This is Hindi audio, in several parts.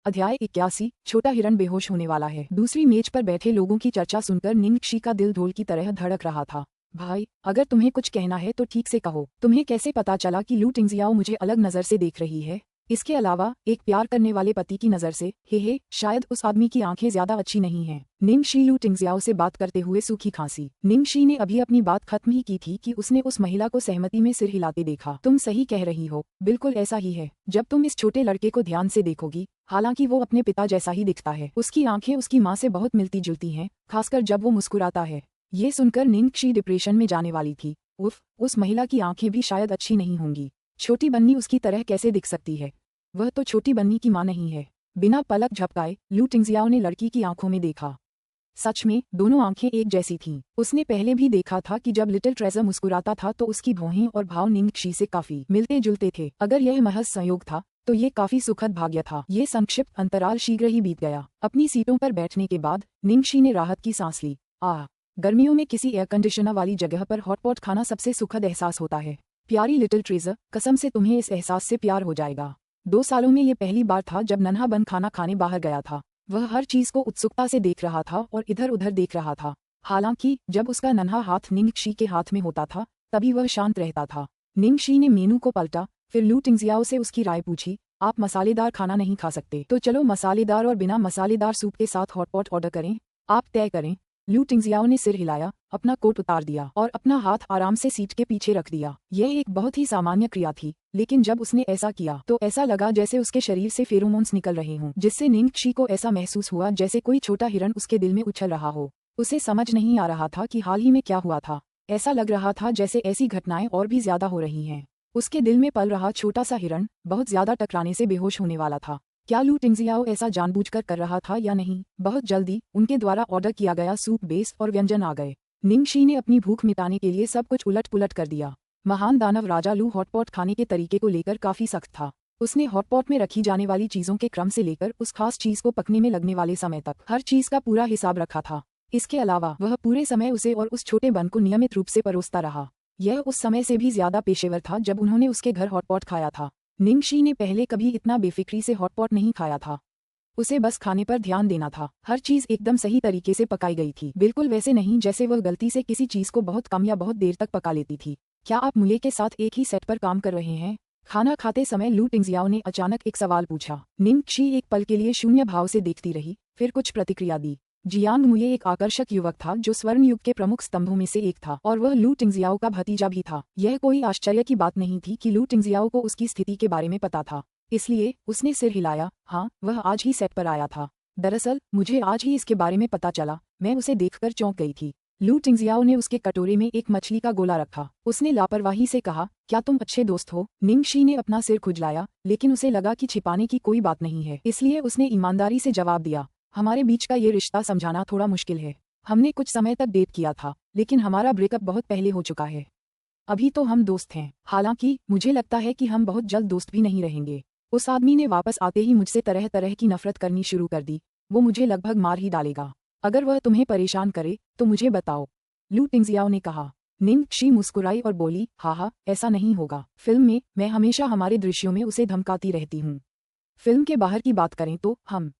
अध्याय 81 छोटा हिरण बेहोश होने वाला है। दूसरी मेज पर बैठे लोगों की चर्चा सुनकर निंगक्षी का दिल ढोल की तरह धड़क रहा था। भाई, अगर तुम्हें कुछ कहना है तो ठीक से कहो। तुम्हें कैसे पता चला कि लू टिंगजियाओ मुझे अलग नजर से देख रही है? इसके अलावा एक प्यार करने वाले पति की नजर से, हे शायद उस आदमी की आंखें ज्यादा अच्छी नहीं हैं। निंगक्षी लू टिंगजियाओ से बात करते हुए सूखी खांसी। निंगक्षी ने अभी अपनी बात खत्म ही की थी कि उसने उस महिला को सहमति में सिर हिलाते देखा। तुम सही कह रही हो, बिल्कुल ऐसा ही है। जब तुम इस छोटे लड़के को ध्यान से देखोगी, हालांकि वो अपने पिता जैसा ही दिखता है, उसकी आंखें उसकी माँ से बहुत मिलती जुलती हैं, खासकर जब वो मुस्कुराता है। ये सुनकर निंगक्षी डिप्रेशन में जाने वाली थी। उफ, उस महिला की आंखें भी शायद अच्छी नहीं होंगी। छोटी बन्नी उसकी तरह कैसे दिख सकती है? वह तो छोटी बन्नी की माँ नहीं है। बिना पलक झपकाए लू टिंगजियाओ ने लड़की की आंखों में देखा। सच में दोनों आंखें एक जैसी थीं। उसने पहले भी देखा था कि जब लिटिल ट्रेजर मुस्कुराता था तो उसकी भौहें और भाव निंगक्षी से काफी मिलते जुलते थे। अगर यह महज संयोग था तो ये काफी सुखद भाग्य था। ये संक्षिप्त अंतराल शीघ्र ही बीत गया। अपनी सीटों पर बैठने के बाद निंगक्षी ने राहत की सांस ली। गर्मियों में किसी एयर कंडीशनर वाली जगह पर हॉटपॉट खाना सबसे सुखद एहसास होता है। प्यारी लिटिल ट्रेजर, कसम से तुम्हें इस एहसास से प्यार हो जाएगा। 2 सालों में ये पहली बार था जब नन्हा बन खाना खाने बाहर गया था। वह हर चीज को उत्सुकता से देख रहा था और इधर उधर देख रहा था। हालांकि जब उसका नन्हा हाथ निंगक्षी के हाथ में होता था तभी वह शांत रहता था। निंगक्षी ने मेनू को पलटा, फिर लू टिंगजियाओ से उसकी राय पूछी। आप मसालेदार खाना नहीं खा सकते तो चलो मसालेदार और बिना मसालेदार सूप के साथ हॉटपॉट ऑर्डर करें। आप तय करें। लू टिंगजियाओ ने सिर हिलाया, अपना कोट उतार दिया और अपना हाथ आराम से सीट के पीछे रख दिया। यह एक बहुत ही सामान्य क्रिया थी, लेकिन जब उसने ऐसा किया तो ऐसा लगा जैसे उसके शरीर से फेरोमोन्स निकल रहे हों, जिससे निंगक्षी को ऐसा महसूस हुआ जैसे कोई छोटा हिरण उसके दिल में उछल रहा हो। उसे समझ नहीं आ रहा था कि हाल ही में क्या हुआ था। ऐसा लग रहा था जैसे ऐसी घटनाएं और भी ज्यादा हो रही हैं। उसके दिल में पल रहा छोटा सा हिरण बहुत ज्यादा टकराने से बेहोश होने वाला था। क्या लू टिंगजियाओ ऐसा जानबूझकर कर रहा था या नहीं? बहुत जल्दी उनके द्वारा ऑर्डर किया गया सूप बेस और व्यंजन आ गए। निंगक्षी ने अपनी भूख मिटाने के लिए सब कुछ उलट पुलट कर दिया। महान दानव राजा लू हॉटपॉट खाने के तरीके को लेकर काफी सख्त था। उसने हॉटपॉट में रखी जाने वाली चीजों के क्रम से लेकर उस खास चीज को पकने में लगने वाले समय तक हर चीज का पूरा हिसाब रखा था। इसके अलावा वह पूरे समय उसे और उस छोटे बन को नियमित रूप से परोसता रहा। यह उस समय से भी ज्यादा पेशेवर था जब उन्होंने उसके घर हॉटपॉट खाया था। निंगक्षी ने पहले कभी इतना बेफिक्री से हॉटपॉट नहीं खाया था। उसे बस खाने पर ध्यान देना था। हर चीज एकदम सही तरीके से पकाई गई थी, बिल्कुल वैसे नहीं जैसे वह गलती से किसी चीज को बहुत कम या बहुत देर तक पका लेती थी। क्या आप मुले के साथ एक ही सेट पर काम कर रहे हैं? खाना खाते समय लू टिंगजियाओ ने अचानक एक सवाल पूछा। निंगक्षी एक पल के लिए शून्य भाव से देखती रही, फिर कुछ प्रतिक्रिया दी। जियांग मुये एक आकर्षक युवक था जो स्वर्ण युग के प्रमुख स्तंभों में से एक था और वह लू टिंगजियाओ का भतीजा भी था। यह कोई आश्चर्य की बात नहीं थी कि लू टिंगजियाओ को उसकी स्थिति के बारे में पता था, इसलिए उसने सिर हिलाया। हाँ, वह आज ही सेट पर आया था। दरअसल मुझे आज ही इसके बारे में पता चला। मैं उसे देखकर चौंक गई थी। लू टिंगजियाओ ने उसके कटोरे में एक मछली का गोला रखा। उसने लापरवाही से कहा, क्या तुम अच्छे दोस्त हो? निंगक्षी ने अपना सिर खुजलाया, लेकिन उसे लगा कि छिपाने की कोई बात नहीं है, इसलिए उसने ईमानदारी से जवाब दिया, हमारे बीच का ये रिश्ता समझाना थोड़ा मुश्किल है। हमने कुछ समय तक डेट किया था, लेकिन हमारा ब्रेकअप बहुत पहले हो चुका है। अभी तो हम दोस्त हैं। हालांकि मुझे लगता है कि हम बहुत जल्द दोस्त भी नहीं रहेंगे। उस आदमी ने वापस आते ही मुझसे तरह तरह की नफरत करनी शुरू कर दी। वो मुझे लगभग मार ही डालेगा। अगर वह तुम्हें परेशान करे तो मुझे बताओ, लू टिंगजियाओ ने कहा। निंगक्षी मुस्कुराई और बोली, हाँ, ऐसा नहीं होगा। फिल्म में मैं हमेशा हमारे दृश्यों में उसे धमकाती रहती हूँ। फिल्म के बाहर की बात करें तो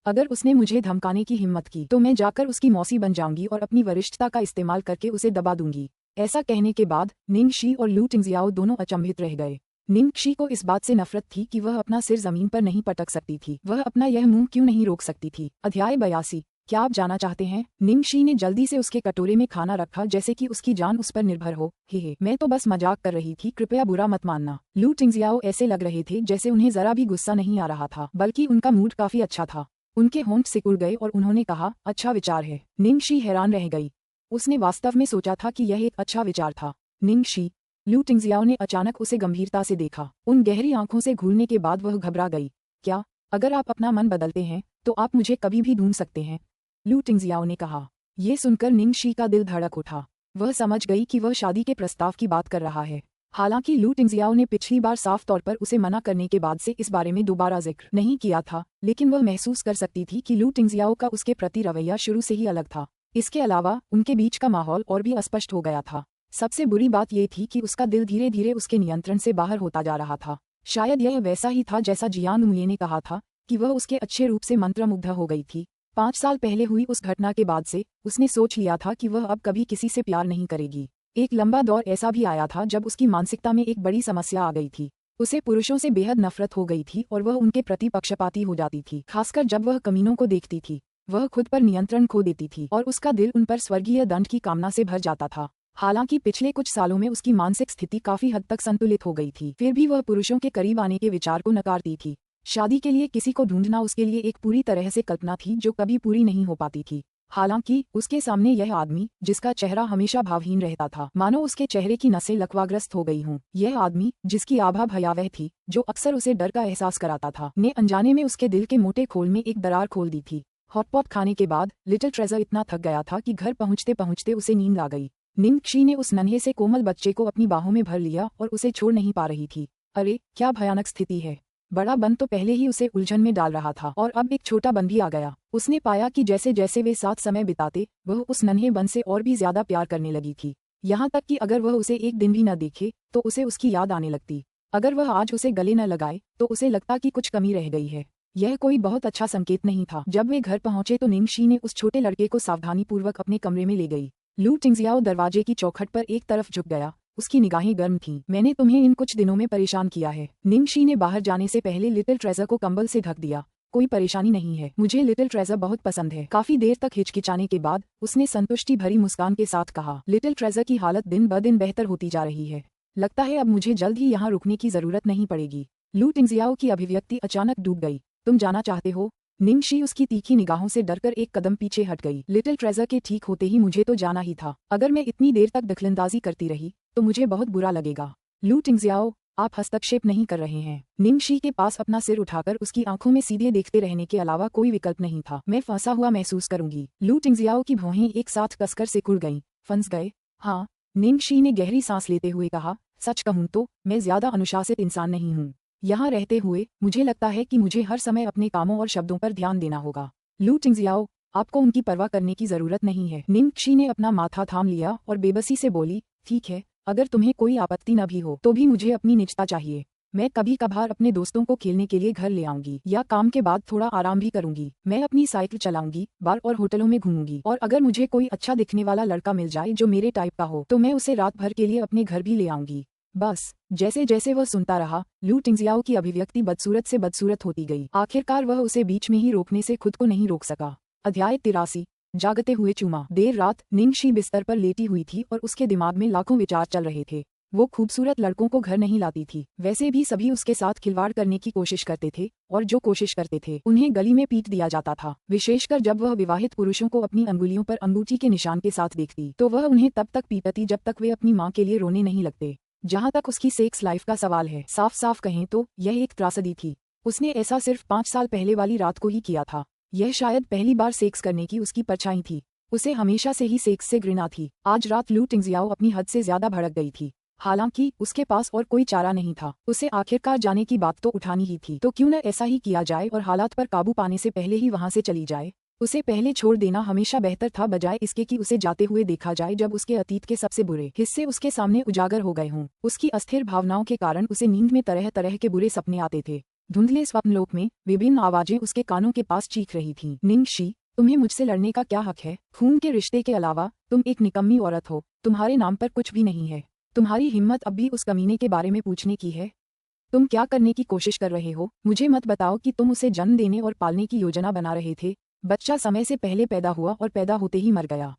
अगर उसने मुझे धमकाने की हिम्मत की तो मैं जाकर उसकी मौसी बन जाऊंगी और अपनी वरिष्ठता का इस्तेमाल करके उसे दबा दूंगी। ऐसा कहने के बाद निंगक्षी और लू टिंगजियाओ दोनों अचंभित रह गए। निंगक्षी को इस बात से नफरत थी कि वह अपना सिर जमीन पर नहीं पटक सकती थी। वह अपना यह मुंह क्यों नहीं रोक सकती थी? अध्याय 82। क्या आप जाना चाहते हैं? निंगक्षी ने जल्दी से उसके कटोरे में खाना रखा जैसे कि उसकी जान उस पर निर्भर हो। हे, मैं तो बस मजाक कर रही थी, कृपया बुरा मत मानना। लू टिंगजियाओ ऐसे लग रहे थे जैसे उन्हें जरा भी गुस्सा नहीं आ रहा था, बल्कि उनका मूड काफी अच्छा था। उनके होंठ सिकुड़ गए और उन्होंने कहा, अच्छा विचार है। निंगक्षी हैरान रह गई। उसने वास्तव में सोचा था कि यह एक अच्छा विचार था। निंगक्षी, लू टिंगजियाओ ने अचानक उसे गंभीरता से देखा। उन गहरी आंखों से घूरने के बाद वह घबरा गई। क्या? अगर आप अपना मन बदलते हैं तो आप मुझे कभी भी ढूंढ सकते हैं, लू टिंगजियाओ ने कहा। ये सुनकर निंगक्षी का दिल धड़क उठा। वह समझ गई कि वह शादी के प्रस्ताव की बात कर रहा है। हालांकि लू टिंगजियाओ ने पिछली बार साफ तौर पर उसे मना करने के बाद से इस बारे में दोबारा जिक्र नहीं किया था, लेकिन वह महसूस कर सकती थी कि लू टिंगजियाओ का उसके प्रति रवैया शुरू से ही अलग था। इसके अलावा उनके बीच का माहौल और भी अस्पष्ट हो गया था। सबसे बुरी बात यह थी कि उसका दिल धीरे धीरे उसके नियंत्रण से बाहर होता जा रहा था। शायद यह वैसा ही था जैसा जियांग मुये ने कहा था कि वह उसके अच्छे रूप से मंत्रमुग्ध हो गई थी। 5 साल पहले हुई उस घटना के बाद से उसने सोच लिया था कि वह अब कभी किसी से प्यार नहीं करेगी। एक लंबा दौर ऐसा भी आया था जब उसकी मानसिकता में एक बड़ी समस्या आ गई थी। उसे पुरुषों से बेहद नफरत हो गई थी और वह उनके प्रति पक्षपाती हो जाती थी, खासकर जब वह कमीनों को देखती थी। वह खुद पर नियंत्रण खो देती थी और उसका दिल उन पर स्वर्गीय दंड की कामना से भर जाता था। हालांकि पिछले कुछ सालों में उसकी मानसिक स्थिति काफी हद तक संतुलित हो गई थी, फिर भी वह पुरुषों के करीब आने के विचार को नकारती थी। शादी के लिए किसी को ढूंढना उसके लिए एक पूरी तरह से कल्पना थी जो कभी पूरी नहीं हो पाती थी। हालांकि उसके सामने यह आदमी, जिसका चेहरा हमेशा भावहीन रहता था, मानो उसके चेहरे की नसें लकवाग्रस्त हो गई हों, यह आदमी जिसकी आभा भयावह थी, जो अक्सर उसे डर का एहसास कराता था, ने अनजाने में उसके दिल के मोटे खोल में एक दरार खोल दी थी। हॉटपॉट खाने के बाद लिटिल ट्रेजर इतना थक गया था कि घर पहुंचते पहुंचते उसे नींद आ गई। निंगक्षी ने उस नन्हे से कोमल बच्चे को अपनी बाहों में भर लिया और उसे छोड़ नहीं पा रही थी। अरे क्या भयानक स्थिति है। बड़ा बंद तो पहले ही उसे उलझन में डाल रहा था और अब एक छोटा बंद भी आ गया। उसने पाया कि जैसे जैसे वे साथ समय बिताते, वह उस नन्हे बंद से और भी ज्यादा प्यार करने लगी थी। यहाँ तक कि अगर वह उसे एक दिन भी न देखे तो उसे उसकी याद आने लगती। अगर वह आज उसे गले न लगाए तो उसे लगता कि कुछ कमी रह गई है। यह कोई बहुत अच्छा संकेत नहीं था। जब वे घर पहुंचे तो निंगक्षी ने उस छोटे लड़के को सावधानीपूर्वक अपने कमरे में ले गई। लू टिंगजियाओ दरवाजे की चौखट पर एक तरफ झुक गया। उसकी निगाहें गर्म थीं। मैंने तुम्हें इन कुछ दिनों में परेशान किया है। निंगक्षी ने बाहर जाने से पहले लिटिल ट्रेजर को कंबल से ढक दिया। कोई परेशानी नहीं है, मुझे लिटिल ट्रेजर बहुत पसंद है। काफी देर तक हिचकिचाने के बाद उसने संतुष्टि भरी मुस्कान के साथ कहा। लिटिल ट्रेजर की हालत दिन ब दिन बेहतर होती जा रही है। लगता है अब मुझे जल्द ही यहाँ रुकने की जरूरत नहीं पड़ेगी। लू टिंगजियाओ की अभिव्यक्ति अचानक डूब गई। तुम जाना चाहते हो? निंगक्षी उसकी तीखी निगाहों से डरकर एक कदम पीछे हट गई। लिटिल ट्रेजर के ठीक होते ही मुझे तो जाना ही था। अगर मैं इतनी देर तक दखलंदाजी करती रही तो मुझे बहुत बुरा लगेगा। लू टिंगजियाओ, आप हस्तक्षेप नहीं कर रहे हैं। निंगक्षी के पास अपना सिर उठाकर उसकी आंखों में सीधे देखते रहने के अलावा कोई विकल्प नहीं था। मैं फंसा हुआ महसूस करूंगी। लू टिंगजियाओ की भौहें एक साथ कसकर सिकुड़ गईं। फंस गए? हाँ, निंगक्षी ने गहरी सांस लेते हुए कहा। सच कहूं तो मैं ज्यादा अनुशासित इंसान नहीं हूँ। यहाँ रहते हुए मुझे लगता है कि मुझे हर समय अपने कामों और शब्दों पर ध्यान देना होगा। लू टिंगजियाओ, आपको उनकी परवाह करने की जरूरत नहीं है। निंगक्षी ने अपना माथा थाम लिया और बेबसी से बोली, ठीक है, अगर तुम्हें कोई आपत्ति न भी हो तो भी मुझे अपनी निजता चाहिए। मैं कभी कभार अपने दोस्तों को खेलने के लिए घर ले आऊंगी या काम के बाद थोड़ा आराम भी करूंगी। मैं अपनी साइकिल चलाऊंगी, बार और होटलों में घूमूंगी और अगर मुझे कोई अच्छा दिखने वाला लड़का मिल जाए जो मेरे टाइप का हो तो मैं उसे रात भर के लिए अपने घर भी ले आऊंगी। बस। जैसे जैसे वह सुनता रहा, लू टिंगजियाओ की अभिव्यक्ति बदसूरत से बदसूरत होती गई। आखिरकार वह उसे बीच में ही रोकने से खुद को नहीं रोक सका। अध्याय 83। जागते हुए चूमा। देर रात निंगक्षी बिस्तर पर लेटी हुई थी और उसके दिमाग में लाखों विचार चल रहे थे। वो खूबसूरत लड़कों को घर नहीं लाती थी। वैसे भी सभी उसके साथ खिलवाड़ करने की कोशिश करते थे और जो कोशिश करते थे उन्हें गली में पीट दिया जाता था। विशेषकर जब वह विवाहित पुरुषों को अपनी अंगुलियों पर अंगूठी के निशान के साथ देखती तो वह उन्हें तब तक पीटती जब तक वे अपनी माँ के लिए रोने नहीं लगते। जहाँ तक उसकी सेक्स लाइफ का सवाल है, साफ साफ कहें तो यह एक त्रासदी थी। उसने ऐसा सिर्फ 5 साल पहले वाली रात को ही किया था। यह शायद पहली बार सेक्स करने की उसकी परछाई थी। उसे हमेशा से ही सेक्स से घृणा थी। आज रात लू टिंगजियाओ अपनी हद से ज्यादा भड़क गई थी। हालांकि उसके पास और कोई चारा नहीं था। उसे आखिरकार जाने की बात तो उठानी ही थी, तो क्यों न ऐसा ही किया जाए और हालात पर काबू पाने से पहले ही वहां से चली जाए। उसे पहले छोड़ देना हमेशा बेहतर था, बजाय इसके कि उसे जाते हुए देखा जाए जब उसके अतीत के सबसे बुरे हिस्से उसके सामने उजागर हो गए हों। उसकी अस्थिर भावनाओं के कारण उसे नींद में तरह तरह के बुरे सपने आते थे। धुंधले स्वप्नलोक में विभिन्न आवाजें उसके कानों के पास चीख रही थीं। निंगक्षी, तुम्हें मुझसे लड़ने का क्या हक है? खून के रिश्ते के अलावा तुम एक निकम्मी औरत हो। तुम्हारे नाम पर कुछ भी नहीं है। तुम्हारी हिम्मत अब भी उस कमीने के बारे में पूछने की है? तुम क्या करने की कोशिश कर रहे हो? मुझे मत बताओ कि तुम उसे जन्म देने और पालने की योजना बना रहे थे। बच्चा समय से पहले पैदा हुआ और पैदा होते ही मर गया।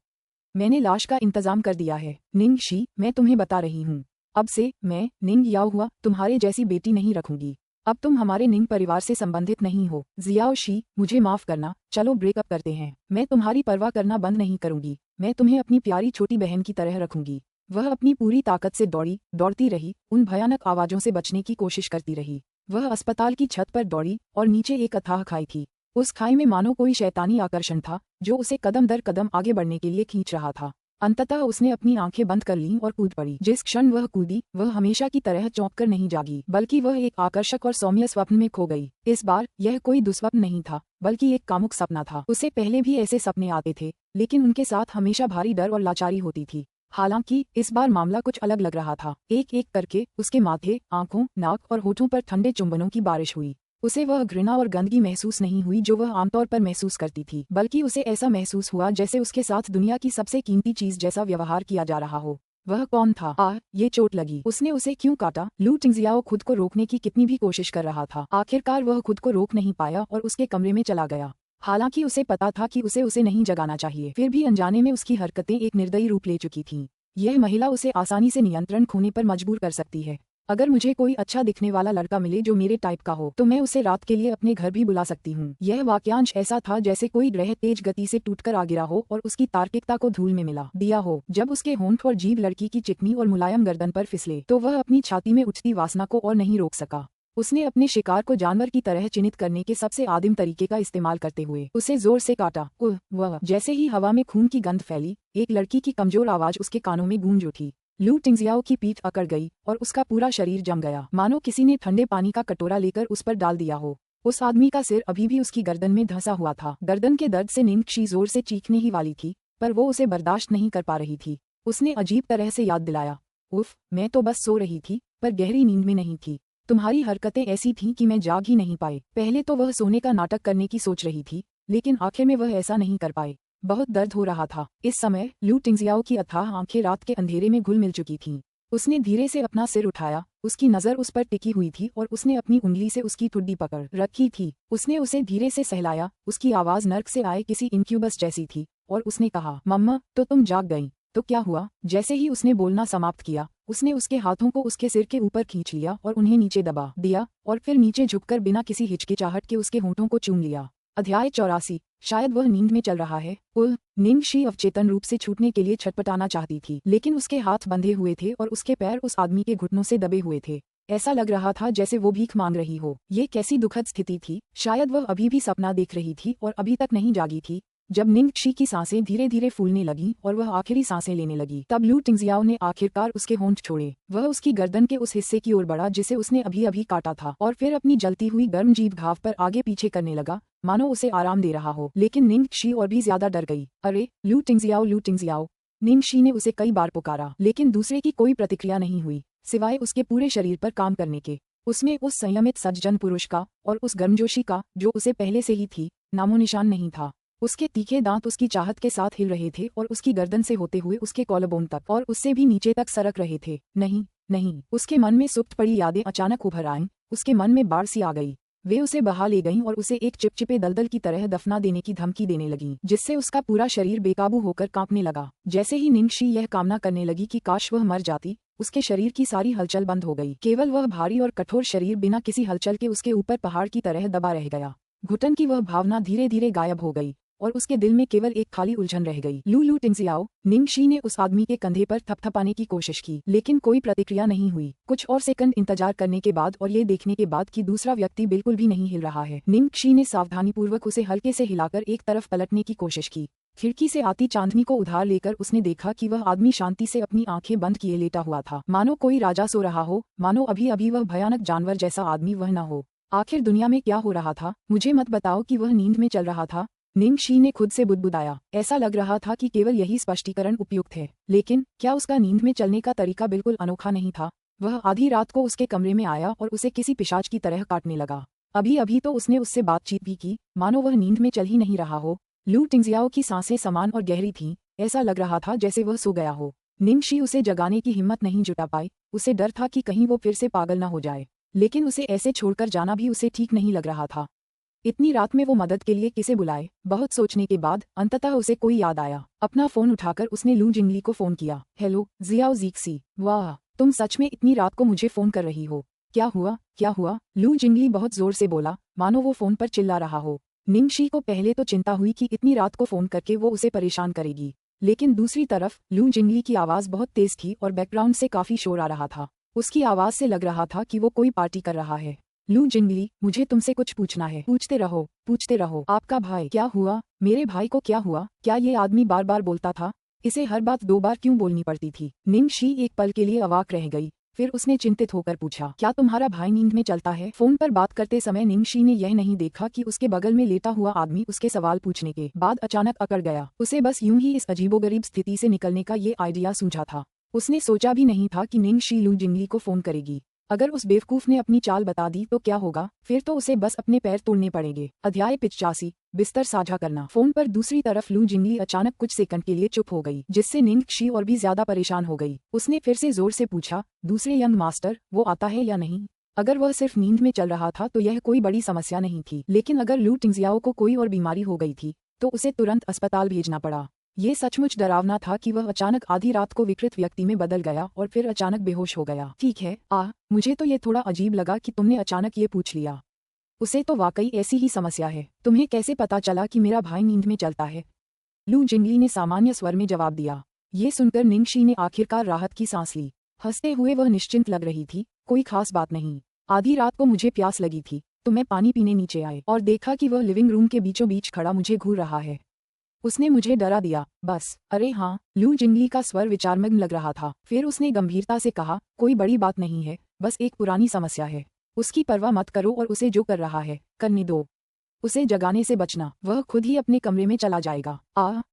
मैंने लाश का इंतजाम कर दिया है। निंगक्षी, मैं तुम्हें बता रही हूँ, अब से मैं निंग याओ हुआ तुम्हारे जैसी बेटी नहीं रखूंगी। अब तुम हमारे निंग परिवार से संबंधित नहीं हो। जियाओ शी, मुझे माफ करना, चलो ब्रेकअप करते हैं। मैं तुम्हारी परवाह करना बंद नहीं करूंगी। मैं तुम्हें अपनी प्यारी छोटी बहन की तरह रखूंगी। वह अपनी पूरी ताकत से दौड़ती रही, उन भयानक आवाजों से बचने की कोशिश करती रही। वह अस्पताल की छत पर दौड़ी और नीचे एक अथाह खाई थी। उस खाई में मानो कोई शैतानी आकर्षण था जो उसे कदम दर कदम आगे बढ़ने के लिए खींच रहा था। अंततः उसने अपनी आंखें बंद कर लीं और कूद पड़ी। जिस क्षण वह कूदी, वह हमेशा की तरह चौंक कर नहीं जागी, बल्कि वह एक आकर्षक और सौम्य स्वप्न में खो गई। इस बार यह कोई दुस्वप्न नहीं था, बल्कि एक कामुक सपना था। उसे पहले भी ऐसे सपने आते थे, लेकिन उनके साथ हमेशा भारी डर और लाचारी होती थी। हालांकि इस बार मामला कुछ अलग लग रहा था। एक एक करके उसके माथे, आंखों, नाक और होठों पर ठंडे चुंबनों की बारिश हुई। उसे वह घृणा और गंदगी महसूस नहीं हुई जो वह आमतौर पर महसूस करती थी, बल्कि उसे ऐसा महसूस हुआ जैसे उसके साथ दुनिया की सबसे कीमती चीज जैसा व्यवहार किया जा रहा हो। वह कौन था? ये चोट लगी। उसने उसे क्यों काटा? लू टिंगजियाओ खुद को रोकने की कितनी भी कोशिश कर रहा था, आखिरकार वह खुद को रोक नहीं पाया और उसके कमरे में चला गया। हालांकि उसे पता था कि उसे नहीं जगाना चाहिए, फिर भी अनजाने में उसकी हरकतें एक निर्दयी रूप ले चुकी थीं। यह महिला उसे आसानी से नियंत्रण खोने पर मजबूर कर सकती है। अगर मुझे कोई अच्छा दिखने वाला लड़का मिले जो मेरे टाइप का हो तो मैं उसे रात के लिए अपने घर भी बुला सकती हूँ। यह वाक्यांश ऐसा था जैसे कोई ग्रह तेज गति से टूटकर आ गिरा हो और उसकी तार्किकता को धूल में मिला दिया हो। जब उसके होंठ और जीभ लड़की की चिकनी और मुलायम गर्दन पर फिसले तो वह अपनी छाती में उठती वासना को और नहीं रोक सका। उसने अपने शिकार को जानवर की तरह चिन्हित करने के सबसे आदिम तरीके का इस्तेमाल करते हुए उसे जोर से काटा। वह जैसे ही हवा में खून की गंध फैली, एक लड़की की कमजोर आवाज उसके कानों में गूंज उठी। लू टिंगजियाओ की पीठ अकड़ गई और उसका पूरा शरीर जम गया, मानो किसी ने ठंडे पानी का कटोरा लेकर उस पर डाल दिया हो। उस आदमी का सिर अभी भी उसकी गर्दन में धंसा हुआ था। गर्दन के दर्द से निंगक्षी जोर से चीखने ही वाली थी, पर वो उसे बर्दाश्त नहीं कर पा रही थी। उसने अजीब तरह से याद दिलाया, उफ, मैं तो बस सो रही थी, पर गहरी नींद में नहीं थी। तुम्हारी हरकतें ऐसी थीं कि मैं जाग ही नहीं पाई। पहले तो वह सोने का नाटक करने की सोच रही थी, लेकिन आखिर में वह ऐसा नहीं कर पाए। बहुत दर्द हो रहा था। इस समय लू टिंगजियाओ की अथाह आंखें रात के अंधेरे में घुल मिल चुकी थीं। उसने धीरे से अपना सिर उठाया, उसकी नजर उस पर टिकी हुई थी और उसने अपनी उंगली से उसकी ठुड्डी पकड़ रखी थी। उसने उसे धीरे से सहलाया, उसकी आवाज नर्क से आए किसी इंक्यूबस जैसी थी, और उसने कहा, मम्मा, तो तुम जाग गई? तो क्या हुआ? जैसे ही उसने बोलना समाप्त किया, उसने उसके हाथों को उसके सिर के ऊपर खींच लिया और उन्हें नीचे दबा दिया और फिर नीचे झुककर बिना किसी हिचकिचाहट के उसके होंठों को चूम लिया। अध्याय 84। शायद वह नींद में चल रहा है। निंगक्षी अवचेतन रूप से छूटने के लिए छटपटाना चाहती थी, लेकिन उसके हाथ बंधे हुए थे और उसके पैर उस आदमी के घुटनों से दबे हुए थे। ऐसा लग रहा था जैसे वो भीख मांग रही हो। ये कैसी दुखद स्थिति थी। शायद वह अभी भी सपना देख रही थी और अभी तक नहीं जागी थी। जब निंगक्षी की सांसें धीरे धीरे फूलने लगीं और वह आखिरी सांसें लेने लगी, तब लू टिंगजियाओ ने आखिरकार उसके होंठ छोड़े। वह उसकी गर्दन के उस हिस्से की ओर बढ़ा जिसे उसने अभी अभी काटा था और फिर अपनी जलती हुई गर्म जीभ घाव पर आगे पीछे करने लगा, मानो उसे आराम दे रहा हो। लेकिन निंगक्षी और भी ज्यादा डर गई। अरे लू टिंगजियाओ, लू टिंगजियाओ! निंगक्षी ने उसे कई बार पुकारा, लेकिन दूसरे की कोई प्रतिक्रिया नहीं हुई, सिवाय उसके पूरे शरीर पर काम करने के। उसमें उस संयमित सज्जन पुरुष का और उस गर्मजोशी का जो उसे पहले से ही थी, नामो निशान नहीं था। उसके तीखे दांत उसकी चाहत के साथ हिल रहे थे और उसकी गर्दन से होते हुए उसके कॉलरबोन तक और उससे भी नीचे तक सरक रहे थे। नहीं नहीं, उसके मन में सुप्त पड़ी यादें अचानक उभर आईं। उसके मन में बाढ़ सी आ गई। वे उसे बहा ले गईं और उसे एक चिपचिपे दलदल की तरह दफना देने की धमकी देने लगीं, जिससे उसका पूरा शरीर बेकाबू होकर कांपने लगा। जैसे ही निंगक्षी यह कामना करने लगी कि काश वह मर जाती, उसके शरीर की सारी हलचल बंद हो गई। केवल वह भारी और कठोर शरीर बिना किसी हलचल के उसके ऊपर पहाड़ की तरह दबा रह गया। घुटन की वह भावना धीरे धीरे गायब हो गई और उसके दिल में केवल एक खाली उलझन रह गई। लू टिंगजियाओ! निंगक्षी ने उस आदमी के कंधे पर थपथपाने की कोशिश की, लेकिन कोई प्रतिक्रिया नहीं हुई। कुछ और सेकंड इंतजार करने के बाद और ये देखने के बाद कि दूसरा व्यक्ति बिल्कुल भी नहीं हिल रहा है, निंगक्षी ने सावधानीपूर्वक उसे हल्के से हिलाकर एक तरफ पलटने की कोशिश की। खिड़की से आती चांदनी को उधार लेकर उसने देखा कि वह आदमी शांति से अपनी आंखें बंद किए लेटा हुआ था, मानो कोई राजा सो रहा हो, मानो अभी अभी वह भयानक जानवर जैसा आदमी वह न हो। आखिर दुनिया में क्या हो रहा था? मुझे मत बताओ कि वह नींद में चल रहा था। निंगक्षी ने खुद से बुदबुदाया। ऐसा लग रहा था कि केवल यही स्पष्टीकरण उपयुक्त है, लेकिन क्या उसका नींद में चलने का तरीका बिल्कुल अनोखा नहीं था? वह आधी रात को उसके कमरे में आया और उसे किसी पिशाच की तरह काटने लगा। अभी अभी तो उसने उससे बातचीत भी की, मानो वह नींद में चल ही नहीं रहा हो। लू टिंगजियाओ की सांसें समान और गहरी थीं, ऐसा लग रहा था जैसे वह सो गया हो। निंगक्षी उसे जगाने की हिम्मत नहीं जुटा पाई। उसे डर था कि कहीं वो फिर से पागल न हो जाए, लेकिन उसे ऐसे छोड़कर जाना भी उसे ठीक नहीं लग रहा था। इतनी रात में वो मदद के लिए किसे बुलाए? बहुत सोचने के बाद अंततः उसे कोई याद आया। अपना फोन उठाकर उसने लू जिंगली को फोन किया। हेलो जियाओ जीक्सी, वाह, तुम सच में इतनी रात को मुझे फोन कर रही हो? क्या हुआ, क्या हुआ? लू जिंगली बहुत जोर से बोला, मानो वो फोन पर चिल्ला रहा हो। निंगक्षी को पहले तो चिंता हुई कि इतनी रात को फोन करके वो उसे परेशान करेगी, लेकिन दूसरी तरफ लू जिंगली की आवाज बहुत तेज थी और बैकग्राउंड से काफी शोर आ रहा था। उसकी आवाज से लग रहा था कि वो कोई पार्टी कर रहा है। लू जिंगली, मुझे तुमसे कुछ पूछना है। पूछते रहो, पूछते रहो। आपका भाई? क्या हुआ? मेरे भाई को क्या हुआ? क्या ये आदमी बार बार बोलता था? इसे हर बात 2 बार क्यों बोलनी पड़ती थी? निंगक्षी एक पल के लिए अवाक रह गई, फिर उसने चिंतित होकर पूछा, क्या तुम्हारा भाई नींद में चलता है? फोन पर बात करते समय निंगक्षी ने यह नहीं देखा कि उसके बगल में लेटा हुआ आदमी उसके सवाल पूछने के बाद अचानक अकड़ गया। उसे बस यूं ही इस अजीबोगरीब स्थिति से निकलने का ये आइडिया सूझा था। उसने सोचा भी नहीं था कि निंगक्षी लू जिंगली को फोन करेगी। अगर उस बेवकूफ ने अपनी चाल बता दी तो क्या होगा, फिर तो उसे बस अपने पैर तोड़ने पड़ेंगे। अध्याय 85 बिस्तर साझा करना। फोन पर दूसरी तरफ लू जिंगली अचानक कुछ सेकंड के लिए चुप हो गई, जिससे निंगक्षी और भी ज्यादा परेशान हो गई। उसने फिर से जोर से पूछा, दूसरे यंग मास्टर, वो आता है या नहीं? अगर वह सिर्फ नींद में चल रहा था तो यह कोई बड़ी समस्या नहीं थी, लेकिन अगर लू टिंगजियाओ को कोई और बीमारी हो गई थी तो उसे तुरंत अस्पताल भेजना पड़ा। ये सचमुच डरावना था कि वह अचानक आधी रात को विकृत व्यक्ति में बदल गया और फिर अचानक बेहोश हो गया। ठीक है, मुझे तो ये थोड़ा अजीब लगा कि तुमने अचानक ये पूछ लिया। उसे तो वाकई ऐसी ही समस्या है। तुम्हें कैसे पता चला कि मेरा भाई नींद में चलता है? लू जिंगली ने सामान्य स्वर में जवाब दिया। ये सुनकर निंगक्षी ने आखिरकार राहत की सांस ली। हंसते हुए वह निश्चिंत लग रही थी, कोई खास बात नहीं। आधी रात को मुझे प्यास लगी थी तो मैं पानी पीने नीचे आए और देखा कि वह लिविंग रूम के बीचों बीच खड़ा मुझे घूर रहा है। उसने मुझे डरा दिया, बस। अरे हाँ, लू जिंगली का स्वर विचारमग्न लग रहा था। फिर उसने गंभीरता से कहा, कोई बड़ी बात नहीं है, बस एक पुरानी समस्या है। उसकी परवाह मत करो और उसे जो कर रहा है करने दो। उसे जगाने से बचना, वह खुद ही अपने कमरे में चला जाएगा।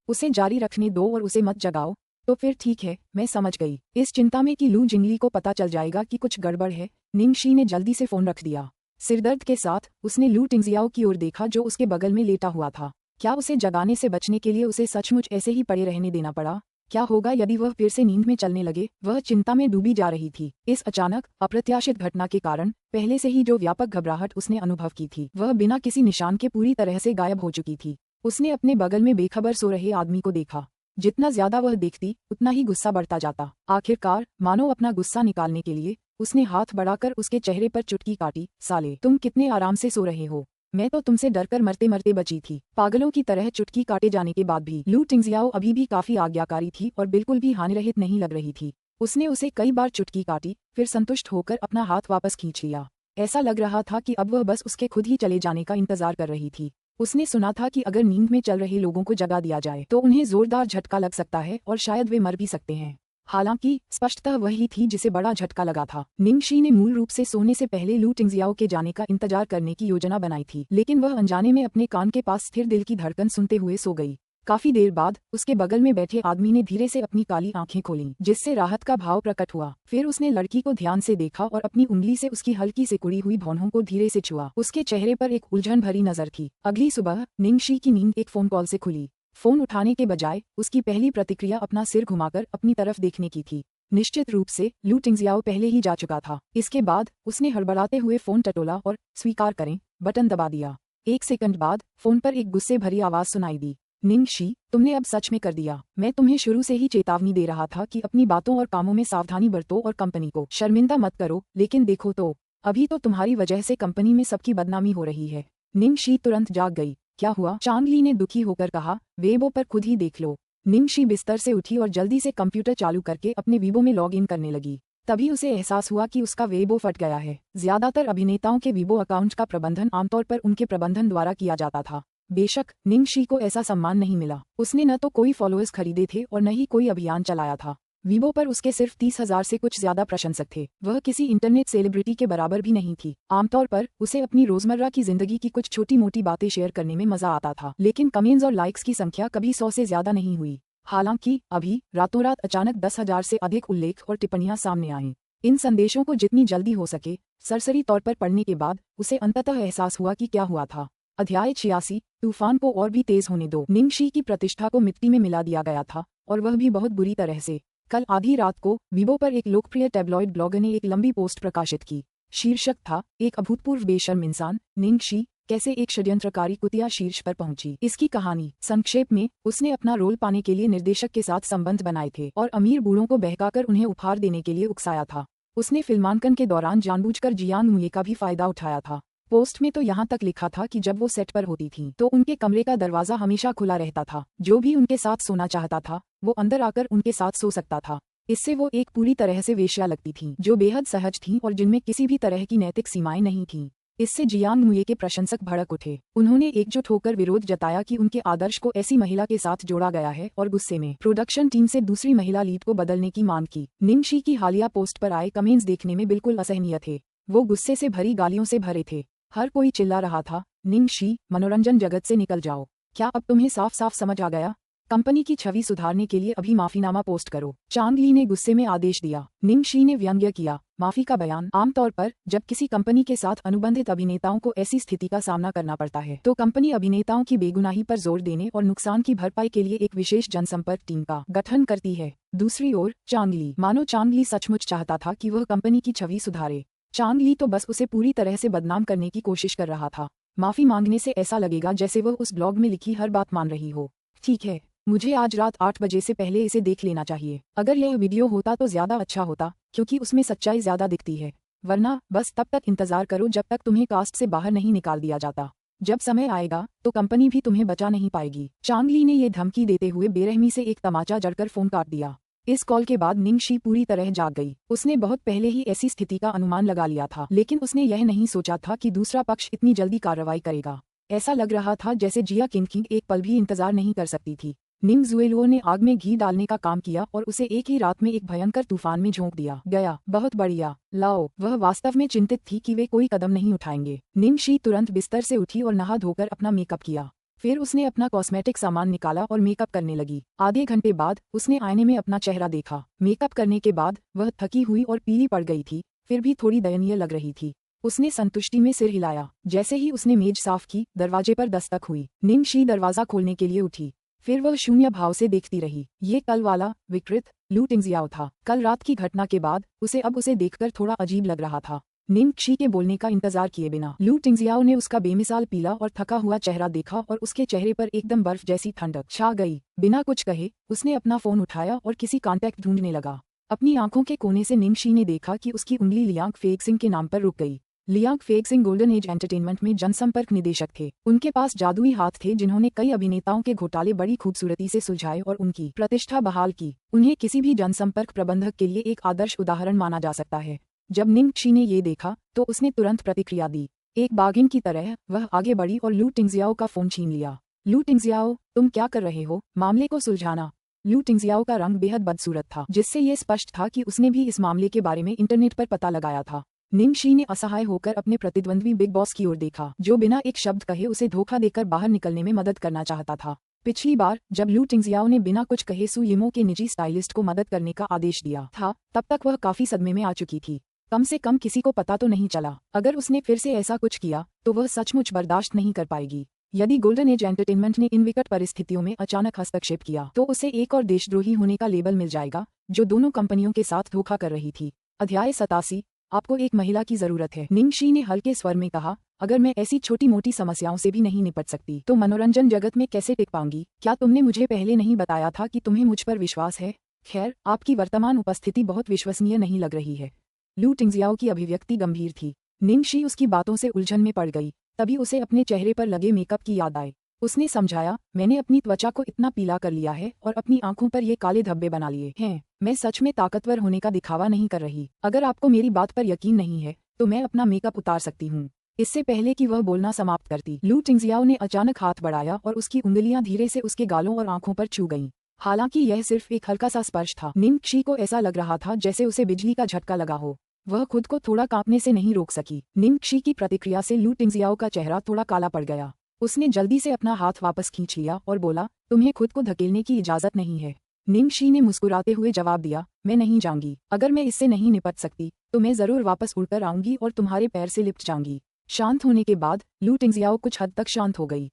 उसे जारी रखने दो और उसे मत जगाओ। तो फिर ठीक है, मैं समझ गई। इस चिंता में कि लू जिंगली को पता चल जाएगा कि कुछ गड़बड़ है, निंगक्षी ने जल्दी से फोन रख दिया। सिरदर्द के साथ उसने लू टिंगजियाओ की ओर देखा जो उसके बगल में लेटा हुआ था। क्या उसे जगाने से बचने के लिए उसे सचमुच ऐसे ही पड़े रहने देना पड़ा? क्या होगा यदि वह फिर से नींद में चलने लगे? वह चिंता में डूबी जा रही थी। इस अचानक अप्रत्याशित घटना के कारण पहले से ही जो व्यापक घबराहट उसने अनुभव की थी वह बिना किसी निशान के पूरी तरह से गायब हो चुकी थी। उसने अपने बगल में बेखबर सो रहे आदमी को देखा। जितना ज्यादा वह देखती उतना ही गुस्सा बढ़ता जाता। आखिरकार मानो अपना गुस्सा निकालने के लिए उसने हाथ बढ़ाकर उसके चेहरे पर चुटकी काटी। साले, तुम कितने आराम से सो रहे हो? मैं तो तुमसे डरकर मरते मरते बची थी। पागलों की तरह चुटकी काटे जाने के बाद भी लू टिंगजियाओ अभी भी काफी आज्ञाकारी थी और बिल्कुल भी हानिरहित नहीं लग रही थी। उसने उसे कई बार चुटकी काटी, फिर संतुष्ट होकर अपना हाथ वापस खींच लिया। ऐसा लग रहा था कि अब वह बस उसके खुद ही चले जाने का इंतजार कर रही थी। उसने सुना था कि अगर नींद में चल रहे लोगों को जगा दिया जाए तो उन्हें जोरदार झटका लग सकता है और शायद वे मर भी सकते हैं। हालांकि स्पष्टतः वही थी जिसे बड़ा झटका लगा था। निंगक्षी ने मूल रूप से सोने से पहले लू टिंगजियाओ के जाने का इंतजार करने की योजना बनाई थी, लेकिन वह अनजाने में अपने कान के पास स्थिर दिल की धड़कन सुनते हुए सो गई। काफी देर बाद उसके बगल में बैठे आदमी ने धीरे से अपनी काली आंखें खोलीं, जिससे राहत का भाव प्रकट हुआ। फिर उसने लड़की को ध्यान से देखा और अपनी उंगली से उसकी हल्की से कुड़ी हुई भौहों को धीरे से छुआ। उसके चेहरे पर एक उलझन भरी नजर थी। अगली सुबह निंगक्षी की नींद एक फोन कॉल से खुली। फोन उठाने के बजाय उसकी पहली प्रतिक्रिया अपना सिर घुमाकर अपनी तरफ देखने की थी। निश्चित रूप से लू टिंगजियाओ पहले ही जा चुका था। इसके बाद उसने हड़बड़ाते हुए फोन टटोला और स्वीकार करें बटन दबा दिया। एक सेकंड बाद फोन पर एक गुस्से भरी आवाज सुनाई दी। निंगक्षी, तुमने अब सच में कर दिया। मैं तुम्हें शुरू से ही चेतावनी दे रहा था कि अपनी बातों और कामों में सावधानी बरतो और कंपनी को शर्मिंदा मत करो, लेकिन देखो तो, अभी तो तुम्हारी वजह से कंपनी में सबकी बदनामी हो रही है। निंगक्षी तुरंत जाग गई। क्या हुआ? चांगली ने दुखी होकर कहा। वेबो पर खुद ही देख लो। निंगक्षी बिस्तर से उठी और जल्दी से कंप्यूटर चालू करके अपने वीबो में लॉग इन करने लगी। तभी उसे एहसास हुआ कि उसका वेबो फट गया है। ज्यादातर अभिनेताओं के वीबो अकाउंट का प्रबंधन आमतौर पर उनके प्रबंधन द्वारा किया जाता था। बेशक निंगक्षी को ऐसा सम्मान नहीं मिला। उसने न तो कोई फॉलोअर्स खरीदे थे और न ही कोई अभियान चलाया था। वीबो पर उसके सिर्फ 30,000 से कुछ ज्यादा प्रशंसक थे। वह किसी इंटरनेट सेलिब्रिटी के बराबर भी नहीं थी। आमतौर पर उसे अपनी रोजमर्रा की जिंदगी की कुछ छोटी मोटी बातें शेयर करने में मजा आता था, लेकिन कमेंट्स और लाइक्स की संख्या कभी 100 से ज्यादा नहीं हुई। हालांकि अभी रातों रात अचानक 10,000 से अधिक उल्लेख और टिप्पणियां सामने आईं। इन संदेशों को जितनी जल्दी हो सके सरसरी तौर पर पढ़ने के बाद उसे अंततः एहसास हुआ कि क्या हुआ था। अध्याय 86 तूफान को और भी तेज होने दो। निंगक्षी की प्रतिष्ठा को मिट्टी में मिला दिया गया था और वह भी बहुत बुरी तरह से। कल आधी रात को वीबो पर एक लोकप्रिय टैब्लॉइड ब्लॉगर ने एक लंबी पोस्ट प्रकाशित की। शीर्षक था, एक अभूतपूर्व बेशर्म इंसान, निंगक्षी कैसे एक षड्यंत्रकारी कुतिया शीर्ष पर पहुंची। इसकी कहानी संक्षेप में, उसने अपना रोल पाने के लिए निर्देशक के साथ संबंध बनाए थे और अमीर बूढ़ों को बहकाकर उन्हें उपहार देने के लिए उकसाया था। उसने फिल्मांकन के दौरान जानबूझकर जियांग मुये का भी फायदा उठाया था। पोस्ट में तो यहाँ तक लिखा था कि जब वो सेट पर होती थीं तो उनके कमरे का दरवाजा हमेशा खुला रहता था। जो भी उनके साथ सोना चाहता था वो अंदर आकर उनके साथ सो सकता था। इससे वो एक पूरी तरह से वेश्या लगती थीं, जो बेहद सहज थीं और जिनमें किसी भी तरह की नैतिक सीमाएं नहीं थीं। इससे जियांग मुये के प्रशंसक भड़क उठे। उन्होंने एकजुट होकर विरोध जताया कि उनके आदर्श को ऐसी महिला के साथ जोड़ा गया है और गुस्से में प्रोडक्शन टीम से दूसरी महिला लीड को बदलने की मांग की। निंगक्षी की हालिया पोस्ट पर आए कमेंट्स देखने में बिल्कुल असहनीय थे। वो गुस्से से भरी गालियों से भरे थे। हर कोई चिल्ला रहा था, निंगक्षी, मनोरंजन जगत से निकल जाओ। क्या अब तुम्हें साफ साफ समझ आ गया? कंपनी की छवि सुधारने के लिए अभी माफीनामा पोस्ट करो। चांग ली ने गुस्से में आदेश दिया। निंग शी ने व्यंग्य किया, माफी का बयान। आमतौर पर जब किसी कंपनी के साथ अनुबंधित अभिनेताओं को ऐसी स्थिति का सामना करना पड़ता है तो कंपनी अभिनेताओं की बेगुनाही पर जोर देने और नुकसान की भरपाई के लिए एक विशेष जनसंपर्क टीम का गठन करती है। दूसरी ओर चांग ली, मानो चांग ली सचमुच चाहता था कि वह कंपनी की छवि सुधारे। चांग ली तो बस उसे पूरी तरह से बदनाम करने की कोशिश कर रहा था। माफी मांगने से ऐसा लगेगा जैसे वह उस ब्लॉग में लिखी हर बात मान रही हो। ठीक है, मुझे आज रात 8 बजे से पहले इसे देख लेना चाहिए। अगर यह वीडियो होता तो ज्यादा अच्छा होता, क्योंकि उसमें सच्चाई ज्यादा दिखती है। वरना बस तब तक इंतजार करो जब तक तुम्हें कास्ट से बाहर नहीं निकाल दिया जाता। जब समय आएगा तो कंपनी भी तुम्हें बचा नहीं पाएगी। चांग ली ने ये धमकी देते हुए बेरहमी से एक तमाचा जड़कर फोन काट दिया। इस कॉल के बाद निंग शी पूरी तरह जाग गई। उसने बहुत पहले ही ऐसी स्थिति का अनुमान लगा लिया था, लेकिन उसने यह नहीं सोचा था कि दूसरा पक्ष इतनी जल्दी कार्रवाई करेगा। ऐसा लग रहा था जैसे जिया किंग एक पल भी इंतजार नहीं कर सकती थी। निंग जुएलुओ ने आग में घी डालने का काम किया और उसे एक ही रात में एक भयंकर तूफान में झोंक दिया गया। बहुत बढ़िया, लाओ। वह वास्तव में चिंतित थी कि वे कोई कदम नहीं उठाएंगे। निंग शी तुरंत बिस्तर से उठी और नहा धोकर अपना मेकअप किया। फिर उसने अपना कॉस्मेटिक सामान निकाला और मेकअप करने लगी। आधे घंटे बाद उसने आईने में अपना चेहरा देखा। मेकअप करने के बाद वह थकी हुई और पीली पड़ गई थी, फिर भी थोड़ी दयनीय लग रही थी। उसने संतुष्टि में सिर हिलाया। जैसे ही उसने मेज साफ की, दरवाजे पर दस्तक हुई। निंग शी दरवाजा खोलने के लिए उठी, फिर वह शून्य भाव से देखती रही। ये कल वाला विकृत लू टिंगजियाओ था। कल रात की घटना के बाद उसे देखकर थोड़ा अजीब लग रहा था। निंग शी के बोलने का इंतजार किए बिना लू टिंगजियाओ ने उसका बेमिसाल पीला और थका हुआ चेहरा देखा और उसके चेहरे पर एकदम बर्फ जैसी ठंडक छा गई। बिना कुछ कहे उसने अपना फोन उठाया और किसी कॉन्टैक्ट ढूंढने लगा। अपनी आंखों के कोने से निंग शी ने देखा कि उसकी उंगली लियांग फेगसिंग के नाम पर रुक गई। लियांग फेगसिंग गोल्डन एज एंटरटेनमेंट में जनसंपर्क निदेशक थे। उनके पास जादुई हाथ थे जिन्होंने कई अभिनेताओं के घोटाले बड़ी खूबसूरती से सुलझाए और उनकी प्रतिष्ठा बहाल की। उन्हें किसी भी जनसंपर्क प्रबंधक के लिए एक आदर्श उदाहरण माना जा सकता है। जब निंग शी ने ये देखा तो उसने तुरंत प्रतिक्रिया दी। एक बागिन की तरह वह आगे बढ़ी और लू टिंगजियाओ का फोन छीन लिया। लू टिंगजियाओ, तुम क्या कर रहे हो? मामले को सुलझाना। लू टिंगजियाओ का रंग बेहद बदसूरत था, जिससे ये स्पष्ट था कि उसने भी इस मामले के बारे में इंटरनेट पर पता लगाया था। निंग शी ने असहाय होकर अपने प्रतिद्वंद्वी बिग बॉस की ओर देखा, जो बिना एक शब्द कहे उसे धोखा देकर बाहर निकलने में मदद करना चाहता था। पिछली बार जब लू टिंगजियाओ ने बिना कुछ कहे सू यिमो के निजी स्टाइलिस्ट को मदद करने का आदेश दिया था, तब तक वह काफी सदमे में आ चुकी थी। कम से कम किसी को पता तो नहीं चला। अगर उसने फिर से ऐसा कुछ किया तो वह सचमुच बर्दाश्त नहीं कर पाएगी। यदि गोल्डन एज एंटरटेनमेंट ने इन विकट परिस्थितियों में अचानक हस्तक्षेप किया तो उसे एक और देशद्रोही होने का लेबल मिल जाएगा, जो दोनों कंपनियों के साथ धोखा कर रही थी। अध्याय 87, आपको एक महिला की जरूरत है। निंग शी ने हल्के स्वर में कहा, अगर मैं ऐसी छोटी मोटी समस्याओं से भी नहीं निपट सकती तो मनोरंजन जगत में कैसे टिक पाऊंगी? क्या तुमने मुझे पहले नहीं बताया था कि तुम्हें मुझ पर विश्वास है? खैर, आपकी वर्तमान उपस्थिति बहुत विश्वसनीय नहीं लग रही है। लू टिंगजियाओ की अभिव्यक्ति गंभीर थी। निंग शी उसकी बातों से उलझन में पड़ गई। तभी उसे अपने चेहरे पर लगे मेकअप की याद आई। उसने समझाया, मैंने अपनी त्वचा को इतना पीला कर लिया है और अपनी आंखों पर ये काले धब्बे बना लिए हैं। मैं सच में ताकतवर होने का दिखावा नहीं कर रही। अगर आपको मेरी बात पर यकीन नहीं है तो मैं अपना मेकअप उतार सकती हूँ। इससे पहले कि वह बोलना समाप्त करती, लू टिंगजियाओ ने अचानक हाथ बढ़ाया और उसकी उंगलियां धीरे से उसके गालों और आंखों पर छू गईं। हालांकि यह सिर्फ एक हल्का सा स्पर्श था। निंग शी को ऐसा लग रहा था जैसे उसे बिजली का झटका लगा हो। वह खुद को थोड़ा कांपने से नहीं रोक सकी। निंग शी की प्रतिक्रिया से लू टिंगजियाओ का चेहरा थोड़ा काला पड़ गया। उसने जल्दी से अपना हाथ वापस खींच लिया और बोला, तुम्हें खुद को धकेलने की इजाजत नहीं है। निंग शी ने मुस्कुराते हुए जवाब दिया, मैं नहीं जाऊंगी। अगर मैं इससे नहीं निपट सकती तो मैं जरूर वापस उड़कर आऊंगी और तुम्हारे पैर से लिपट जाऊंगी। शांत होने के बाद लू टिंगजियाओ कुछ हद तक शांत हो गई।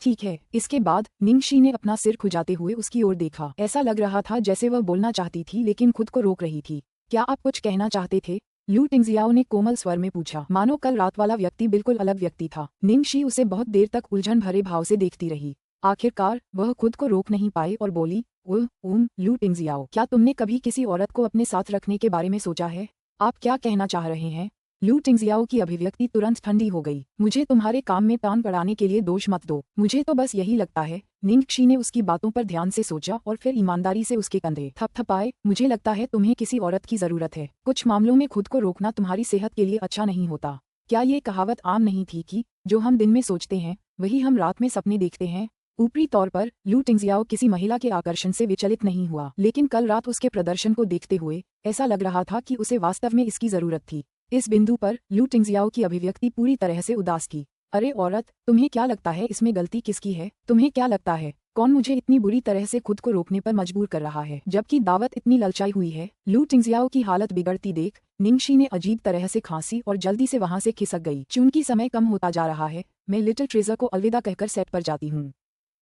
ठीक है। इसके बाद निंग शी ने अपना सिर खुजाते हुए उसकी ओर देखा। ऐसा लग रहा था जैसे वह बोलना चाहती थी लेकिन खुद को रोक रही थी। क्या आप कुछ कहना चाहते थे? लू टिंगजियाओ ने कोमल स्वर में पूछा, मानो कल रात वाला व्यक्ति बिल्कुल अलग व्यक्ति था। निंग शी उसे बहुत देर तक उलझन भरे भाव से देखती रही। आखिरकार वह खुद को रोक नहीं पाई और बोली, लू टिंगजियाओ, क्या तुमने कभी किसी औरत को अपने साथ रखने के बारे में सोचा है? आप क्या कहना चाह रहे हैं? लू टिंगजियाओ की अभिव्यक्ति तुरंत ठंडी हो गई। मुझे तुम्हारे काम में टांग अड़ाने के लिए दोष मत दो। मुझे तो बस यही लगता है। निंग शी ने उसकी बातों पर ध्यान से सोचा और फिर ईमानदारी से उसके कंधे थपथपाए। मुझे लगता है तुम्हें किसी औरत की जरूरत है। कुछ मामलों में खुद को रोकना तुम्हारी सेहत के लिए अच्छा नहीं होता। क्या ये कहावत आम नहीं थी कि जो हम दिन में सोचते हैं वही हम रात में सपने देखते हैं? ऊपरी तौर पर लू टिंगजियाओ किसी महिला के आकर्षण से विचलित नहीं हुआ, लेकिन कल रात उसके प्रदर्शन को देखते हुए ऐसा लग रहा था कि उसे वास्तव में इसकी जरूरत थी। इस बिंदु पर लू टिंगजियाओ की अभिव्यक्ति पूरी तरह से उदास थी। अरे औरत, तुम्हें क्या लगता है इसमें गलती किसकी है? तुम्हें क्या लगता है कौन मुझे इतनी बुरी तरह से खुद को रोकने पर मजबूर कर रहा है, जबकि दावत इतनी ललचाई हुई है। लू टिंगजियाओ की हालत बिगड़ती देख निंगशी ने अजीब तरह से खांसी और जल्दी से वहां से खिसक गई। चूंकि समय कम होता जा रहा है, मैं लिटिल ट्रेजर को अलविदा कहकर सेट पर जाती हूँ।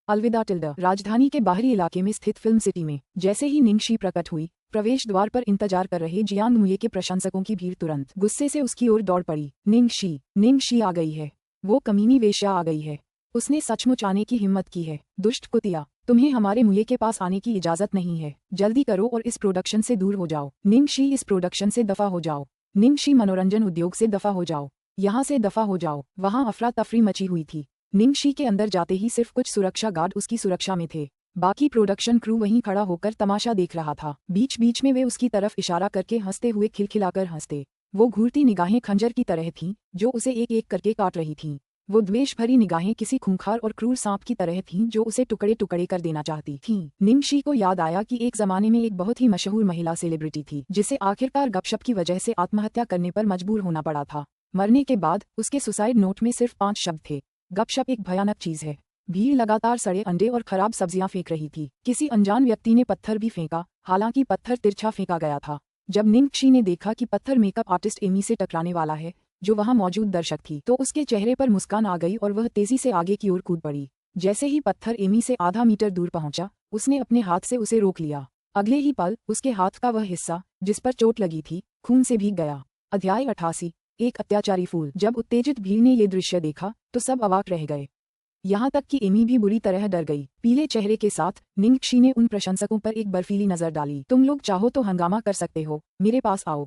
अलविदा टिल्डा। राजधानी के बाहरी इलाके में स्थित फिल्म सिटी में जैसे ही निंगशी प्रकट हुई, प्रवेश द्वार पर इंतजार कर रहे जियांग मुये के प्रशंसकों की भीड़ तुरंत गुस्से से उसकी ओर दौड़ पड़ी। निंगशी आ गई है, वो कमीनी वेश्या आ गई है, उसने सचमुच आने की हिम्मत की है। दुष्ट कुतिया, तुम्हें हमारे मुये के पास आने की इजाजत नहीं है, जल्दी करो और इस प्रोडक्शन से दूर हो जाओ। निंगशी, इस प्रोडक्शन से दफा हो जाओ। निंगशी, मनोरंजन उद्योग से दफा हो जाओ, यहाँ से दफा हो जाओ। वहाँ अफरा तफरी मची हुई थी। निंगशी के अंदर जाते ही सिर्फ कुछ सुरक्षा गार्ड उसकी सुरक्षा में थे, बाकी प्रोडक्शन क्रू वहीं खड़ा होकर तमाशा देख रहा था। बीच बीच में वे उसकी तरफ इशारा करके हंसते हुए खिलखिलाकर हंसते। वो घूरती निगाहें खंजर की तरह थीं, जो उसे एक एक करके काट रही थीं। वो द्वेष भरी निगाहें किसी खूंखार और क्रूर सांप की तरह थीं, जो उसे टुकड़े टुकड़े कर देना चाहती थीं। निंगशी को याद आया कि एक जमाने में एक बहुत ही मशहूर महिला सेलिब्रिटी थी, जिसे आखिरकार गपशप की वजह से आत्महत्या करने पर मजबूर होना पड़ा था। मरने के बाद उसके सुसाइड नोट में सिर्फ 5 शब्द थे। गपशप एक भयानक चीज है। भीड़ लगातार सड़े अंडे और खराब सब्जियां फेंक रही थी। किसी अनजान व्यक्ति ने पत्थर भी फेंका, हालांकि पत्थर तिरछा फेंका गया था। जब निंगशी ने देखा कि पत्थर मेकअप आर्टिस्ट एमी से टकराने वाला है, जो वहां मौजूद दर्शक थी, तो उसके चेहरे पर मुस्कान आ गई और वह तेजी से आगे की ओर कूद पड़ी। जैसे ही पत्थर एमी से आधा मीटर दूर पहुंचा, उसने अपने हाथ से उसे रोक लिया। अगले ही पल उसके हाथ का वह हिस्सा जिस पर चोट लगी थी, खून से भीग गया। अध्याय 88। एक अत्याचारी फूल। जब उत्तेजित भीड़ ने ये दृश्य देखा तो सब अवाक रह गए, यहाँ तक कि एमी भी बुरी तरह डर गई। पीले चेहरे के साथ निंगशी ने उन प्रशंसकों पर एक बर्फीली नजर डाली। तुम लोग चाहो तो हंगामा कर सकते हो, मेरे पास आओ।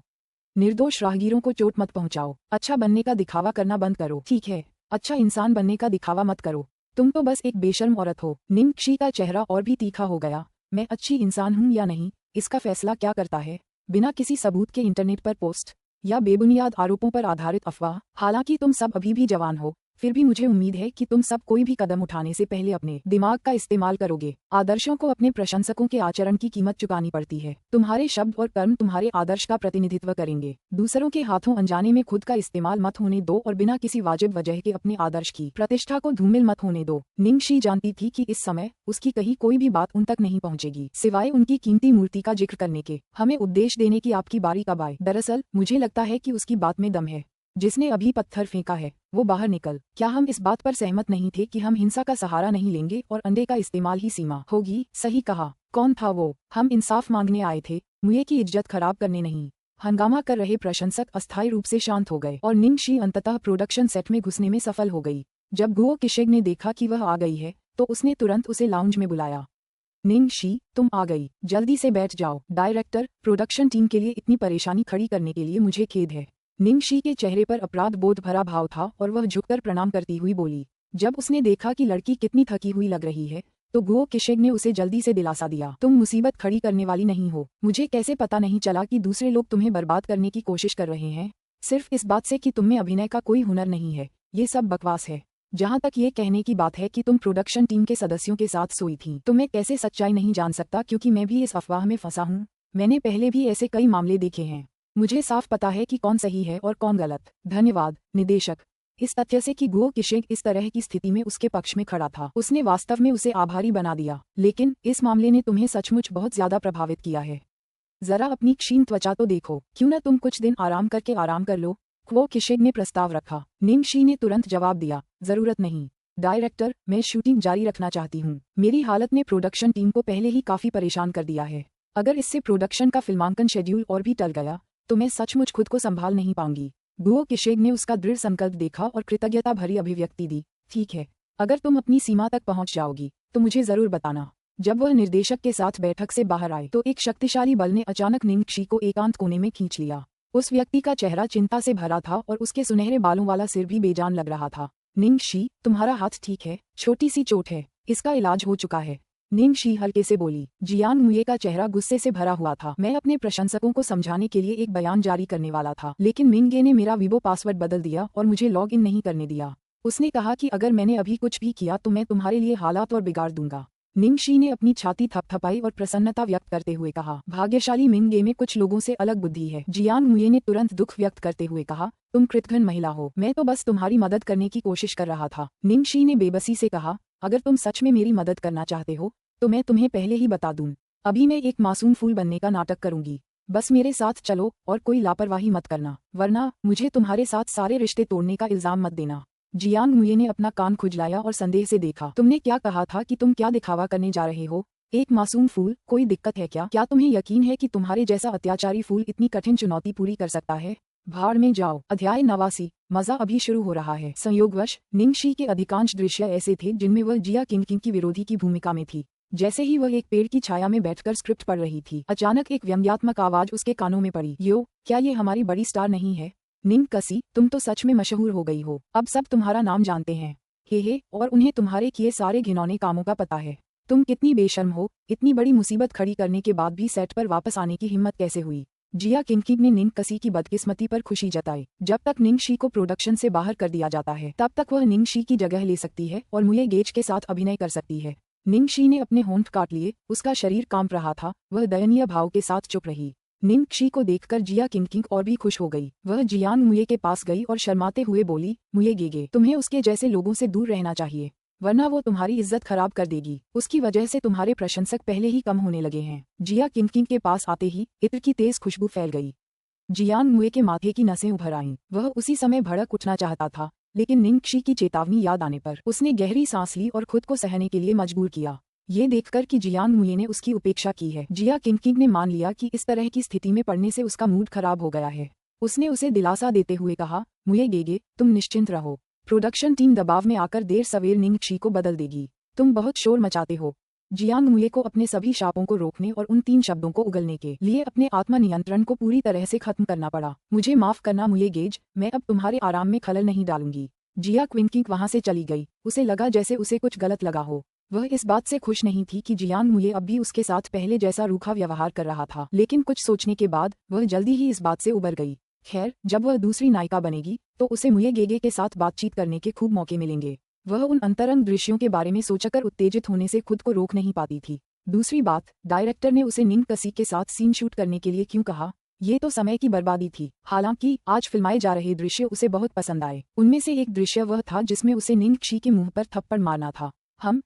निर्दोष राहगीरों को चोट मत पहुंचाओ। अच्छा बनने का दिखावा करना बंद करो, ठीक है? अच्छा इंसान बनने का दिखावा मत करो, तुम तो बस एक बेशर्म औरत हो। निंगशी का चेहरा और भी तीखा हो गया। मैं अच्छी इंसान हूँ या नहीं, इसका फैसला क्या करता है बिना किसी सबूत के इंटरनेट पर पोस्ट या बेबुनियाद आरोपों पर आधारित अफवाह? हालांकि तुम सब अभी भी जवान हो, फिर भी मुझे उम्मीद है कि तुम सब कोई भी कदम उठाने से पहले अपने दिमाग का इस्तेमाल करोगे। आदर्शों को अपने प्रशंसकों के आचरण की कीमत चुकानी पड़ती है। तुम्हारे शब्द और कर्म तुम्हारे आदर्श का प्रतिनिधित्व करेंगे। दूसरों के हाथों अनजाने में खुद का इस्तेमाल मत होने दो और बिना किसी वाजिब वजह के अपने आदर्श की प्रतिष्ठा को धूमिल मत होने दो। निंगशी जानती थी कि इस समय उसकी कही कोई भी बात उन तक नहीं पहुंचेगी, सिवाय उनकी कीमती मूर्ति का जिक्र करने के। हमें उपदेश देने की आपकी बारी कब आए? दरअसल मुझे लगता है कि उसकी बात में दम है। जिसने अभी पत्थर फेंका है, वो बाहर निकल। क्या हम इस बात पर सहमत नहीं थे कि हम हिंसा का सहारा नहीं लेंगे और अंडे का इस्तेमाल ही सीमा होगी? सही कहा। कौन था वो? हम इंसाफ मांगने आए थे, मुये की इज्जत खराब करने नहीं। हंगामा कर रहे प्रशंसक अस्थायी रूप से शांत हो गए और निंगशी अंततः प्रोडक्शन सेट में घुसने में सफल हो गई। जब गुओ किशेग ने देखा कि वह आ गई है, तो उसने तुरंत उसे लाउंज में बुलाया। निंगशी, तुम आ गई, जल्दी से बैठ जाओ। डायरेक्टर, प्रोडक्शन टीम के लिए इतनी परेशानी खड़ी करने के लिए मुझे खेद है। निंगशी के चेहरे पर अपराध बोध भरा भाव था और वह झुककर प्रणाम करती हुई बोली। जब उसने देखा कि लड़की कितनी थकी हुई लग रही है, तो गुओ किशेग ने उसे जल्दी से दिलासा दिया। तुम मुसीबत खड़ी करने वाली नहीं हो। मुझे कैसे पता नहीं चला कि दूसरे लोग तुम्हें बर्बाद करने की कोशिश कर रहे हैं? सिर्फ इस बात से कि तुम में अभिनय का कोई हुनर नहीं है, ये सब बकवास है। जहाँ तक ये कहने की बात है कि तुम प्रोडक्शन टीम के सदस्यों के साथ सोई थी, तो मैं कैसे सच्चाई नहीं जान सकता, क्योंकि मैं भी इस अफवाह में फंसा हूँ। मैंने पहले भी ऐसे कई मामले देखे हैं, मुझे साफ पता है कि कौन सही है और कौन गलत। धन्यवाद निदेशक। इस तथ्य से कि गुओ किशेग इस तरह की स्थिति में उसके पक्ष में खड़ा था, उसने वास्तव में उसे आभारी बना दिया। लेकिन इस मामले ने तुम्हें सचमुच बहुत ज्यादा प्रभावित किया है। जरा अपनी क्षीण त्वचा तो देखो, क्यों न तुम कुछ दिन आराम करके आराम कर लो? गुओ किशेग ने प्रस्ताव रखा। निंगशी ने तुरंत जवाब दिया, जरूरत नहीं डायरेक्टर, मैं शूटिंग जारी रखना चाहती हूँ। मेरी हालत ने प्रोडक्शन टीम को पहले ही काफी परेशान कर दिया है। अगर इससे प्रोडक्शन का फिल्मांकन शेड्यूल और भी टल गया तो मैं सचमुच खुद को संभाल नहीं पाऊंगी। गुओ किशेग ने उसका दृढ़ संकल्प देखा और कृतज्ञता भरी अभिव्यक्ति दी। ठीक है, अगर तुम अपनी सीमा तक पहुंच जाओगी तो मुझे जरूर बताना। जब वह निर्देशक के साथ बैठक से बाहर आए तो एक शक्तिशाली बल ने अचानक निंगशी को एकांत कोने में खींच लिया। उस व्यक्ति का चेहरा चिंता से भरा था और उसके सुनहरे बालों वाला सिर भी बेजान लग रहा था। निंगशी, तुम्हारा हाथ ठीक है? छोटी सी चोट है, इसका इलाज हो चुका है, निंगशी हल्के से बोली। जियांग मुये का चेहरा गुस्से से भरा हुआ था। मैं अपने प्रशंसकों को समझाने के लिए एक बयान जारी करने वाला था, लेकिन मिंगे ने मेरा वीबो पासवर्ड बदल दिया और मुझे लॉग इन नहीं करने दिया। उसने कहा कि अगर मैंने अभी कुछ भी किया तो मैं तुम्हारे लिए हालात और बिगाड़ दूंगा। निंगशी ने अपनी छाती थपथपाई और प्रसन्नता व्यक्त करते हुए कहा, भाग्यशाली मिंगे में कुछ लोगों से अलग बुद्धि है। जियांग मुये ने तुरंत दुख व्यक्त करते हुए कहा, तुम कृतघ्न महिला हो, मैं तो बस तुम्हारी मदद करने की कोशिश कर रहा था। निंगशी ने बेबसी से कहा, अगर तुम सच में मेरी मदद करना चाहते हो तो मैं तुम्हें पहले ही बता दूं, अभी मैं एक मासूम फूल बनने का नाटक करूंगी। बस मेरे साथ चलो और कोई लापरवाही मत करना, वरना मुझे तुम्हारे साथ सारे रिश्ते तोड़ने का इल्जाम मत देना। जियांग मुये ने अपना कान खुजलाया और संदेह से देखा। तुमने क्या कहा था कि तुम क्या दिखावा करने जा रहे हो? एक मासूम फूल, कोई दिक्कत है क्या? क्या तुम्हें यकीन है कि तुम्हारे जैसा अत्याचारी फूल इतनी कठिन चुनौती पूरी कर सकता है? भाड़ में जाओ। अध्याय 89। मजा अभी शुरू हो रहा है। संयोगवश निंगशी के अधिकांश दृश्य ऐसे थे जिनमें वह जिया किंग की विरोधी की भूमिका में थी। जैसे ही वह एक पेड़ की छाया में बैठकर स्क्रिप्ट पढ़ रही थी, अचानक एक व्यंग्यात्मक आवाज उसके कानों में पड़ी। यो, क्या ये हमारी बड़ी स्टार नहीं है? निंग कसी, तुम तो सच में मशहूर हो गई हो। अब सब तुम्हारा नाम जानते हैं। हे, और उन्हें तुम्हारे किए सारे घिनौने कामों का पता है। तुम कितनी बेशर्म हो, इतनी बड़ी मुसीबत खड़ी करने के बाद भी सेट पर वापस आने की हिम्मत कैसे हुई? जिया किंग ने निंग कसी की बदकिस्मती पर खुशी जताई। जब तक निंग शी को प्रोडक्शन से बाहर कर दिया जाता है तब तक वह निंग शी की जगह ले सकती है और मुये गेज के साथ अभिनय कर सकती है। निंग शी ने अपने होंठ काट लिए, उसका शरीर कांप रहा था, वह दयनीय भाव के साथ चुप रही। निंग शी को देखकर जिया किंग और भी खुश हो गई। वह जियांग मुये के पास गई और शर्माते हुए बोली, मुये गेगे, तुम्हें उसके जैसे लोगों से दूर रहना चाहिए, वरना वो तुम्हारी इज्जत खराब कर देगी। उसकी वजह से तुम्हारे प्रशंसक पहले ही कम होने लगे हैं। जिया किंग के पास आते ही इत्र की तेज खुशबू फैल गई। जियांग मुये के माथे की नसें उभर आईं। वह उसी समय भड़क उठना चाहता था, लेकिन निंग शी की चेतावनी याद आने पर उसने गहरी सांस ली और खुद को सहने के लिए मजबूर किया। ये देखकर कि जियांग मुये ने उसकी उपेक्षा की है, जिया किंग ने मान लिया कि इस तरह की स्थिति में पड़ने से उसका मूड खराब हो गया है। उसने उसे दिलासा देते हुए कहा, मुये गेगे, तुम निश्चिंत रहो। प्रोडक्शन टीम दबाव में आकर देर सवेर निंग शी को बदल देगी। तुम बहुत शोर मचाते हो। जियांग मुये को अपने सभी शापों को रोकने और उन 3 शब्दों को उगलने के लिए अपने आत्म नियंत्रण को पूरी तरह से खत्म करना पड़ा। मुझे माफ करना मुये गेज, मैं अब तुम्हारे आराम में खलल नहीं डालूंगी। जिया क्विंकिंग वहां से चली गई। उसे लगा जैसे उसे कुछ गलत लगा हो। वह इस बात से खुश नहीं थी कि जियांग मुये अब भी उसके साथ पहले जैसा रूखा व्यवहार कर रहा था, लेकिन कुछ सोचने के बाद वह जल्दी ही इस बात से उबर गई। खैर, जब वह दूसरी नायिका बनेगी तो उसे मुये गेगे के साथ बातचीत करने के खूब मौके मिलेंगे। वह उन अंतरंग दृश्यों के बारे में सोचकर उत्तेजित होने से खुद को रोक नहीं पाती थी। दूसरी बात, डायरेक्टर ने उसे निंग कसी के साथ सीन शूट करने के लिए क्यों कहा? ये तो समय की बर्बादी थी। हालांकि आज फिल्माए जा रहे दृश्य उसे बहुत पसंद आए। उनमें से एक दृश्य वह था जिसमें उसे निंग शी के मुंह पर थप्पड़ मारना था।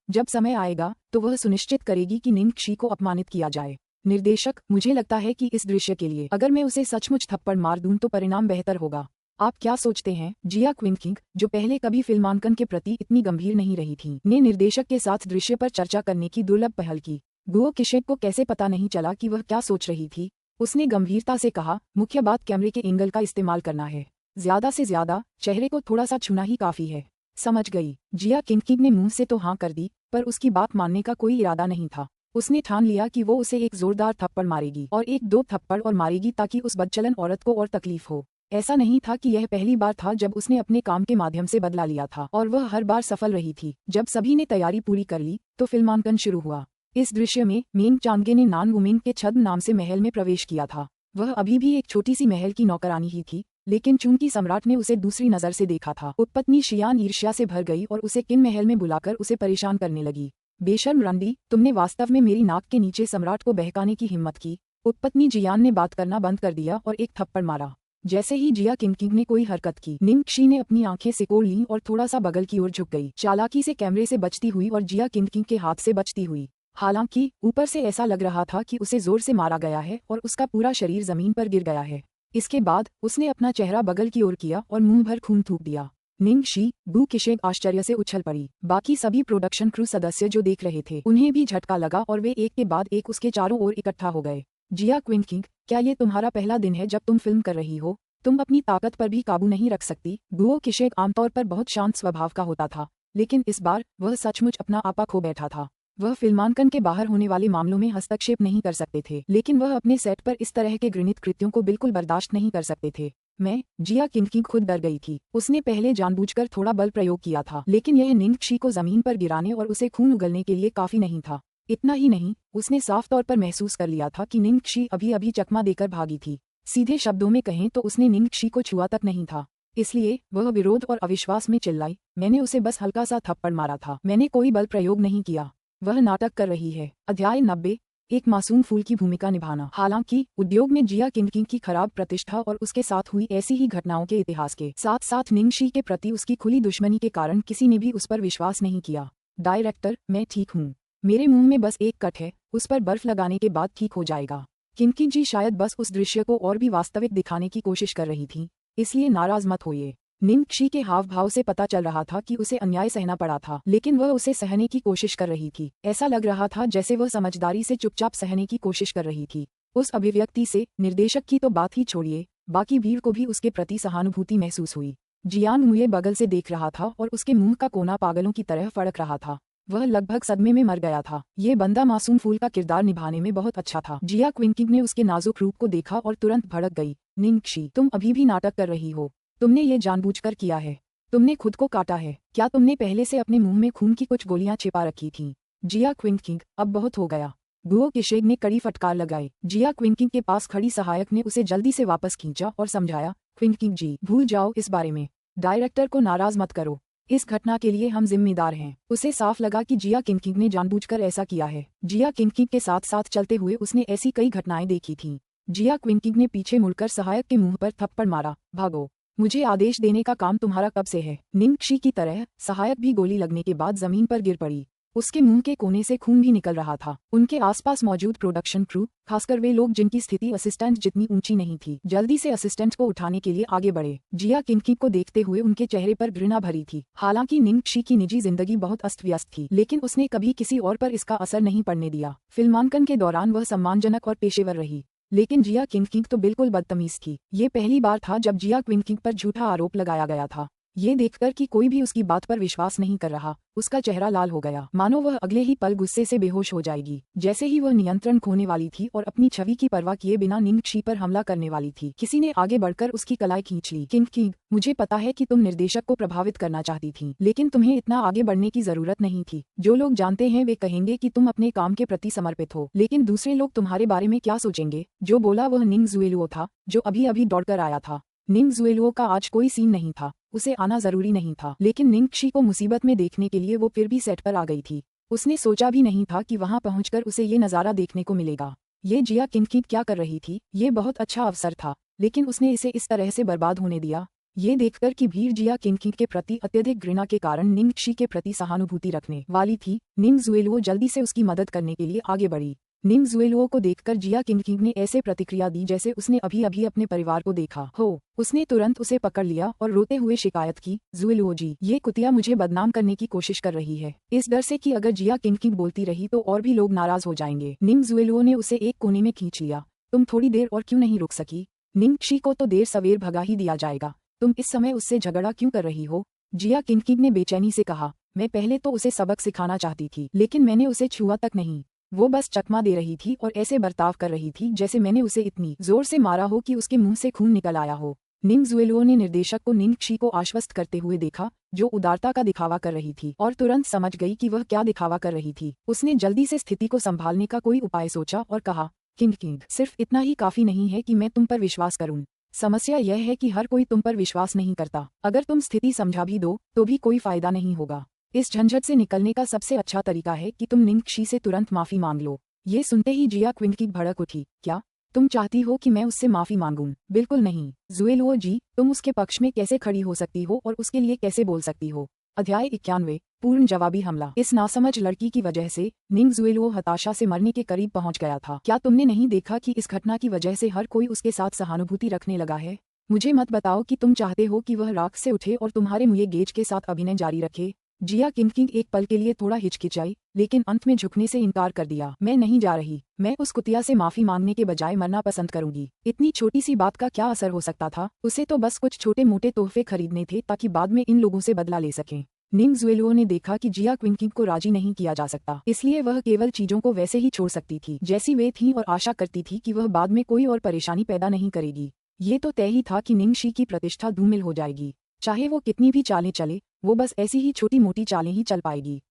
जब समय आएगा तो वह सुनिश्चित करेगी कि निंग शी को अपमानित किया जाए। निर्देशक, मुझे लगता है कि इस दृश्य के लिए अगर मैं उसे सचमुच थप्पड़ मार दूं तो परिणाम बेहतर होगा। आप क्या सोचते हैं? जिया क्विंकिंग, जो पहले कभी फिल्मांकन के प्रति इतनी गंभीर नहीं रही थी, ने निर्देशक के साथ दृश्य पर चर्चा करने की दुर्लभ पहल की। गुओ किशेक को कैसे पता नहीं चला कि वह क्या सोच रही थी? उसने गंभीरता से कहा, मुख्य बात कैमरे के एंगल का इस्तेमाल करना है। ज्यादा से ज्यादा चेहरे को थोड़ा सा छूना ही काफी है। समझ गई। जिया किंग ने मुंह से तो हाँ कर दी, पर उसकी बात मानने का कोई इरादा नहीं था। उसने ठान लिया कि वो उसे एक जोरदार थप्पड़ मारेगी और 1-2 थप्पड़ और मारेगी ताकि उस बदचलन औरत को और तकलीफ हो। ऐसा नहीं था कि यह पहली बार था जब उसने अपने काम के माध्यम से बदला लिया था और वह हर बार सफल रही थी। जब सभी ने तैयारी पूरी कर ली तो फिल्मांकन शुरू हुआ। इस दृश्य में मेंग चांगे ने नान वुमेन के छद्म नाम से महल में प्रवेश किया था। वह अभी भी एक छोटी सी महल की नौकरानी ही थी, लेकिन चूंकि सम्राट ने उसे दूसरी नजर से देखा था, उपपत्नी शियान ईर्ष्या से भर गई और उसे किन महल में बुलाकर उसे परेशान करने लगी। बेशर्म रंडी, तुमने वास्तव में मेरी नाक के नीचे सम्राट को बहकाने की हिम्मत की। उपपत्नी जियान ने बात करना बंद कर दिया और एक थप्पड़ मारा। जैसे ही जिया किंग ने कोई हरकत की, निंगक्षी ने अपनी आंखें सिकोड़ लीं और थोड़ा सा बगल की ओर झुक गई, चालाकी से कैमरे से बचती हुई और जिया किंग के हाथ से बचती हुई। हालांकि ऊपर से ऐसा लग रहा था कि उसे जोर से मारा गया है और उसका पूरा शरीर जमीन पर गिर गया है। इसके बाद उसने अपना चेहरा बगल की ओर किया और मुंह भर खून थूक दिया। निंगक्षी, गु किशेग आश्चर्य से उछल पड़ी। बाकी सभी प्रोडक्शन क्रू सदस्य जो देख रहे थे, उन्हें भी झटका लगा और वे एक के बाद एक उसके चारों ओर इकट्ठा हो गए। जिया क्विंकिंग, क्या ये तुम्हारा पहला दिन है जब तुम फिल्म कर रही हो? तुम अपनी ताकत पर भी काबू नहीं रख सकती। गुओ किशेग आमतौर पर बहुत शांत स्वभाव का होता था, लेकिन इस बार वह सचमुच अपना आपा खो बैठा था। वह फिल्मांकन के बाहर होने वाले मामलों में हस्तक्षेप नहीं कर सकते थे, लेकिन वह अपने सेट पर इस तरह के घृणित कृत्यों को बिल्कुल बर्दाश्त नहीं कर सकते थे। जिया किंग खुद डर गई थी। उसने पहले जानबूझकर थोड़ा बल प्रयोग किया था, लेकिन यह निंगक्षी को जमीन पर गिराने और उसे खून उगलने के लिए काफी नहीं था। इतना ही नहीं, उसने साफ तौर पर महसूस कर लिया था कि निंगक्षी अभी अभी चकमा देकर भागी थी। सीधे शब्दों में कहें तो उसने निंगक्षी को छुआ तक नहीं था। इसलिए वह विरोध और अविश्वास में चिल्लाई, मैंने उसे बस हल्का सा थप्पड़ मारा था, मैंने कोई बल प्रयोग नहीं किया। वह नाटक कर रही है। अध्याय 90। एक मासूम फूल की भूमिका निभाना। हालांकि उद्योग में जिया किंग की खराब प्रतिष्ठा और उसके साथ हुई ऐसी ही घटनाओं के इतिहास के साथ साथ निंगक्षी के प्रति उसकी खुली दुश्मनी के कारण किसी ने भी उस पर विश्वास नहीं किया। डायरेक्टर, मैं ठीक हूँ। मेरे मुंह में बस एक कट है, उस पर बर्फ लगाने के बाद ठीक हो जाएगा। किंकी जी शायद बस उस दृश्य को और भी वास्तविक दिखाने की कोशिश कर रही थी, इसलिए नाराज मत होइए। निंगक्षी के हाव भाव से पता चल रहा था कि उसे अन्याय सहना पड़ा था, लेकिन वह उसे सहने की कोशिश कर रही थी। ऐसा लग रहा था जैसे वह समझदारी से चुपचाप सहने की कोशिश कर रही थी। उस अभिव्यक्ति से निर्देशक की तो बात ही छोड़िए, बाकी भीड़ को भी उसके प्रति सहानुभूति महसूस हुई। जियांग मुझे बगल से देख रहा था और उसके मुंह का कोना पागलों की तरह फड़क रहा था। वह लगभग सदमे में मर गया था। ये बंदा मासूम फूल का किरदार निभाने में बहुत अच्छा था। जिया क्विंकिंग ने उसके नाजुक रूप को देखा और तुरंत भड़क गई। निंगक्षी, तुम अभी भी नाटक कर रही हो। तुमने ये जानबूझकर किया है। तुमने खुद को काटा है। क्या तुमने पहले से अपने मुंह में खून की कुछ गोलियां छिपा रखी थीं? जिया क्विंकिंग, अब बहुत हो गया। गुओ किशेग ने कड़ी फटकार लगाई। जिया क्विंकिंग के पास खड़ी सहायक ने उसे जल्दी से वापस खींचा और समझाया, क्विंकिंग जी, भूल जाओ इस बारे में। डायरेक्टर को नाराज मत करो। इस घटना के लिए हम जिम्मेदार हैं। उसे साफ लगा कि जिया किंकिंग ने जानबूझकर ऐसा किया है। जिया किंकिंग के साथ साथ चलते हुए उसने ऐसी कई घटनाएं देखी थीं। जिया क्विंकिंग ने पीछे मुड़कर सहायक के मुंह पर थप्पड़ मारा। भागो, मुझे आदेश देने का काम तुम्हारा कब से है? निंगक्षी की तरह सहायक भी गोली लगने के बाद जमीन पर गिर पड़ी। उसके मुंह के कोने से खून भी निकल रहा था। उनके आसपास मौजूद प्रोडक्शन क्रू, खासकर वे लोग जिनकी स्थिति असिस्टेंट जितनी ऊंची नहीं थी, जल्दी से असिस्टेंट को उठाने के लिए आगे बढ़े। जिया किंकिंग को देखते हुए उनके चेहरे पर घृणा भरी थी। हालांकि निंगक्षी की निजी जिंदगी बहुत अस्त व्यस्त थी, लेकिन उसने कभी किसी और पर इसका असर नहीं पड़ने दिया। फिल्मांकन के दौरान वह सम्मानजनक और पेशेवर रही, लेकिन जिया किंकिंग तो बिल्कुल बदतमीज थी। ये पहली बार था जब जिया क्विंकिंग पर झूठा आरोप लगाया गया था। ये देखकर कि कोई भी उसकी बात पर विश्वास नहीं कर रहा, उसका चेहरा लाल हो गया, मानो वह अगले ही पल गुस्से से बेहोश हो जाएगी। जैसे ही वह नियंत्रण खोने वाली थी और अपनी छवि की परवाह किए बिना निंगक्षी पर हमला करने वाली थी, किसी ने आगे बढ़कर उसकी कलाई खींच ली। किंकिंग, मुझे पता है कि तुम निर्देशक को प्रभावित करना चाहती थी, लेकिन तुम्हें इतना आगे बढ़ने की जरूरत नहीं थी। जो लोग जानते हैं वे कहेंगे कि तुम अपने काम के प्रति समर्पित हो, लेकिन दूसरे लोग तुम्हारे बारे में क्या सोचेंगे? जो बोला वह निंग जुएलुओ था, जो अभी अभी दौड़कर आया था। निंग जुएलुओ का आज कोई सीन नहीं था, उसे आना जरूरी नहीं था, लेकिन निंगक्षी को मुसीबत में देखने के लिए वो फिर भी सेट पर आ गई थी। उसने सोचा भी नहीं था कि वहां पहुंचकर उसे ये नज़ारा देखने को मिलेगा। ये जिया किंकिंग क्या कर रही थी? ये बहुत अच्छा अवसर था, लेकिन उसने इसे इस तरह से बर्बाद होने दिया। ये देखकर कि भीड़ जिया किंकिंग के प्रति अत्यधिक घृणा के कारण निंगक्षी के प्रति सहानुभूति रखने वाली थी, निंग जुएलुओ जल्दी से उसकी मदद करने के लिए आगे बढ़ी। निंग जुएलुओ को देखकर जिया किंकिंग ने ऐसे प्रतिक्रिया दी जैसे उसने अभी अभी अपने परिवार को देखा हो। उसने तुरंत उसे पकड़ लिया और रोते हुए शिकायत की, जुएलुओ जी, ये कुतिया मुझे बदनाम करने की कोशिश कर रही है, इस डर से कि अगर जिया किंकिंग बोलती रही तो और भी लोग नाराज हो जाएंगे। निंग जुएलुओ ने उसे एक कोने में खींच लिया। तुम थोड़ी देर और क्यों नहीं रुक सकी? निंगक्षी को तो देर सवेर भगा ही दिया जाएगा, तुम इस समय उससे झगड़ा क्यों कर रही हो? जिया किंकिंग ने बेचैनी से कहा, मैं पहले तो उसे सबक सिखाना चाहती थी, लेकिन मैंने उसे छुआ तक नहीं। वो बस चकमा दे रही थी और ऐसे बर्ताव कर रही थी जैसे मैंने उसे इतनी जोर से मारा हो कि उसके मुंह से खून निकल आया हो। निंग जुएलुओ ने निर्देशक को निंगक्षी को आश्वस्त करते हुए देखा, जो उदारता का दिखावा कर रही थी, और तुरंत समझ गई कि वह क्या दिखावा कर रही थी। उसने जल्दी से स्थिति को संभालने का कोई उपाय सोचा और कहा, किंकिंग, सिर्फ इतना ही काफी नहीं है कि मैं तुम पर विश्वास करूं। समस्या यह है कि हर कोई तुम पर विश्वास नहीं करता। अगर तुम स्थिति समझा भी दो तो भी कोई फायदा नहीं होगा। इस झंझट से निकलने का सबसे अच्छा तरीका है कि तुम निंगक्षी से तुरंत माफी मांग लो। ये सुनते ही जिया क्विंकिंग भड़क उठी, क्या तुम चाहती हो कि मैं उससे माफी मांगूं? बिल्कुल नहीं। जुएलुओ जी, तुम उसके पक्ष में कैसे खड़ी हो सकती हो और उसके लिए कैसे बोल सकती हो? अध्याय 91, पूर्ण जवाबी हमला। इस नासमझ लड़की की वजह से निंग जुएलुओ हताशा से मरने के करीब पहुंच गया था। क्या तुमने नहीं देखा कि इस घटना की वजह से हर कोई उसके साथ सहानुभूति रखने लगा है? मुझे मत बताओ कि तुम चाहते हो कि वह राख से उठे और तुम्हारे मुँह गेज के साथ अभिनय जारी रखे। जिया किंकिंग एक पल के लिए थोड़ा हिचकिचाई, लेकिन अंत में झुकने से इनकार कर दिया। मैं नहीं जा रही। मैं उस कुतिया से माफी मांगने के बजाय मरना पसंद करूंगी। इतनी छोटी सी बात का क्या असर हो सकता था? उसे तो बस कुछ छोटे मोटे तोहफे खरीदने थे ताकि बाद में इन लोगों से बदला ले सकें। निंग जुएलुओ ने देखा कि जिया क्विंकिंग को राजी नहीं किया जा सकता, इसलिए वह केवल चीजों को वैसे ही छोड़ सकती थी जैसी वे थीं और आशा करती थी कि वह बाद में कोई और परेशानी पैदा नहीं करेगी। ये तो तय ही था कि निंगक्षी की प्रतिष्ठा धूमिल हो जाएगी। चाहे वो कितनी भी चालें चले, वो बस ऐसी ही छोटी मोटी चालें ही चल पाएगी।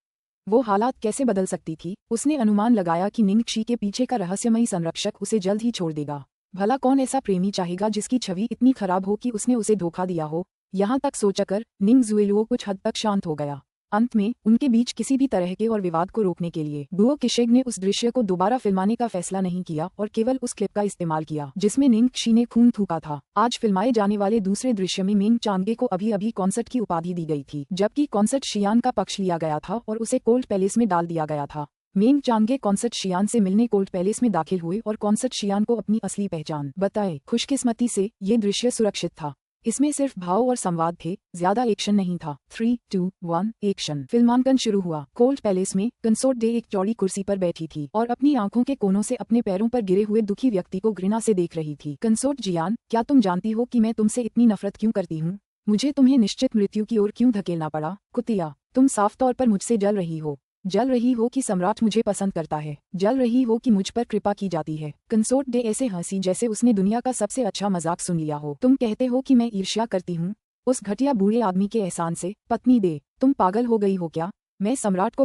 वो हालात कैसे बदल सकती थी? उसने अनुमान लगाया कि निंगक्षी के पीछे का रहस्यमयी संरक्षक उसे जल्द ही छोड़ देगा। भला कौन ऐसा प्रेमी चाहेगा जिसकी छवि इतनी खराब हो कि उसने उसे धोखा दिया हो? यहाँ तक सोचकर निंग जुएलुओ कुछ हद तक शांत हो गया। अंत में उनके बीच किसी भी तरह के और विवाद को रोकने के लिए गुओ किशेग ने उस दृश्य को दोबारा फिल्माने का फैसला नहीं किया और केवल उस क्लिप का इस्तेमाल किया जिसमें निंगक्षी ने खून थूका था। आज फिल्माए जाने वाले दूसरे दृश्य में मेंग चांगे को अभी कॉन्सर्ट की उपाधि दी गई थी, जबकि कॉन्सर्ट शियान का पक्ष लिया गया था और उसे कोल्ड पैलेस में डाल दिया गया था। मेंग चांगे कॉन्सर्ट शियान से मिलने कोल्ड पैलेस में दाखिल हुए और कॉन्सर्ट शियान को अपनी असली पहचान बताए। खुशकिस्मती से ये दृश्य सुरक्षित था। इसमें सिर्फ भाव और संवाद थे, ज्यादा एक्शन नहीं था। 3, 2, 1 एक्शन। फिल्मांकन शुरू हुआ। कोल्ड पैलेस में कंसोर्ट डे एक चौड़ी कुर्सी पर बैठी थी और अपनी आंखों के कोनों से अपने पैरों पर गिरे हुए दुखी व्यक्ति को घृणा से देख रही थी। कंसोर्ट जियान, क्या तुम जानती हो कि मैं तुमसे इतनी नफरत क्यों करती हूँ? मुझे तुम्हें निश्चित मृत्यु की ओर क्यों धकेलना पड़ा? कुतिया, तुम साफ तौर पर मुझसे जल रही हो। जल रही हो कि सम्राट मुझे पसंद करता है। जल रही हो कि मुझ पर कृपा की जाती है। कंसोर्ट डे ऐसे हंसी जैसे उसने दुनिया का सबसे अच्छा मजाक सुन लिया हो। तुम कहते हो कि मैं ईर्ष्या करती हूँ उस घटिया बूढ़े आदमी के एहसान से। पत्नी दे, तुम पागल हो गई हो क्या? मैं सम्राट को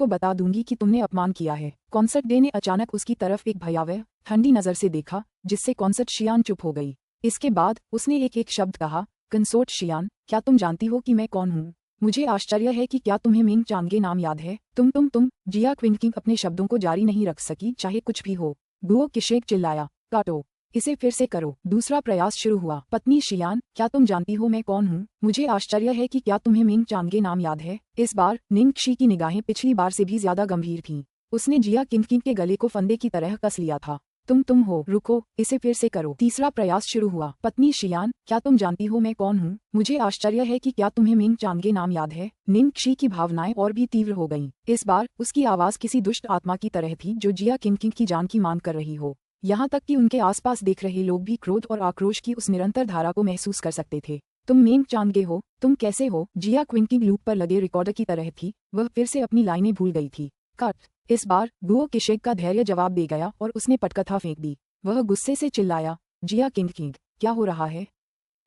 बता दूंगी कि तुमने अपमान किया है। कॉन्सर्ट डे ने अचानक उसकी तरफ एक भयावह ठंडी नजर से देखा, जिससे कॉन्सर्ट शियान चुप हो गई। इसके बाद उसने एक शब्द कहा, कंसोर्ट शियान, क्या तुम जानती हो कि मैं कौन हूँ? मुझे आश्चर्य है कि क्या तुम्हें मेंग चांगे नाम याद है? तुम जिया क्विंकिंग अपने शब्दों को जारी नहीं रख सकी, चाहे कुछ भी हो। गुओ किशेग चिल्लाया, काटो, इसे फिर से करो। दूसरा प्रयास शुरू हुआ। पत्नी शियान, क्या तुम जानती हो मैं कौन हूँ? मुझे आश्चर्य है कि क्या तुम्हें मेंग चांगे नाम याद है? इस बार निंगक्षी की निगाहें पिछली बार से भी ज्यादा गंभीर थीं। उसने जिया क्विंकिंग के गले को फंदे की तरह कस लिया था। तुम हो, रुको, इसे फिर से करो। तीसरा प्रयास शुरू हुआ। पत्नी शियान, क्या तुम जानती हो मैं कौन हूँ? मुझे आश्चर्य है कि क्या तुम्हें मेंग चांगे नाम याद है? निंगक्षी की भावनाएं और भी तीव्र हो गईं। इस बार उसकी आवाज किसी दुष्ट आत्मा की तरह थी जो जिया क्विंकिंग की जान की मांग कर रही हो। यहाँ तक कि उनके आसपास देख रहे लोग भी क्रोध और आक्रोश की उस निरंतर धारा को महसूस कर सकते थे। तुम मेंग चांगे हो, तुम कैसे हो? जिया क्विंकिंग लूप पर लगे रिकॉर्डर की तरह थी। वह फिर से अपनी लाइनें भूल गई थी। कट। इस बार गुओ किशेग का धैर्य जवाब दे गया और उसने पटकथा फेंक दी। वह गुस्से से चिल्लाया, जिया क्विंकिंग, क्या हो रहा है?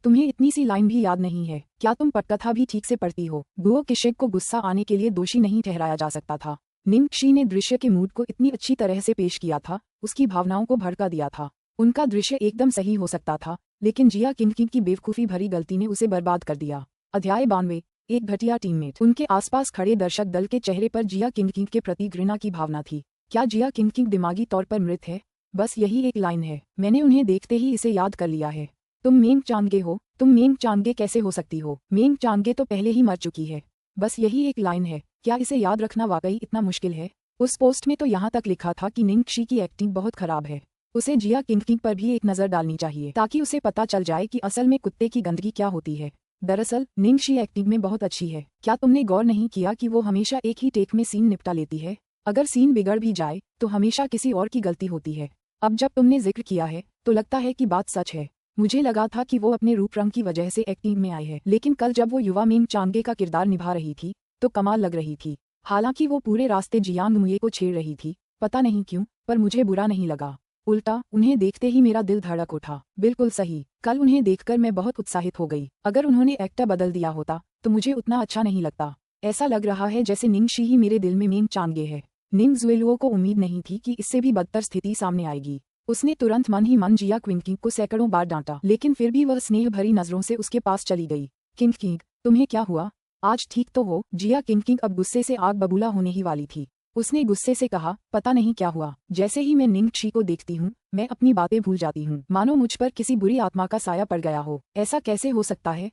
तुम्हें इतनी सी लाइन भी याद नहीं है? क्या तुम पटकथा भी ठीक से पढ़ती हो? गुओ किशेग को गुस्सा आने के लिए दोषी नहीं ठहराया जा सकता था। निंगक्षी ने दृश्य के मूड को इतनी अच्छी तरह से पेश किया था, उसकी भावनाओं को भड़का दिया था। उनका दृश्य एकदम सही हो सकता था, लेकिन जिया क्विंकिंग की बेवकूफी भरी गलती ने उसे बर्बाद कर दिया। अध्याय 92। एक घटिया टीममेट। उनके आसपास खड़े दर्शक दल के चेहरे पर जिया क्विंकिंग के प्रति घृणा की भावना थी। क्या जिया क्विंकिंग दिमागी तौर पर मृत है? बस यही एक लाइन है, मैंने उन्हें देखते ही इसे याद कर लिया है। तुम मेंग चांगे हो? तुम मेंग चांगे कैसे हो सकती हो? मेंग चांगे तो पहले ही मर चुकी है। बस यही एक लाइन है, क्या इसे याद रखना वाकई इतना मुश्किल है? उस पोस्ट में तो यहाँ तक लिखा था कि निंगक्षी की एक्टिंग बहुत खराब है। उसे जिया क्विंकिंग पर भी एक नजर डालनी चाहिए ताकि उसे पता चल जाए कि असल में कुत्ते की गंदगी क्या होती है। दरअसल निंगक्षी एक्टिंग में बहुत अच्छी है। क्या तुमने गौर नहीं किया कि वो हमेशा एक ही टेक में सीन निपटा लेती है? अगर सीन बिगड़ भी जाए तो हमेशा किसी और की गलती होती है। अब जब तुमने जिक्र किया है तो लगता है कि बात सच है। मुझे लगा था कि वो अपने रूप रंग की वजह से एक्टिंग में आई है, लेकिन कल जब वो युवा मेंग चांगे का किरदार निभा रही थी तो कमाल लग रही थी। हालांकि वो पूरे रास्ते जियांग मुये को छेड़ रही थी, पता नहीं क्यों, पर मुझे बुरा नहीं लगा। उल्टा उन्हें देखते ही मेरा दिल धड़क उठा। बिल्कुल सही, कल उन्हें देखकर मैं बहुत उत्साहित हो गई। अगर उन्होंने एक्टर बदल दिया होता तो मुझे उतना अच्छा नहीं लगता। ऐसा लग रहा है जैसे निंगक्षी ही मेरे दिल में मेंग चांगे है। निंग जुएलुओ को उम्मीद नहीं थी कि इससे भी बदतर स्थिति सामने आएगी। उसने तुरंत मन ही मन जिया क्विंकिंग को सैकड़ों बार डांटा, लेकिन फिर भी वह स्नेह भरी नजरों से उसके पास चली गई। क्विंकिंग, तुम्हें क्या हुआ? आज ठीक तो हो? जिया क्विंकिंग अब गुस्से से आग बबूला होने ही वाली थी। उसने गुस्से से कहा, पता नहीं क्या हुआ, जैसे ही मैं निंगक्षी को देखती हूँ मैं अपनी बातें भूल जाती हूँ, मानो मुझ पर किसी बुरी आत्मा का साया पड़ गया हो। ऐसा कैसे हो सकता है?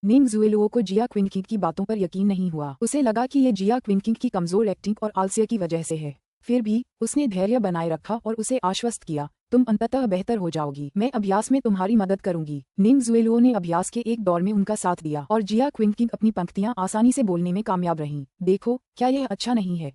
निंग जुएलुओ को जिया क्विंकिंग की बातों पर यकीन नहीं हुआ। उसे लगा कि ये जिया क्विंकिंग की कमजोर एक्टिंग और आलस्य की वजह से है। फिर भी उसने धैर्य बनाए रखा और उसे आश्वस्त किया, तुम अंततः बेहतर हो जाओगी, मैं अभ्यास में तुम्हारी मदद करूंगी। निंग जुएलुओ ने अभ्यास के एक दौर में उनका साथ दिया और जिया क्विंकिंग अपनी पंक्तियां आसानी से बोलने में कामयाब रहीं। देखो, क्या यह अच्छा नहीं है?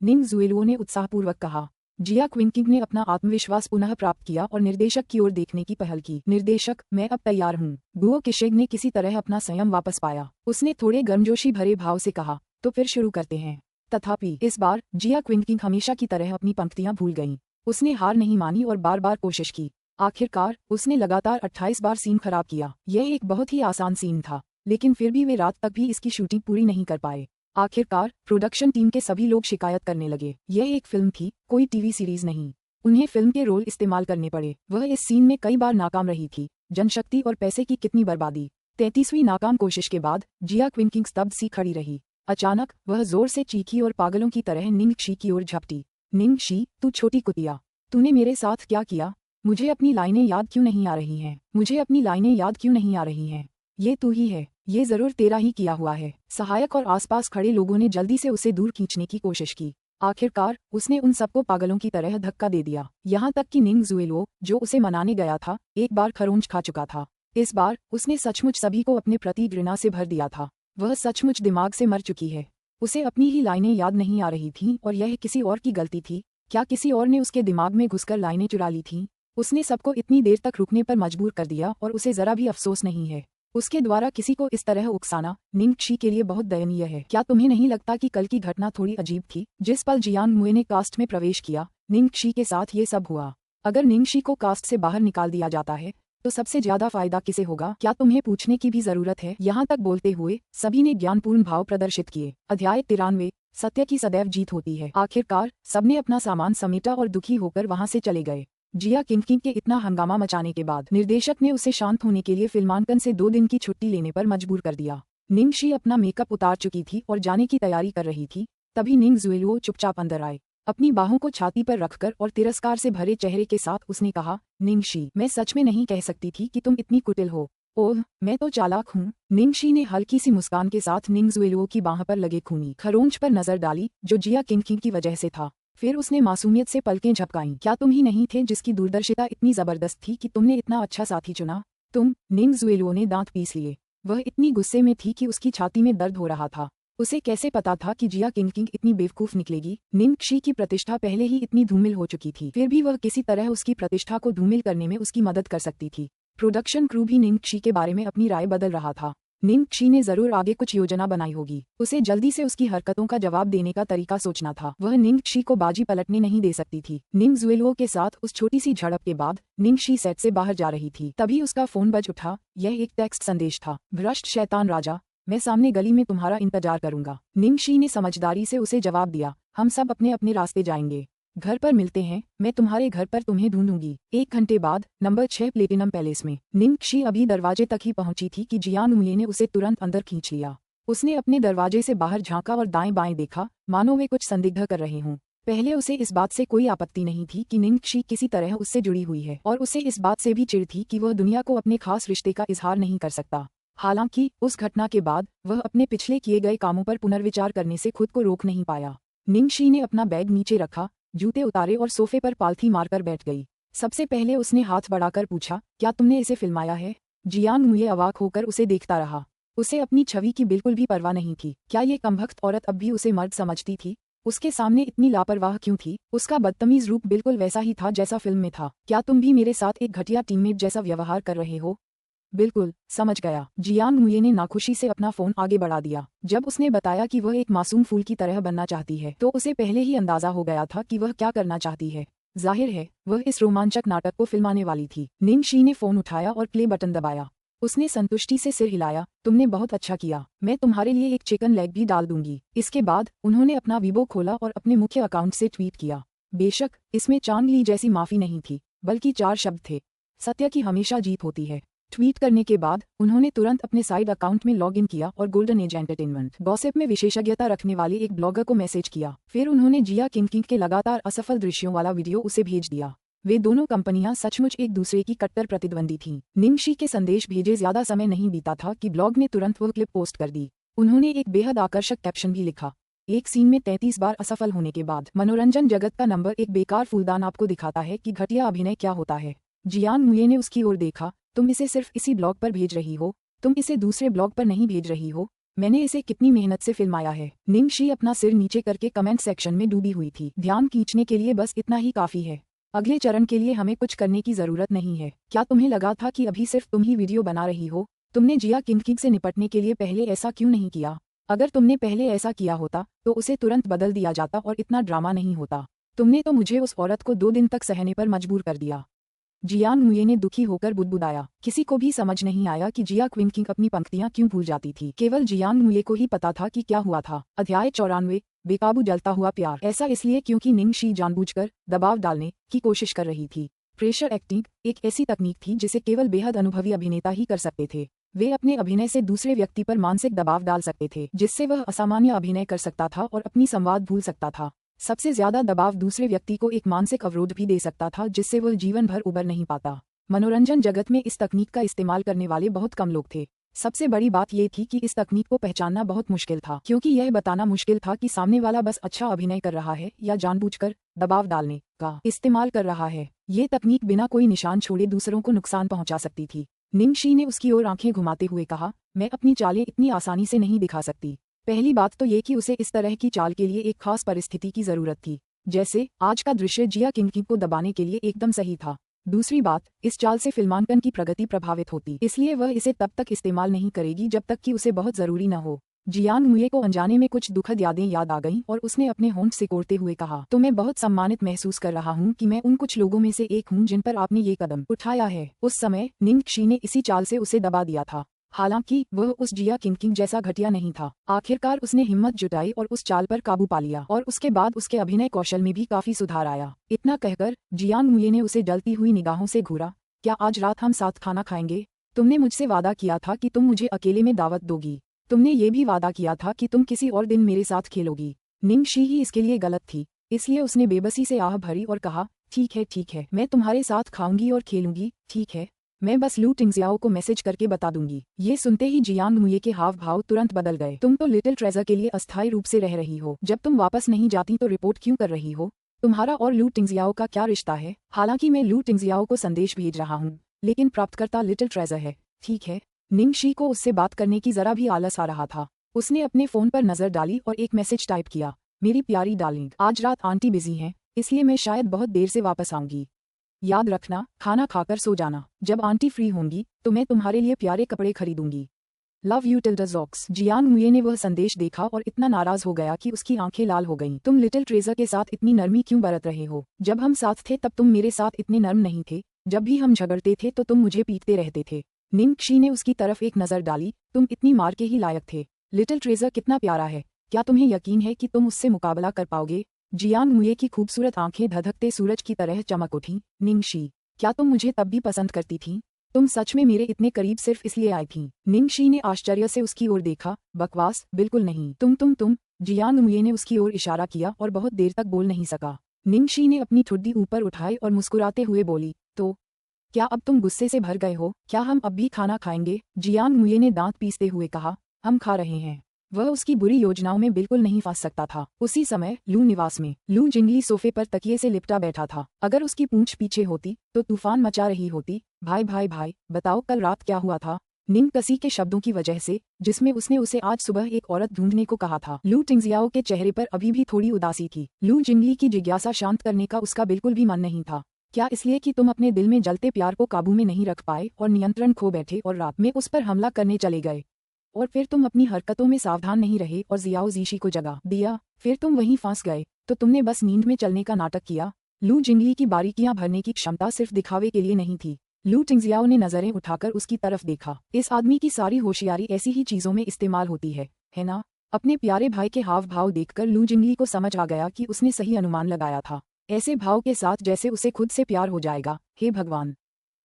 निंग जुएलुओ ने उत्साहपूर्वक कहा। जिया क्विंकिंग ने अपना आत्मविश्वास पुनः प्राप्त किया और निर्देशक की ओर देखने की पहल की। निर्देशक, मैं अब तैयार हूँ। गुओ किशेग ने किसी तरह अपना संयम वापस पाया। उसने थोड़े गर्मजोशी भरे भाव से कहा, तो फिर शुरू करते हैं। तथापि इस बार जिया क्विंकिंग हमेशा की तरह अपनी पंक्तियां भूल गईं। उसने हार नहीं मानी और बार बार कोशिश की। आखिरकार उसने लगातार 28 बार सीन खराब किया। यह एक बहुत ही आसान सीन था, लेकिन फिर भी वे रात तक भी इसकी शूटिंग पूरी नहीं कर पाए। आखिरकार प्रोडक्शन टीम के सभी लोग शिकायत करने लगे। यह एक फिल्म थी, कोई टीवी सीरीज नहीं। उन्हें फिल्म के रोल इस्तेमाल करने पड़े। वह इस सीन में कई बार नाकाम रही थी। जनशक्ति और पैसे की कितनी बर्बादी। 33वीं नाकाम कोशिश के बाद जिया क्विंकिंग स्तब्ध सी खड़ी रही। अचानक वह जोर से चीखी और पागलों की तरह निंगक्षी की ओर झपटी। निंगक्षी, तू छोटी कुतिया, तूने मेरे साथ क्या किया? मुझे अपनी लाइनें याद क्यों नहीं आ रही हैं? मुझे अपनी लाइनें याद क्यों नहीं आ रही हैं? ये तू ही है, ये जरूर तेरा ही किया हुआ है। सहायक और आसपास खड़े लोगों ने जल्दी से उसे दूर खींचने की कोशिश की। आखिरकार उसने उन सबको पागलों की तरह धक्का दे दिया। यहाँ तक कि निंग जुएलो, जो उसे मनाने गया था, एक बार खरोंच खा चुका था। इस बार उसने सचमुच सभी को अपने प्रति घृणा से भर दिया था। वह सचमुच दिमाग से मर चुकी है। उसे अपनी ही लाइनें याद नहीं आ रही थीं और यह किसी और की गलती थी। क्या किसी और ने उसके दिमाग में घुसकर लाइनें चुरा ली थीं? उसने सबको इतनी देर तक रुकने पर मजबूर कर दिया और उसे जरा भी अफसोस नहीं है। उसके द्वारा किसी को इस तरह उकसाना निंगक्षी के लिए बहुत दयनीय है। क्या तुम्हें नहीं लगता कि कल की घटना थोड़ी अजीब थी? जिस पल जियांग मुए ने कास्ट में प्रवेश किया, निंगक्षी के साथ ये सब हुआ। अगर निंगक्षी को कास्ट से बाहर निकाल दिया जाता है तो सबसे ज्यादा फायदा किसे होगा? क्या तुम्हें पूछने की भी जरूरत है? यहाँ तक बोलते हुए सभी ने ज्ञानपूर्ण भाव प्रदर्शित किए। अध्याय 93, सत्य की सदैव जीत होती है। आखिरकार सबने अपना सामान समेटा और दुखी होकर वहां से चले गए। जिया किंकिंग के इतना हंगामा मचाने के बाद निर्देशक ने उसे शांत होने के लिए फिल्मांकन से 2 दिन की छुट्टी लेने पर मजबूर कर दिया। निंगक्षी अपना मेकअप उतार चुकी थी और जाने की तैयारी कर रही थी, तभी निंग जुएलुओ चुपचाप अंदर आए। अपनी बाहों को छाती पर रखकर और तिरस्कार से भरे चेहरे के साथ उसने कहा, निंगक्षी, मैं सच में नहीं कह सकती थी कि तुम इतनी कुटिल हो। ओह, मैं तो चालाक हूँ। निंगक्षी ने हल्की सी मुस्कान के साथ निंग जुएलुओ की बाह पर लगे खूनी खरोंच पर नजर डाली, जो जिया किंकिंग की वजह से था। फिर उसने मासूमियत से पलकें झपकाईं। क्या तुम ही नहीं थे जिसकी दूरदर्शिता इतनी जबरदस्त थी कि तुमने इतना अच्छा साथी चुना? तुम? निंग जुएलुओ ने दांत पीस लिए। वह इतनी गुस्से में थी कि उसकी छाती में दर्द हो रहा था। उसे कैसे पता था कि जिया किंकिंग इतनी बेवकूफ निकलेगी? निंगक्षी की प्रतिष्ठा पहले ही इतनी धूमिल हो चुकी थी, फिर भी वह किसी तरह उसकी प्रतिष्ठा को धूमिल करने में उसकी मदद कर सकती थी। प्रोडक्शन क्रू भी निंगक्षी के बारे में अपनी राय बदल रहा था। निंगक्षी ने जरूर आगे कुछ योजना बनाई होगी। उसे जल्दी से उसकी हरकतों का जवाब देने का तरीका सोचना था। वह निंगक्षी को बाजी पलटने नहीं दे सकती थी। निंग जुएलुओ के साथ उस छोटी सी झड़प के बाद निंगक्षी सेट से बाहर जा रही थी, तभी उसका फोन बज उठा। यह एक टेक्स्ट संदेश था। भ्रष्ट शैतान राजा, मैं सामने गली में तुम्हारा इंतजार करूंगा। निंगक्षी ने समझदारी से उसे जवाब दिया, हम सब अपने अपने रास्ते जाएंगे। घर पर मिलते हैं, मैं तुम्हारे घर पर तुम्हें ढूंढूंगी। 1 घंटे बाद नंबर 6 प्लेटिनम पैलेस में। निंगक्षी अभी दरवाजे तक ही पहुंची थी कि जियांग मुए ने उसे तुरंत अंदर खींच लिया। उसने अपने दरवाजे से बाहर झांका और दाएं बाएं देखा, मानो वे कुछ संदिग्ध कर रहे हों। पहले उसे इस बात से कोई आपत्ति नहीं थी कि निंगक्षी किसी तरह उससे जुड़ी हुई है, और उसे इस बात से भी चिढ़ थी कि वह दुनिया को अपने खास रिश्ते का इजहार नहीं कर सकता। हालांकि उस घटना के बाद वह अपने पिछले किए गए कामों पर पुनर्विचार करने से खुद को रोक नहीं पाया। निंगक्षी ने अपना बैग नीचे रखा, जूते उतारे और सोफे पर पालथी मारकर बैठ गई। सबसे पहले उसने हाथ बढ़ाकर पूछा, क्या तुमने इसे फिल्माया है? जियांग मुए अवाक होकर उसे देखता रहा। उसे अपनी छवि की बिल्कुल भी परवाह नहीं थी। क्या ये कमबख्त औरत अब भी उसे मर्द समझती थी? उसके सामने इतनी लापरवाह क्यों थी? उसका बदतमीज रूप बिल्कुल वैसा ही था जैसा फिल्म में था। क्या तुम भी मेरे साथ एक घटिया टीममेट जैसा व्यवहार कर रहे हो? बिल्कुल, समझ गया। जियांग मुए ने नाखुशी से अपना फोन आगे बढ़ा दिया। जब उसने बताया कि वह एक मासूम फूल की तरह बनना चाहती है, तो उसे पहले ही अंदाजा हो गया था कि वह क्या करना चाहती है। जाहिर है वह इस रोमांचक नाटक को फिल्माने वाली थी। निंगक्षी ने फोन उठाया और प्ले बटन दबाया। उसने संतुष्टि से सिर हिलाया, तुमने बहुत अच्छा किया। मैं तुम्हारे लिए एक चिकन लेग भी डाल दूंगी। इसके बाद उन्होंने अपना वीबो खोला और अपने मुख्य अकाउंट से ट्वीट किया। बेशक इसमें चांग ली जैसी माफी नहीं थी, बल्कि 4 शब्द थे, सत्य की हमेशा जीत होती है। ट्वीट करने के बाद उन्होंने तुरंत अपने साइड अकाउंट में लॉगिन किया और गोल्डन एज एंटरटेनमेंट गॉसिप में विशेषज्ञता रखने वाले एक ब्लॉगर को मैसेज किया। फिर उन्होंने जिया किंकिंग के लगातार असफल दृश्यों वाला वीडियो उसे भेज दिया। वे दोनों कंपनियां सचमुच एक दूसरे की कट्टर प्रतिद्वंदी थीं। निंगक्षी के संदेश भेजे ज्यादा समय नहीं बीता था कि ब्लॉग ने तुरंत वो क्लिप पोस्ट कर दी। उन्होंने एक बेहद आकर्षक कैप्शन भी लिखा, एक सीन में 33 बार असफल होने के बाद मनोरंजन जगत का नंबर 1 बेकार फूलदान आपको दिखाता है कि घटिया अभिनय क्या होता है। जियांग मुए ने उसकी ओर देखा, तुम इसे सिर्फ इसी ब्लॉग पर भेज रही हो, तुम इसे दूसरे ब्लॉग पर नहीं भेज रही हो। मैंने इसे कितनी मेहनत से फिल्माया है। निंगक्षी अपना सिर नीचे करके कमेंट सेक्शन में डूबी हुई थी। ध्यान खींचने के लिए बस इतना ही काफी है। अगले चरण के लिए हमें कुछ करने की जरूरत नहीं है। क्या तुम्हें लगा था कि अभी सिर्फ तुम ही वीडियो बना रही हो? तुमने जिया किंकिंग से निपटने के लिए पहले ऐसा क्यों नहीं किया? अगर तुमने पहले ऐसा किया होता तो उसे तुरंत बदल दिया जाता और इतना ड्रामा नहीं होता। तुमने तो मुझे उस औरत को 2 दिन तक सहने पर मजबूर कर दिया। जियांग मुए ने दुखी होकर बुदबुदाया। किसी को भी समझ नहीं आया कि जिया क्विंकिंग अपनी पंक्तियां क्यों भूल जाती थी। केवल जियांग मुए को ही पता था कि क्या हुआ था। अध्याय 94, बेकाबू जलता हुआ प्यार। ऐसा इसलिए क्योंकि निंगक्षी जानबूझकर दबाव डालने की कोशिश कर रही थी। प्रेशर एक्टिंग एक ऐसी तकनीक थी जिसे केवल बेहद अनुभवी अभिनेता ही कर सकते थे। वे अपने अभिनय से दूसरे व्यक्ति पर मानसिक दबाव डाल सकते थे, जिससे वह असामान्य अभिनय कर सकता था और अपनी संवाद भूल सकता था। सबसे ज्यादा दबाव दूसरे व्यक्ति को एक मानसिक अवरोध भी दे सकता था, जिससे वह जीवन भर उबर नहीं पाता। मनोरंजन जगत में इस तकनीक का इस्तेमाल करने वाले बहुत कम लोग थे। सबसे बड़ी बात यह थी कि इस तकनीक को पहचानना बहुत मुश्किल था, क्योंकि यह बताना मुश्किल था कि सामने वाला बस अच्छा अभिनय कर रहा है या जानबूझकर दबाव डालने का इस्तेमाल कर रहा है। ये तकनीक बिना कोई निशान छोड़े दूसरों को नुकसान पहुंचा सकती थी। निंगशी ने उसकी ओर आंखें घुमाते हुए कहा, मैं अपनी चालें इतनी आसानी से नहीं दिखा सकती। पहली बात तो ये कि उसे इस तरह की चाल के लिए एक खास परिस्थिति की जरूरत थी, जैसे आज का दृश्य जिया किंग को दबाने के लिए एकदम सही था। दूसरी बात, इस चाल से फिल्मांकन की प्रगति प्रभावित होती, इसलिए वह इसे तब तक इस्तेमाल नहीं करेगी जब तक कि उसे बहुत जरूरी न हो। जियांग मुये को अनजाने में कुछ दुखद यादें याद आ गईं और उसने अपने होंठ सिकोड़ते हुए कहा, तो मैं बहुत सम्मानित महसूस कर रहा हूँ कि मैं उन कुछ लोगों में से एक हूँ जिन पर आपने ये कदम उठाया है। उस समय निंगशी ने इसी चाल से उसे दबा दिया था। हालांकि वह उस जिया किंग जैसा घटिया नहीं था। आखिरकार उसने हिम्मत जुटाई और उस चाल पर काबू पा लिया, और उसके बाद उसके अभिनय कौशल में भी काफी सुधार आया। इतना कहकर जियांग मुये ने उसे जलती हुई निगाहों से घूरा। क्या आज रात हम साथ खाना खाएंगे? तुमने मुझसे वादा किया था कि तुम मुझे अकेले में दावत दोगी। तुमने ये भी वादा किया था कि तुम किसी और दिन मेरे साथ खेलोगी। निंगशी ही इसके लिए गलत थी, इसलिए उसने बेबसी से आह भरी और कहा, ठीक है, मैं तुम्हारे साथ खाऊंगी और खेलूंगी। ठीक है, मैं बस लू टिंगजियाओ को मैसेज करके बता दूंगी। ये सुनते ही जियांग मुये के हाव भाव तुरंत बदल गए। तुम तो लिटिल ट्रेजर के लिए अस्थायी रूप से रह रही हो, जब तुम वापस नहीं जाती तो रिपोर्ट क्यों कर रही हो? तुम्हारा और लू टिंगजियाओ का क्या रिश्ता है? हालांकि मैं लू टिंगजियाओ को संदेश भेज रहा हूँ, लेकिन प्राप्तकर्ता लिटिल ट्रेजर है। ठीक है। निंगशी को उससे बात करने की जरा भी आलस आ रहा था। उसने अपने फोन पर नजर डाली और एक मैसेज टाइप किया, मेरी प्यारी डार्लिंग, आज रात आंटी बिजी हैं, इसलिए मैं शायद बहुत देर से वापस आऊंगी। याद रखना, खाना खाकर सो जाना। जब आंटी फ्री होंगी तो मैं तुम्हारे लिए प्यारे कपड़े खरीदूंगी। Love you Tilda Zox. Jiang Muye ने वह संदेश देखा और इतना नाराज हो गया कि उसकी आंखें लाल हो गईं। तुम लिटिल ट्रेजर के साथ इतनी नरमी क्यों बरत रहे हो? जब हम साथ थे तब तुम मेरे साथ इतने नर्म नहीं थे। जब भी हम झगड़ते थे तो तुम मुझे पीटते रहते थे। निंगशी ने उसकी तरफ एक नजर डाली। तुम इतनी मार के ही लायक थे। लिटिल ट्रेजर कितना प्यारा है। क्या तुम्हें यकीन है कि तुम उससे मुकाबला कर पाओगे? जियांग मुये की खूबसूरत आंखें धधकते सूरज की तरह चमक उठीं। निंगशी, क्या तुम मुझे तब भी पसंद करती थी? तुम सच में मेरे इतने करीब सिर्फ इसलिए आई थी? निंगशी ने आश्चर्य से उसकी ओर देखा। बकवास, बिल्कुल नहीं। तुम जियांग मुये ने उसकी ओर इशारा किया और बहुत देर तक बोल नहीं सका। निंगशी ने अपनी ठुड्डी ऊपर उठाई और मुस्कुराते हुए बोली, तो क्या अब तुम गुस्से से भर गए हो? क्या हम अब भी खाना खाएंगे? जियांग मुये ने दांत पीसते हुए कहा, हम खा रहे हैं। वह उसकी बुरी योजनाओं में बिल्कुल नहीं फंस सकता था। उसी समय लू निवास में लू जिंगली सोफे पर तकिए से लिपटा बैठा था। अगर उसकी पूंछ पीछे होती तो तूफान मचा रही होती। भाई, बताओ कल रात क्या हुआ था? निंगकसी के शब्दों की वजह से, जिसमें उसने उसे आज सुबह एक औरत ढूंढने को कहा था, लू टिंगजियाओ के चेहरे पर अभी भी थोड़ी उदासी थी। लू जिंगली की जिज्ञासा शांत करने का उसका बिल्कुल भी मन नहीं था। क्या इसलिए कि तुम अपने दिल में जलते प्यार को काबू में नहीं रख पाए और नियंत्रण खो बैठे और रात में उस पर हमला करने चले गए? और फिर तुम अपनी हरकतों में सावधान नहीं रहे और जियाओ जीशी को जगा दिया। फिर तुम वहीं फंस गए, तो तुमने बस नींद में चलने का नाटक किया। लू जिंगली की बारीकियां भरने की क्षमता सिर्फ दिखावे के लिए नहीं थी। लू टिंगजियाओ ने नजरें उठाकर उसकी तरफ देखा। इस आदमी की सारी होशियारी ऐसी ही चीजों में इस्तेमाल होती है ना? अपने प्यारे भाई के हाव भाव देखकर लू जिंगली को समझ आ गया कि उसने सही अनुमान लगाया था, ऐसे भाव के साथ जैसे उसे खुद से प्यार हो जाएगा। हे भगवान,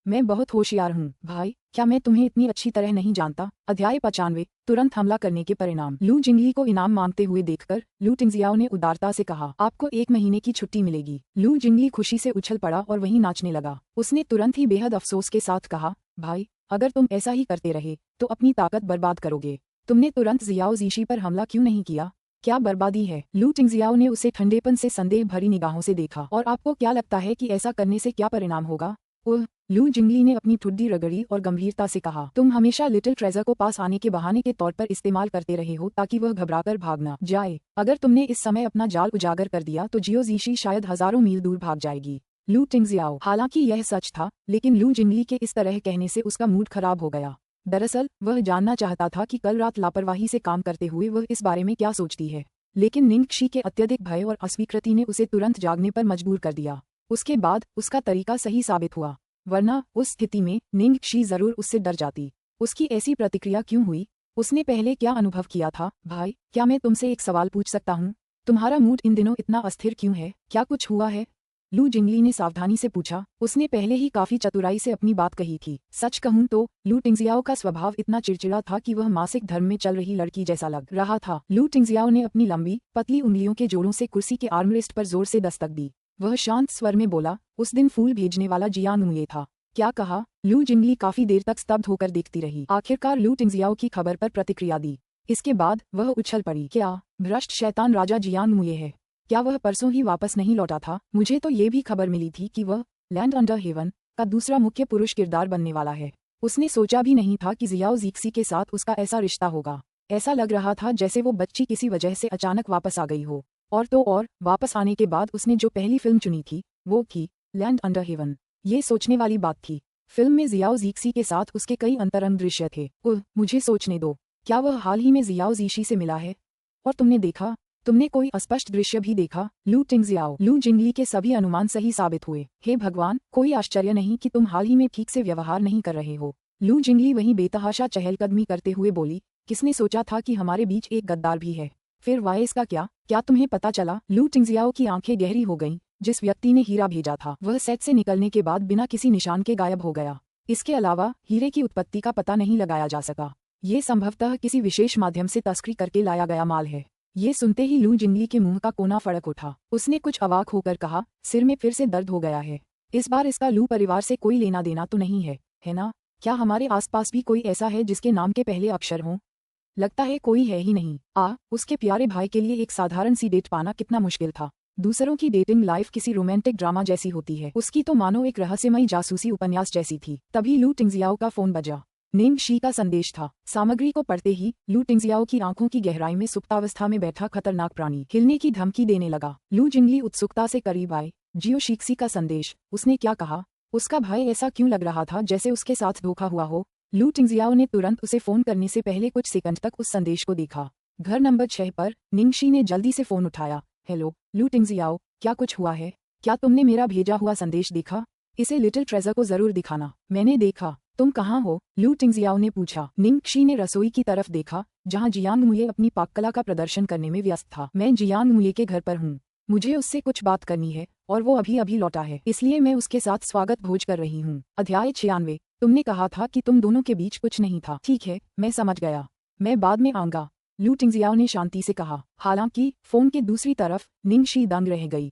मैं बहुत होशियार हूँ भाई, क्या मैं तुम्हें इतनी अच्छी तरह नहीं जानता? अध्याय 95, तुरंत हमला करने के परिणाम। लू जिंगली को इनाम मांगते हुए देखकर लू टिंगजियाओ ने उदारता से कहा, आपको 1 महीने की छुट्टी मिलेगी। लू जिंगली खुशी से उछल पड़ा और वहीं नाचने लगा। उसने तुरंत ही बेहद अफसोस के साथ कहा, भाई, अगर तुम ऐसा ही करते रहे तो अपनी ताकत बर्बाद करोगे। तुमने तुरंत जियाओ जीशी पर हमला क्यों नहीं किया? क्या बर्बादी है? लू टिंगजियाओ ने उसे ठंडेपन से संदेह भरी निगाहों से देखा। और आपको क्या लगता है कि ऐसा करने से क्या परिणाम होगा? लू जिंगली ने अपनी ठुड्डी रगड़ी और गंभीरता से कहा, तुम हमेशा लिटिल ट्रेजर को पास आने के बहाने के तौर पर इस्तेमाल करते रहे हो ताकि वह घबराकर भाग न जाए। अगर तुमने इस समय अपना जाल उजागर कर दिया तो जियो जीशी शायद हजारों मील दूर भाग जाएगी। लू टिंगजियाओ। हालांकि यह सच था, लेकिन लू जिंगली के इस तरह कहने से उसका मूड खराब हो गया। दरअसल वह जानना चाहता था कि कल रात लापरवाही से काम करते हुए वह इस बारे में क्या सोचती है। लेकिन निंगशी के अत्यधिक भय और अस्वीकृति ने उसे तुरंत जागने पर मजबूर कर दिया। उसके बाद उसका तरीका सही साबित हुआ, वरना उस स्थिति में निंगशी जरूर उससे डर जाती। उसकी ऐसी प्रतिक्रिया क्यों हुई? उसने पहले क्या अनुभव किया था? भाई, क्या मैं तुमसे एक सवाल पूछ सकता हूँ? तुम्हारा मूड इन दिनों इतना अस्थिर क्यों है? क्या कुछ हुआ है? लू जिंगली ने सावधानी से पूछा। उसने पहले ही काफी चतुराई से अपनी बात कही थी। सच कहूं तो लू टिंगजियाओ का स्वभाव इतना चिड़चिड़ा था कि वह मासिक धर्म में चल रही लड़की जैसा लग रहा था। लू टिंगजियाओ ने अपनी लंबी पतली उंगलियों के जोड़ों से कुर्सी के आर्मरेस्ट पर जोर से दस्तक दी। वह शांत स्वर में बोला, उस दिन फूल भेजने वाला जियांग मुये था। क्या कहा? लू जिंगली काफी देर तक स्तब्ध होकर देखती रही। आखिरकार लू टिंगजियाओ की खबर पर प्रतिक्रिया दी। इसके बाद वह उछल पड़ी। क्या भ्रष्ट शैतान राजा जियांग मुये है? क्या वह परसों ही वापस नहीं लौटा था? मुझे तो ये भी खबर मिली थी कि वह लैंड अंडर हेवन का दूसरा मुख्य पुरुष किरदार बनने वाला है। उसने सोचा भी नहीं था कि जियाओ जीक्सी के साथ उसका ऐसा रिश्ता होगा। ऐसा लग रहा था जैसे वो बच्ची किसी वजह से अचानक वापस आ गई हो। और तो और वापस आने के बाद उसने जो पहली फिल्म चुनी थी वो थी लैंड अंडर हेवन। ये सोचने वाली बात थी। फिल्म में जियाओ जीक्सी के साथ उसके कई अंतरंग दृश्य थे। मुझे सोचने दो, क्या वह हाल ही में जियाओ जीशी से मिला है? और तुमने देखा? तुमने कोई अस्पष्ट दृश्य भी देखा? लू टिंगजियाओ लू जिंगली के सभी अनुमान सही साबित हुए। हे भगवान, कोई आश्चर्य नहीं कि तुम हाल ही में ठीक से व्यवहार नहीं कर रहे हो। लू जिंगली वहीं बेतहाशा चहलकदमी करते हुए बोली, किसने सोचा था कि हमारे बीच एक गद्दार भी है? फिर वायस का क्या तुम्हें पता चला? लू टिंगजियाओ की आंखें गहरी हो गईं। जिस व्यक्ति ने हीरा भेजा था वह सेट से निकलने के बाद बिना किसी निशान के गायब हो गया। इसके अलावा हीरे की उत्पत्ति का पता नहीं लगाया जा सका। ये संभवतः किसी विशेष माध्यम से तस्करी करके लाया गया माल है। ये सुनते ही लू जिंगली के मुंह का कोना फड़क उठा। उसने कुछ अवाक होकर कहा, सिर में फिर से दर्द हो गया है। इस बार इसका लू परिवार से कोई लेना देना तो नहीं है ना? क्या हमारे आसपास भी कोई ऐसा है जिसके नाम के पहले अक्षर हों? लगता है कोई है ही नहीं। उसके प्यारे भाई के लिए एक साधारण सी डेट पाना कितना मुश्किल था। दूसरों की डेटिंग लाइफ किसी रोमांटिक ड्रामा जैसी होती है, उसकी तो मानो एक रहस्यमयी जासूसी उपन्यास जैसी थी। तभी लू टिंगजियाओ का फोन बजा। निंग शी का संदेश था। सामग्री को पढ़ते ही लू टिंगजियाओ की आंखों की गहराई में सुप्तावस्था में बैठा खतरनाक प्राणी हिलने की धमकी देने लगा। लू जिंगली उत्सुकता से करीब आए। जियो शिक्सी का संदेश। उसने क्या कहा? उसका भाई ऐसा क्यों लग रहा था जैसे उसके साथ धोखा हुआ हो? लू टिंगजियाओ ने तुरंत उसे फोन करने से पहले कुछ सेकंड तक उस संदेश को देखा। घर नंबर 6 पर निंग शी ने जल्दी से फोन उठाया। हेलो लू टिंगजियाओ, क्या कुछ हुआ है? क्या तुमने मेरा भेजा हुआ संदेश देखा? इसे लिटिल ट्रेजर को जरूर दिखाना। मैंने देखा। तुम कहाँ हो? लू टिंगजियाओ ने पूछा। निंग शी ने रसोई की तरफ देखा जहाँ जियांग मुये अपनी पाककला का प्रदर्शन करने में व्यस्त था। मैं जियांग मुये के घर पर हूँ। मुझे उससे कुछ बात करनी है और वो अभी अभी लौटा है, इसलिए मैं उसके साथ स्वागत भोज कर रही हूँ। अध्याय 96। तुमने कहा था कि तुम दोनों के बीच कुछ नहीं था। ठीक है, मैं समझ गया। मैं बाद में आऊंगा, लू टिंगजियाओ ने शांति से कहा। हालांकि फोन के दूसरी तरफ निंग शी दंग रह गई।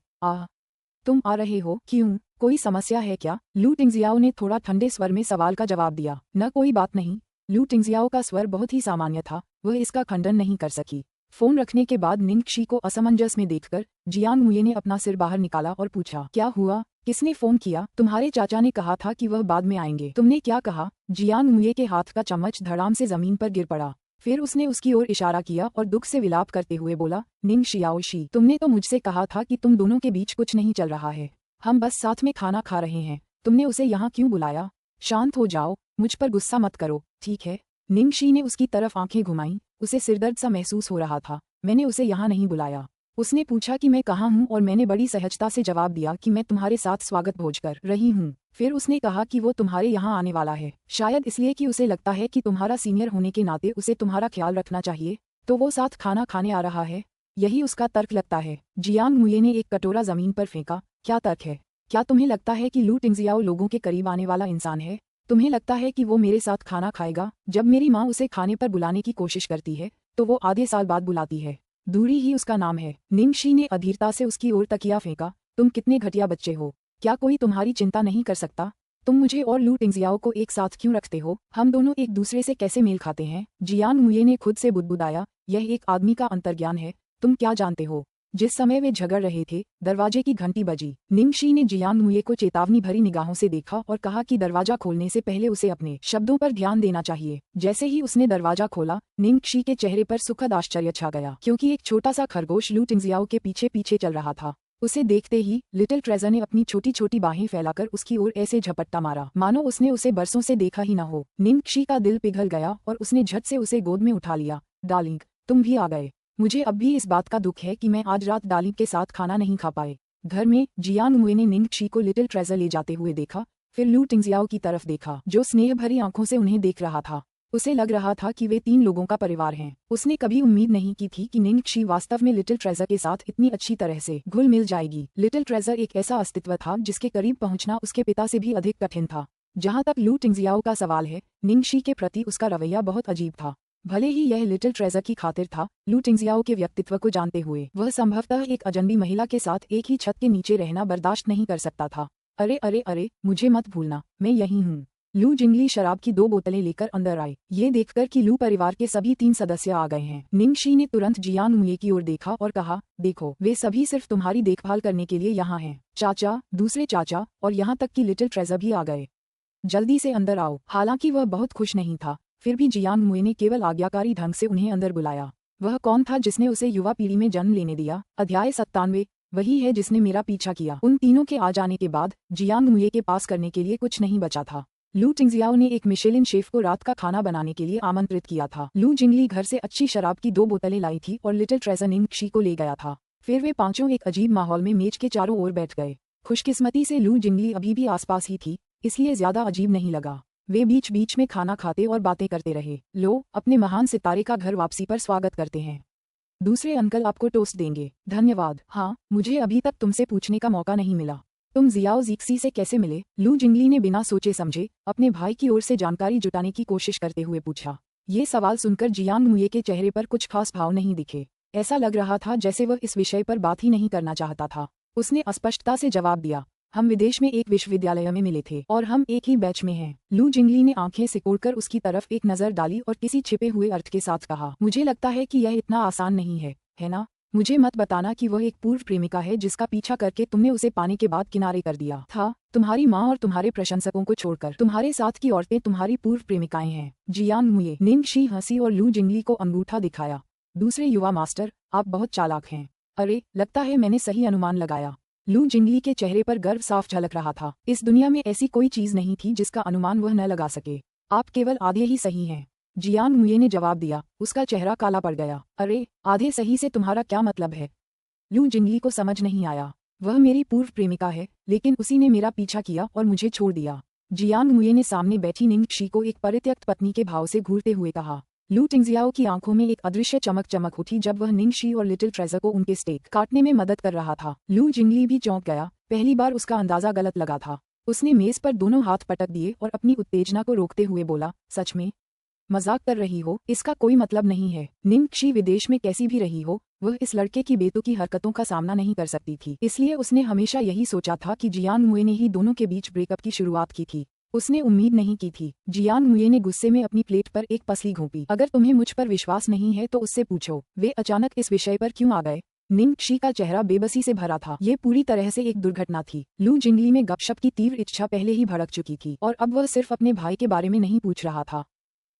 तुम आ रहे हो? क्यों? कोई समस्या है क्या? लू टिंगजियाओ ने थोड़ा ठंडे स्वर में सवाल का जवाब दिया। न कोई बात नहीं। लू टिंगजियाओ का स्वर बहुत ही सामान्य था। वह इसका खंडन नहीं कर सकी। फोन रखने के बाद निंग शी को असमंजस में देखकर जियांग मुये ने अपना सिर बाहर निकाला और पूछा, क्या हुआ? किसने फोन किया? तुम्हारे चाचा ने कहा था कि वह बाद में आएंगे। तुमने क्या कहा? जियांग मुये के हाथ का चम्मच धड़ाम से जमीन पर गिर पड़ा। फिर उसने उसकी ओर इशारा किया और दुख से विलाप करते हुए बोला, निंग शियाओ शी, तुमने तो मुझसे कहा था कि तुम दोनों के बीच कुछ नहीं चल रहा है। हम बस साथ में खाना खा रहे हैं। तुमने उसे यहाँ क्यों बुलाया? शांत हो जाओ, मुझ पर गुस्सा मत करो, ठीक है? निंग शी ने उसकी तरफ आंखें घुमाईं। उसे सिरदर्द सा महसूस हो रहा था। मैंने उसे यहाँ नहीं बुलाया। उसने पूछा कि मैं कहाँ हूँ और मैंने बड़ी सहजता से जवाब दिया कि मैं तुम्हारे साथ स्वागत भोज कर रही हूँ। फिर उसने कहा कि वो तुम्हारे यहाँ आने वाला है, शायद इसलिए कि उसे लगता है कि तुम्हारा सीनियर होने के नाते उसे तुम्हारा ख्याल रखना चाहिए, तो वो साथ खाना खाने आ रहा है। यही उसका तर्क लगता है। जियांग मुये ने एक कटोरा जमीन पर फेंका। क्या तर्क है? क्या तुम्हें लगता है कि लू टिंगजियाओ लोगों के करीब आने वाला इंसान है? तुम्हें लगता है कि वो मेरे साथ खाना खाएगा? जब मेरी माँ उसे खाने पर बुलाने की कोशिश करती है तो वो आधे साल बाद बुलाती है। दूरी ही उसका नाम है। निंग शी ने अधीरता से उसकी ओर तकिया फेंका। तुम कितने घटिया बच्चे हो। क्या कोई तुम्हारी चिंता नहीं कर सकता? तुम मुझे और लू टिंगजियाओ को एक साथ क्यों रखते हो? हम दोनों एक दूसरे से कैसे मेल खाते हैं? जियांग मुये ने खुद से बुदबुदाया। यह एक आदमी का अंतर्ज्ञान है। तुम क्या जानते हो? जिस समय वे झगड़ रहे थे दरवाजे की घंटी बजी। निंग शी ने जियांग मुये को चेतावनी भरी निगाहों से देखा और कहा कि दरवाजा खोलने से पहले उसे अपने शब्दों पर ध्यान देना चाहिए। जैसे ही उसने दरवाजा खोला निंग शी के चेहरे पर सुखद आश्चर्य छा गया, क्योंकि एक छोटा सा खरगोश लू टिंगजियाओ के पीछे पीछे चल रहा था। उसे देखते ही लिटिल ट्रेजर ने अपनी छोटी छोटी बाहें फैलाकर उसकी ओर ऐसे झपट्टा मारा मानो उसने उसे बरसों से देखा ही न हो। निंग शी का दिल पिघल गया और उसने झट से उसे गोद में उठा लिया। डार्लिंग, तुम भी आ गए। मुझे अब भी इस बात का दुख है कि मैं आज रात डार्लिंग के साथ खाना नहीं खा पाए। घर में जियांग मुये ने निंग शी को लिटिल ट्रेजर ले जाते हुए देखा, फिर लू टिंगजियाओ की तरफ देखा जो स्नेह भरी आंखों से उन्हें देख रहा था। उसे लग रहा था कि वे 3 लोगों का परिवार हैं। उसने कभी उम्मीद नहीं की थी कि निंगक्षी वास्तव में लिटिल ट्रेजर के साथ इतनी अच्छी तरह से घुल मिल जाएगी। लिटिल ट्रेजर एक ऐसा अस्तित्व था जिसके करीब पहुंचना उसके पिता से भी अधिक कठिन था। जहां तक लू टिंगजियाओ का सवाल है, निंगक्षी के प्रति उसका रवैया बहुत अजीब था। भले ही यह लिटिल ट्रेजर की खातिर था, लू टिंगजियाओ के व्यक्तित्व को जानते हुए वह संभवतः एक अजनबी महिला के साथ एक ही छत के नीचे रहना बर्दाश्त नहीं कर सकता था। अरे अरे अरे, मुझे मत भूलना, मैं यही हूँ। लू जिंगली शराब की 2 बोतलें लेकर अंदर आई। ये देखकर कि लू परिवार के सभी 3 सदस्य आ गए हैं, निंगक्षी ने तुरंत जियांग मुये की ओर देखा और कहा, देखो, वे सभी सिर्फ तुम्हारी देखभाल करने के लिए यहाँ हैं। चाचा, दूसरे चाचा और यहाँ तक कि लिटिल ट्रेजर भी आ गए। जल्दी से अंदर आओ। हालांकि वह बहुत खुश नहीं था, फिर भी जियांग मुये ने केवल आज्ञाकारी ढंग से उन्हें अंदर बुलाया। वह कौन था जिसने उसे युवा पीढ़ी में जन्म लेने दिया? अध्याय 97। वही है जिसने मेरा पीछा किया। उन तीनों के आ जाने के बाद जियांग मुये के पास करने के लिए कुछ नहीं बचा था। लू टिंगजियाओ ने एक मिशेलिन शेफ को रात का खाना बनाने के लिए आमंत्रित किया था। लू जिंगली घर से अच्छी शराब की 2 बोतलें लाई थी और लिटिल ट्रेजर निंगक्षी को ले गया था। फिर वे पांचों एक अजीब माहौल में मेज के चारों ओर बैठ गए। खुशकिस्मती से लू जिंगली अभी भी आसपास ही थी, इसलिए ज्यादा अजीब नहीं लगा। वे बीच बीच में खाना खाते और बातें करते रहे। लो, अपने महान सितारे का घर वापसी पर स्वागत करते हैं। दूसरे अंकल आपको टोस्ट देंगे। धन्यवाद। हाँ, मुझे अभी तक तुमसे पूछने का मौका नहीं मिला, तुम जियाओ जीक्सी से कैसे मिले? लू जिंगली ने बिना सोचे समझे अपने भाई की ओर से जानकारी जुटाने की कोशिश करते हुए पूछा। ये सवाल सुनकर जियांग मुये के चेहरे पर कुछ खास भाव नहीं दिखे। ऐसा लग रहा था जैसे वह इस विषय पर बात ही नहीं करना चाहता था। उसने स्पष्टता से जवाब दिया, हम विदेश में एक विश्वविद्यालय में मिले थे और हम एक ही बैच में हैं। लू जिंगली ने आंखें सिकोड़कर उसकी तरफ एक नजर डाली और किसी छिपे हुए अर्थ के साथ कहा, मुझे लगता है कि यह इतना आसान नहीं है ना? मुझे मत बताना कि वह एक पूर्व प्रेमिका है जिसका पीछा करके तुमने उसे पाने के बाद किनारे कर दिया था। तुम्हारी माँ और तुम्हारे प्रशंसकों को छोड़कर तुम्हारे साथ की औरतें तुम्हारी पूर्व प्रेमिकाएं हैं। जियांग मुये। निंगक्षी हंसी और लू जिंगली को अंगूठा दिखाया। दूसरे युवा मास्टर, आप बहुत चालाक हैं। अरे, लगता है मैंने सही अनुमान लगाया। लू जिंगली के चेहरे पर गर्व साफ झलक रहा था। इस दुनिया में ऐसी कोई चीज नहीं थी जिसका अनुमान वह न लगा सके। आप केवल आधे ही सही हैं, जियांग मुये ने जवाब दिया। उसका चेहरा काला पड़ गया। अरे, आधे सही से तुम्हारा क्या मतलब है? लू जिंगली को समझ नहीं आया। वह मेरी पूर्व प्रेमिका है, लेकिन उसी ने मेरा पीछा किया और मुझे छोड़ दिया। जियांग मुये ने सामने बैठी निंगक्षी को एक परित्यक्त पत्नी के भाव से घूरते हुए कहा। लू टिंगजियाओ की आंखों में एक अदृश्य चमक उठी जब वह निंगक्षी और लिटिल ट्रेजर को उनके स्टेक काटने में मदद कर रहा था। लू जिंगली भी चौंक गया। पहली बार उसका अंदाजा गलत लगा था। उसने मेज पर दोनों हाथ पटक दिए और अपनी उत्तेजना को रोकते हुए बोला, सच में? मजाक कर रही हो? इसका कोई मतलब नहीं है। निंगक्षी विदेश में कैसी भी रही हो, वह इस लड़के की बेतुकी हरकतों का सामना नहीं कर सकती थी। इसलिए उसने हमेशा यही सोचा था कि जियांग मुये ने ही दोनों के बीच ब्रेकअप की शुरुआत की थी। उसने उम्मीद नहीं की थी। जियांग मुये ने गुस्से में अपनी प्लेट पर एक पसली घोंपी। अगर तुम्हें मुझ पर विश्वास नहीं है तो उससे पूछो, वे अचानक इस विषय पर क्यों आ गए? निंगक्षी का चेहरा बेबसी से भरा था। ये पूरी तरह से एक दुर्घटना थी। लू जिंगली में गपशप की तीव्र इच्छा पहले ही भड़क चुकी थी और अब वह सिर्फ अपने भाई के बारे में नहीं पूछ रहा था।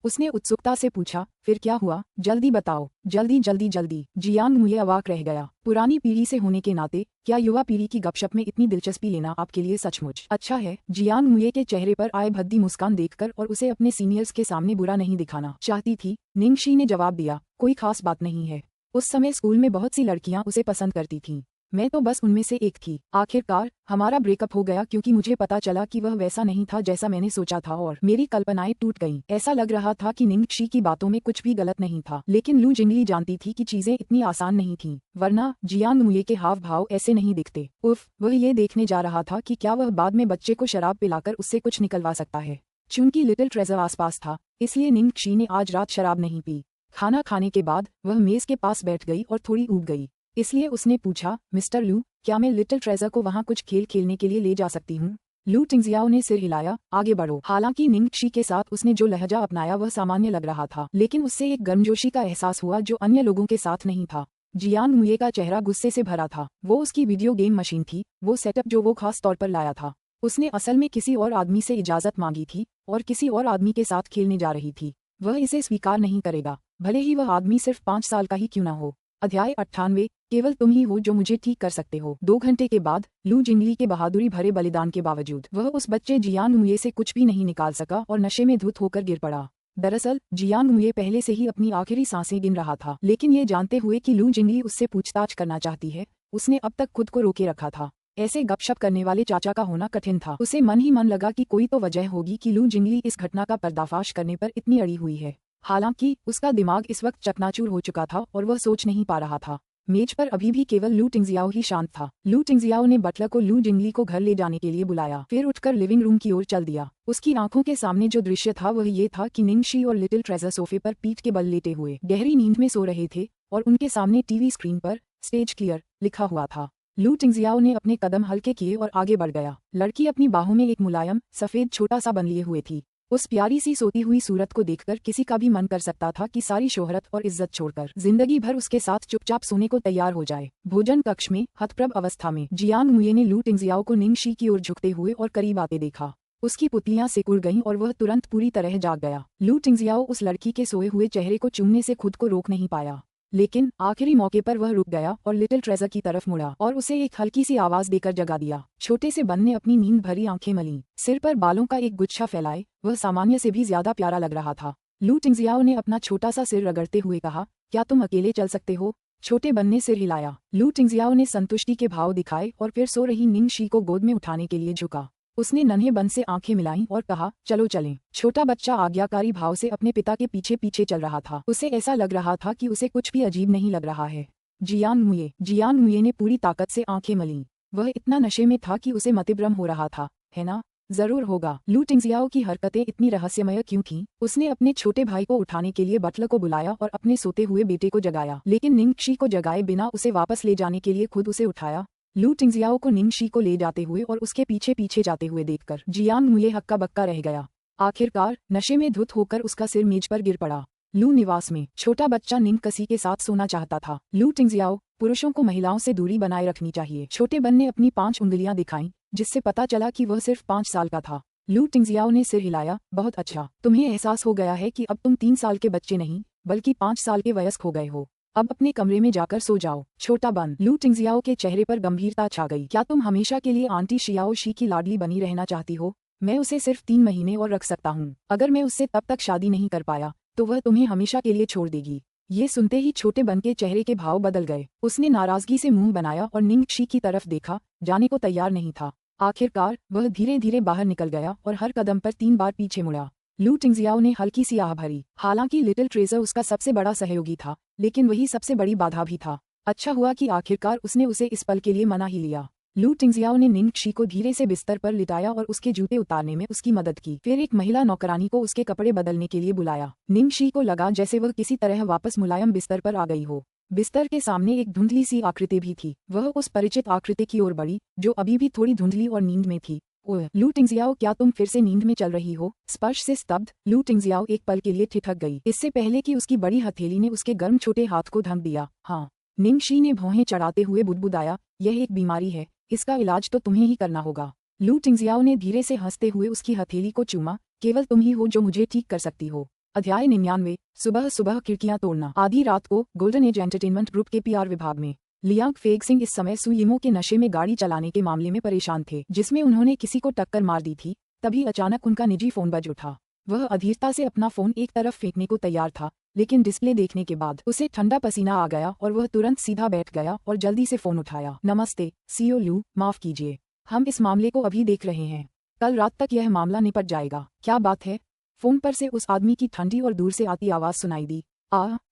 उसने उत्सुकता से पूछा, फिर क्या हुआ? जल्दी बताओ, जल्दी जल्दी जल्दी। जियांग मुये अवाक रह गया। पुरानी पीढ़ी से होने के नाते क्या युवा पीढ़ी की गपशप में इतनी दिलचस्पी लेना आपके लिए सचमुच अच्छा है? जियांग मुये के चेहरे पर आए भद्दी मुस्कान देखकर और उसे अपने सीनियर्स के सामने बुरा नहीं दिखाना चाहती थी, निंगक्षी ने जवाब दिया, कोई खास बात नहीं है। उस समय स्कूल में बहुत सी लड़कियां उसे पसंद करती थीं। मैं तो बस उनमें से एक थी। आखिरकार हमारा ब्रेकअप हो गया क्योंकि मुझे पता चला कि वह वैसा नहीं था जैसा मैंने सोचा था और मेरी कल्पनाएं टूट गईं। ऐसा लग रहा था कि निंगक्षी की बातों में कुछ भी गलत नहीं था, लेकिन लू जिंगली जानती थी कि चीजें इतनी आसान नहीं थीं, वरना जियांग मुये के हाव भाव ऐसे नहीं दिखते। उफ, वह ये देखने जा रहा था कि क्या वह बाद में बच्चे को शराब पिलाकर उससे कुछ निकलवा सकता है। चूंकि लिटिल ट्रेजर आसपास था, इसलिए निंगक्षी ने आज रात शराब नहीं पी। खाना खाने के बाद वह मेज के पास बैठ गई और थोड़ी ऊब गई। इसलिए उसने पूछा, मिस्टर लू, क्या मैं लिटिल ट्रेजर को वहाँ कुछ खेल खेलने के लिए ले जा सकती हूँ? लू टिंगजियाओ ने सिर हिलाया, आगे बढ़ो। हालांकि निंगक्षी के साथ उसने जो लहजा अपनाया वह सामान्य लग रहा था, लेकिन उससे एक गर्मजोशी का एहसास हुआ जो अन्य लोगों के साथ नहीं था। जियांग मुये का चेहरा गुस्से से भरा था। वो उसकी वीडियो गेम मशीन थी, वो सेटअप जो वो खास तौर पर लाया था। उसने असल में किसी और आदमी से इजाजत मांगी थी और किसी और आदमी के साथ खेलने जा रही थी। वह इसे स्वीकार नहीं करेगा, भले ही वह आदमी सिर्फ 5 साल का ही क्यों न हो। अध्याय 98। केवल तुम ही हो जो मुझे ठीक कर सकते हो। 2 घंटे के बाद लू जिंगली के बहादुरी भरे बलिदान के बावजूद वह उस बच्चे जियांग मुये से कुछ भी नहीं निकाल सका और नशे में धुत होकर गिर पड़ा। दरअसल जियांग मुये पहले से ही अपनी आखिरी सांसें गिन रहा था, लेकिन ये जानते हुए कि लू जिंगली उससे पूछताछ करना चाहती है, उसने अब तक खुद को रोके रखा था। ऐसे गपशप करने वाले चाचा का होना कठिन था। उसे मन ही मन लगा कि कोई तो वजह होगी कि लू जिंगली इस घटना का पर्दाफाश करने पर इतनी अड़ी हुई है। हालांकि उसका दिमाग इस वक्त चकनाचूर हो चुका था और वह सोच नहीं पा रहा था। मेज पर अभी भी केवल लू टिंगजियाओ ही शांत था। लू टिंगजियाओ ने बटलर को लू जिंगली को घर ले जाने के लिए बुलाया, फिर उठकर लिविंग रूम की ओर चल दिया। उसकी आंखों के सामने जो दृश्य था वह ये था कि निंगशी और लिटिल ट्रेजर सोफे पर पीठ के बल लेटे हुए गहरी नींद में सो रहे थे और उनके सामने टीवी स्क्रीन पर स्टेज क्लियर लिखा हुआ था। लू टिंगजियाओ ने अपने कदम हल्के किए और आगे बढ़ गया। लड़की अपनी बाहों में एक मुलायम सफेद छोटा सा बन लिए हुए थी। उस प्यारी सी सोती हुई सूरत को देखकर किसी का भी मन कर सकता था कि सारी शोहरत और इज्जत छोड़कर जिंदगी भर उसके साथ चुपचाप सोने को तैयार हो जाए। भोजन कक्ष में हतप्रभ अवस्था में जियांग मुये ने लू टिंगजियाओ को निंगशी की ओर झुकते हुए और करीब आते देखा। उसकी पुतलियां सिकुड़ गईं और वह तुरंत पूरी तरह जाग गया। लू टिंगजियाओ उस लड़की के सोए हुए चेहरे को चूमने से खुद को रोक नहीं पाया, लेकिन आखिरी मौके पर वह रुक गया और लिटिल ट्रेजर की तरफ मुड़ा और उसे एक हल्की सी आवाज देकर जगा दिया। छोटे से बन ने अपनी नींद भरी आंखें मलीं, सिर पर बालों का एक गुच्छा फैलाए वह सामान्य से भी ज्यादा प्यारा लग रहा था। लू टिंगजियाओ ने अपना छोटा सा सिर रगड़ते हुए कहा, क्या तुम अकेले चल सकते हो? छोटे बन ने सिर हिलाया। लू टिंगजियाओ ने संतुष्टि के भाव दिखाए और फिर सो रही निंगशी को गोद में उठाने के लिए झुका। उसने नन्हे बन से आंखें मिलाईं और कहा, चलो चलें। छोटा बच्चा आज्ञाकारी भाव से अपने पिता के पीछे पीछे चल रहा था। उसे ऐसा लग रहा था कि उसे कुछ भी अजीब नहीं लग रहा है। जियांग मुये ने पूरी ताकत से आंखें मलीं। वह इतना नशे में था कि उसे मतिभ्रम हो रहा था, है ना? जरूर होगा। लू टिंगजियाओ की हरकतें इतनी रहस्यमय क्यों थीं? उसने अपने छोटे भाई को उठाने के लिए बटलर को बुलाया और अपने सोते हुए बेटे को जगाया, लेकिन निंगशी को जगाए बिना उसे वापस ले जाने के लिए खुद उसे उठाया। लू टिंगजियाओ को निंगशी को ले जाते हुए और उसके पीछे पीछे जाते हुए देखकर जियांग मुये हक्का बक्का रह गया। आखिरकार नशे में धुत होकर उसका सिर मेज पर गिर पड़ा। लू निवास में छोटा बच्चा निंगकसी के साथ सोना चाहता था। लू टिंगजियाओ, पुरुषों को महिलाओं से दूरी बनाए रखनी चाहिए। छोटे बन ने अपनी 5 उंगलियां दिखाईं, जिससे पता चला कि वह सिर्फ 5 साल का था। लू टिंगजियाओ ने सिर हिलाया, बहुत अच्छा। तुम्हें एहसास हो गया है कि अब तुम 3 साल के बच्चे नहीं बल्कि 5 साल के वयस्क हो गए हो। अब अपने कमरे में जाकर सो जाओ। छोटा बन। लू टिंगजियाओ के चेहरे पर गंभीरता छा गई। क्या तुम हमेशा के लिए आंटी शियाओ शी की लाडली बनी रहना चाहती हो? मैं उसे सिर्फ 3 महीने और रख सकता हूँ। अगर मैं उससे तब तक शादी नहीं कर पाया तो वह तुम्हें हमेशा के लिए छोड़ देगी। ये सुनते ही छोटे बन के चेहरे के भाव बदल गए। उसने नाराजगी से मुंह बनाया और निंगशी की तरफ देखा, जाने को तैयार नहीं था। आखिरकार वह धीरे धीरे बाहर निकल गया और हर कदम पर 3 बार पीछे मुड़ा। लू टिंगजियाओ ने हल्की सी आह भरी। हालांकि लिटिल ट्रेजर उसका सबसे बड़ा सहयोगी था, लेकिन वही सबसे बड़ी बाधा भी था। अच्छा हुआ कि आखिरकार उसने उसे इस पल के लिए मना ही लिया। लू टिंगजियाओ ने निंगशी को धीरे से बिस्तर पर लिटाया और उसके जूते उतारने में उसकी मदद की। फिर एक महिला नौकरानी को उसके कपड़े बदलने के लिए बुलाया। निंगशी को लगा जैसे वह किसी तरह वापस मुलायम बिस्तर पर आ गई हो। बिस्तर के सामने एक धुंधली सी आकृति भी थी। वह उस परिचित आकृति की ओर बढ़ी जो अभी भी थोड़ी धुंधली और नींद में थी। ओह लू टिंगजियाओ, क्या तुम फिर से नींद में चल रही हो? स्पर्श से स्तब्ध लू टिंगजियाओ एक पल के लिए ठिठक गई, इससे पहले कि उसकी बड़ी हथेली ने उसके गर्म छोटे हाथ को धमक दिया। हाँ, निंगशी ने भौहें चढ़ाते हुए बुदबुदाया, यह एक बीमारी है, इसका इलाज तो तुम्हें ही करना होगा। लू टिंगजियाओ ने धीरे से हंसते हुए उसकी हथेली को चूमा, केवल तुम ही हो जो मुझे ठीक कर सकती हो। अध्याय 99। सुबह सुबह खिड़कियां तोड़ना। आधी रात को गोल्डन एज एंटरटेनमेंट ग्रुप के PR विभाग में लियांग फेगसिंग इस समय सु यिमो के नशे में गाड़ी चलाने के मामले में परेशान थे, जिसमें उन्होंने किसी को टक्कर मार दी थी। तभी अचानक उनका निजी फोन बज उठा। वह अधीरता से अपना फोन एक तरफ फेंकने को तैयार था, लेकिन डिस्प्ले देखने के बाद उसे ठंडा पसीना आ गया और वह तुरंत सीधा बैठ गया और जल्दी से फोन उठाया। नमस्ते सीईओ लू, माफ कीजिए, हम इस मामले को अभी देख रहे हैं। कल रात तक यह मामला निपट जाएगा। क्या बात है? फोन पर से उस आदमी की ठंडी और दूर से आती आवाज सुनाई दी।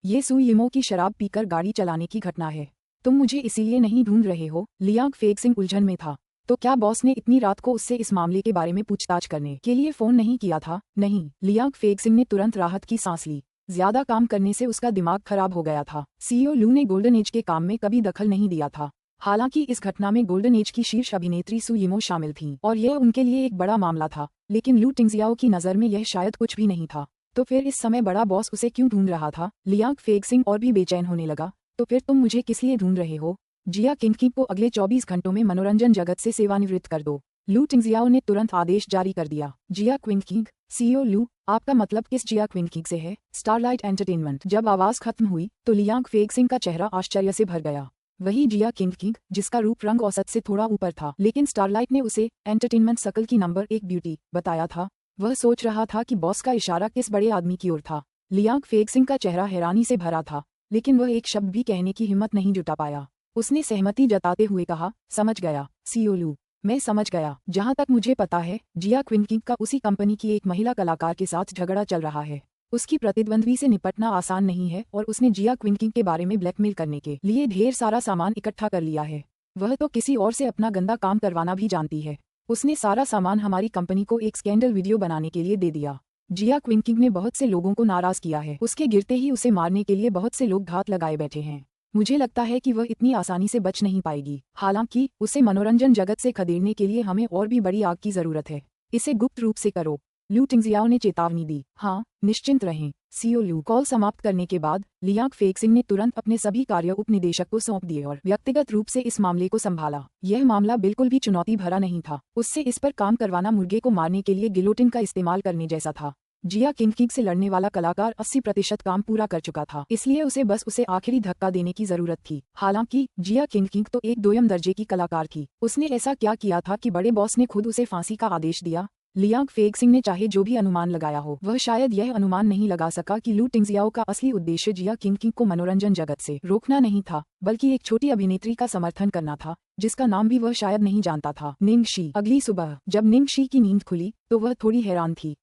ये सु यिमो की शराब पीकर गाड़ी चलाने की घटना है। तुम मुझे इसीलिए नहीं ढूंढ रहे हो? लियांग फेगसिंग उलझन में था। तो क्या बॉस ने इतनी रात को उससे इस मामले के बारे में पूछताछ करने के लिए फोन नहीं किया था? नहीं। लियांग फेगसिंग ने तुरंत राहत की सांस ली। ज्यादा काम करने से उसका दिमाग खराब हो गया था। सीईओ लू ने गोल्डन एज के काम में कभी दखल नहीं दिया था। हालांकि इस घटना में गोल्डन एज की शीर्ष अभिनेत्री सु यिमो शामिल थीं और यह उनके लिए एक बड़ा मामला था, लेकिन लू टिंगजियाओ की नज़र में यह शायद कुछ भी नहीं था। तो फिर इस समय बड़ा बॉस उसे क्यों ढूंढ रहा था? लियांग फेगसिंग और भी बेचैन होने लगा। तो फिर तुम मुझे किस लिए ढूंढ रहे हो? जिया किंगकिंग को अगले 24 घंटों में मनोरंजन जगत से सेवानिवृत्त कर दो। लू टिंगजियाओ ने तुरंत आदेश जारी कर दिया। जिया क्विंगकिंग? सीईओ लू, आपका मतलब किस जिया क्विंगकिंग से है? Starlight entertainment. जब आवाज खत्म हुई तो लियांग फेगसिंग का चेहरा आश्चर्य से भर गया। वही जिया किंगकिंग जिसका रूप रंग औसत से थोड़ा ऊपर था, लेकिन स्टारलाइट ने उसे एंटरटेनमेंट सर्कल की नंबर 1 ब्यूटी बताया था। वह सोच रहा था कि बॉस का इशारा किस बड़े आदमी की ओर था। लियांग फेगसिंग का चेहरा हैरानी से भरा था, लेकिन वह एक शब्द भी कहने की हिम्मत नहीं जुटा पाया। उसने सहमति जताते हुए कहा, समझ गया सियोलू, मैं समझ गया। जहाँ तक मुझे पता है, जिया क्विनकिंग का उसी कंपनी की एक महिला कलाकार के साथ झगड़ा चल रहा है। उसकी प्रतिद्वंद्वी से निपटना आसान नहीं है और उसने जिया क्विनकिंग के बारे में ब्लैकमेल करने के लिए ढेर सारा सामान इकट्ठा कर लिया है। वह तो किसी और से अपना गंदा काम करवाना भी जानती है। उसने सारा सामान हमारी कंपनी को एक स्कैंडल वीडियो बनाने के लिए दे दिया। जिया क्विनकिंग ने बहुत से लोगों को नाराज किया है। उसके गिरते ही उसे मारने के लिए बहुत से लोग घात लगाए बैठे हैं। मुझे लगता है कि वह इतनी आसानी से बच नहीं पाएगी। हालांकि उसे मनोरंजन जगत से खदेड़ने के लिए हमें और भी बड़ी आग की जरूरत है। इसे गुप्त रूप से करो, लू टिंगजियाओ ने चेतावनी दी। हाँ, निश्चिंत रहें सियोलू। कॉल समाप्त करने के बाद लियांग फेक्सिंग ने तुरंत अपने सभी कार्य उपनिदेशक को सौंप दिए और व्यक्तिगत रूप से इस मामले को संभाला। यह मामला बिल्कुल भी चुनौती भरा नहीं था। उससे इस पर काम करवाना मुर्गे को मारने के लिए गिलोटिन का इस्तेमाल करने जैसा था। जिया क्विनकिंग से लड़ने वाला कलाकार 80% काम पूरा कर चुका था, इसलिए उसे बस उसे आखिरी धक्का देने की जरूरत थी। हालांकि जिया क्विनकिंग तो एक दोयम दर्जे की कलाकार थी। उसने ऐसा क्या किया था कि बड़े बॉस ने खुद उसे फांसी का आदेश दिया? लियांग फेक्सिंग ने चाहे जो भी अनुमान लगाया हो, वह शायद यह अनुमान नहीं लगा सका कि लू टिंगजियाओ का असली उद्देश्य जिया क्विनकिंग को मनोरंजन जगत से रोकना नहीं था, बल्कि एक छोटी अभिनेत्री का समर्थन करना था, जिसका नाम भी वह शायद नहीं जानता था। निंगशी। अगली सुबह जब निंगशी की नींद खुली तो वह थोड़ी हैरान थी।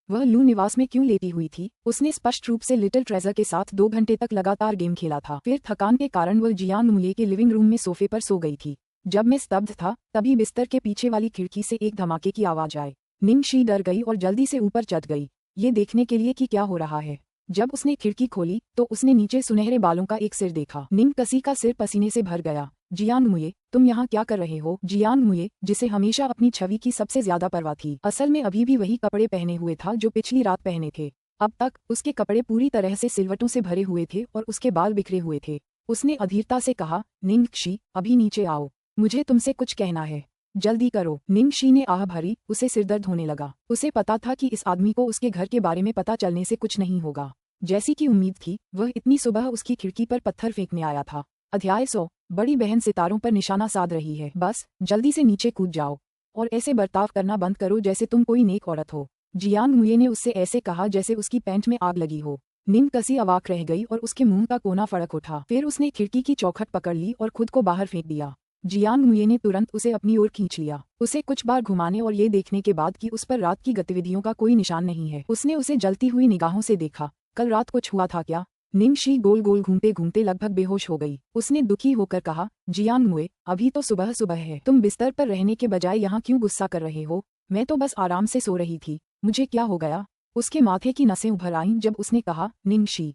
वह लू निवास में क्यों लेटी हुई थी? उसने स्पष्ट रूप से लिटिल ट्रेजर के साथ 2 घंटे तक लगातार गेम खेला था। फिर थकान के कारण वह जियांग मुये के लिविंग रूम में सोफे पर सो गई थी। जब मैं स्तब्ध था, तभी बिस्तर के पीछे वाली खिड़की से एक धमाके की आवाज आई। निंगशी डर गई और जल्दी से ऊपर चढ़ गई, ये देखने के लिए कि क्या हो रहा है। जब उसने खिड़की खोली तो उसने नीचे सुनहरे बालों का एक सिर देखा। निंगकसी का सिर पसीने से भर गया। जियांग मुये, तुम यहाँ क्या कर रहे हो? जियांग मुये, जिसे हमेशा अपनी छवि की सबसे ज्यादा परवाह थी, असल में अभी भी वही कपड़े पहने हुए था जो पिछली रात पहने थे। अब तक उसके कपड़े पूरी तरह से सिलवटों से भरे हुए थे और उसके बाल बिखरे हुए थे। उसने अधीरता से कहा, निंगशी, अभी नीचे आओ, मुझे तुमसे कुछ कहना है, जल्दी करो। निंगशी ने आह भरी, उसे सिरदर्द होने लगा। उसे पता था कि इस आदमी को उसके घर के बारे में पता चलने से कुछ नहीं होगा। जैसी कि उम्मीद थी, वह इतनी सुबह उसकी खिड़की पर पत्थर फेंकने आया था। अध्याय 100। बड़ी बहन सितारों पर निशाना साध रही है। बस जल्दी से नीचे कूद जाओ और ऐसे बर्ताव करना बंद करो जैसे तुम कोई नेक औरत हो। जियांग मुये ने उससे ऐसे कहा जैसे उसकी पैंट में आग लगी हो। निंगकसी अवाक रह गई और उसके मुंह का कोना फड़क उठा। फिर उसने खिड़की की चौखट पकड़ ली और खुद को बाहर फेंक दिया। जियांग मुये ने तुरंत उसे अपनी ओर खींच लिया। उसे कुछ बार घुमाने और ये देखने के बाद कि उस पर रात की गतिविधियों का कोई निशान नहीं है, उसने उसे जलती हुई निगाहों से देखा। कल रात कुछ हुआ था क्या? निंगशी गोल गोल घूमते घूमते लगभग बेहोश हो गई। उसने दुखी होकर कहा, जियांग मुये, अभी तो सुबह सुबह है, तुम बिस्तर पर रहने के बजाय यहाँ क्यों गुस्सा कर रहे हो? मैं तो बस आराम से सो रही थी, मुझे क्या हो गया? उसके माथे की नसें उभर आईं जब उसने कहा, निंगशी,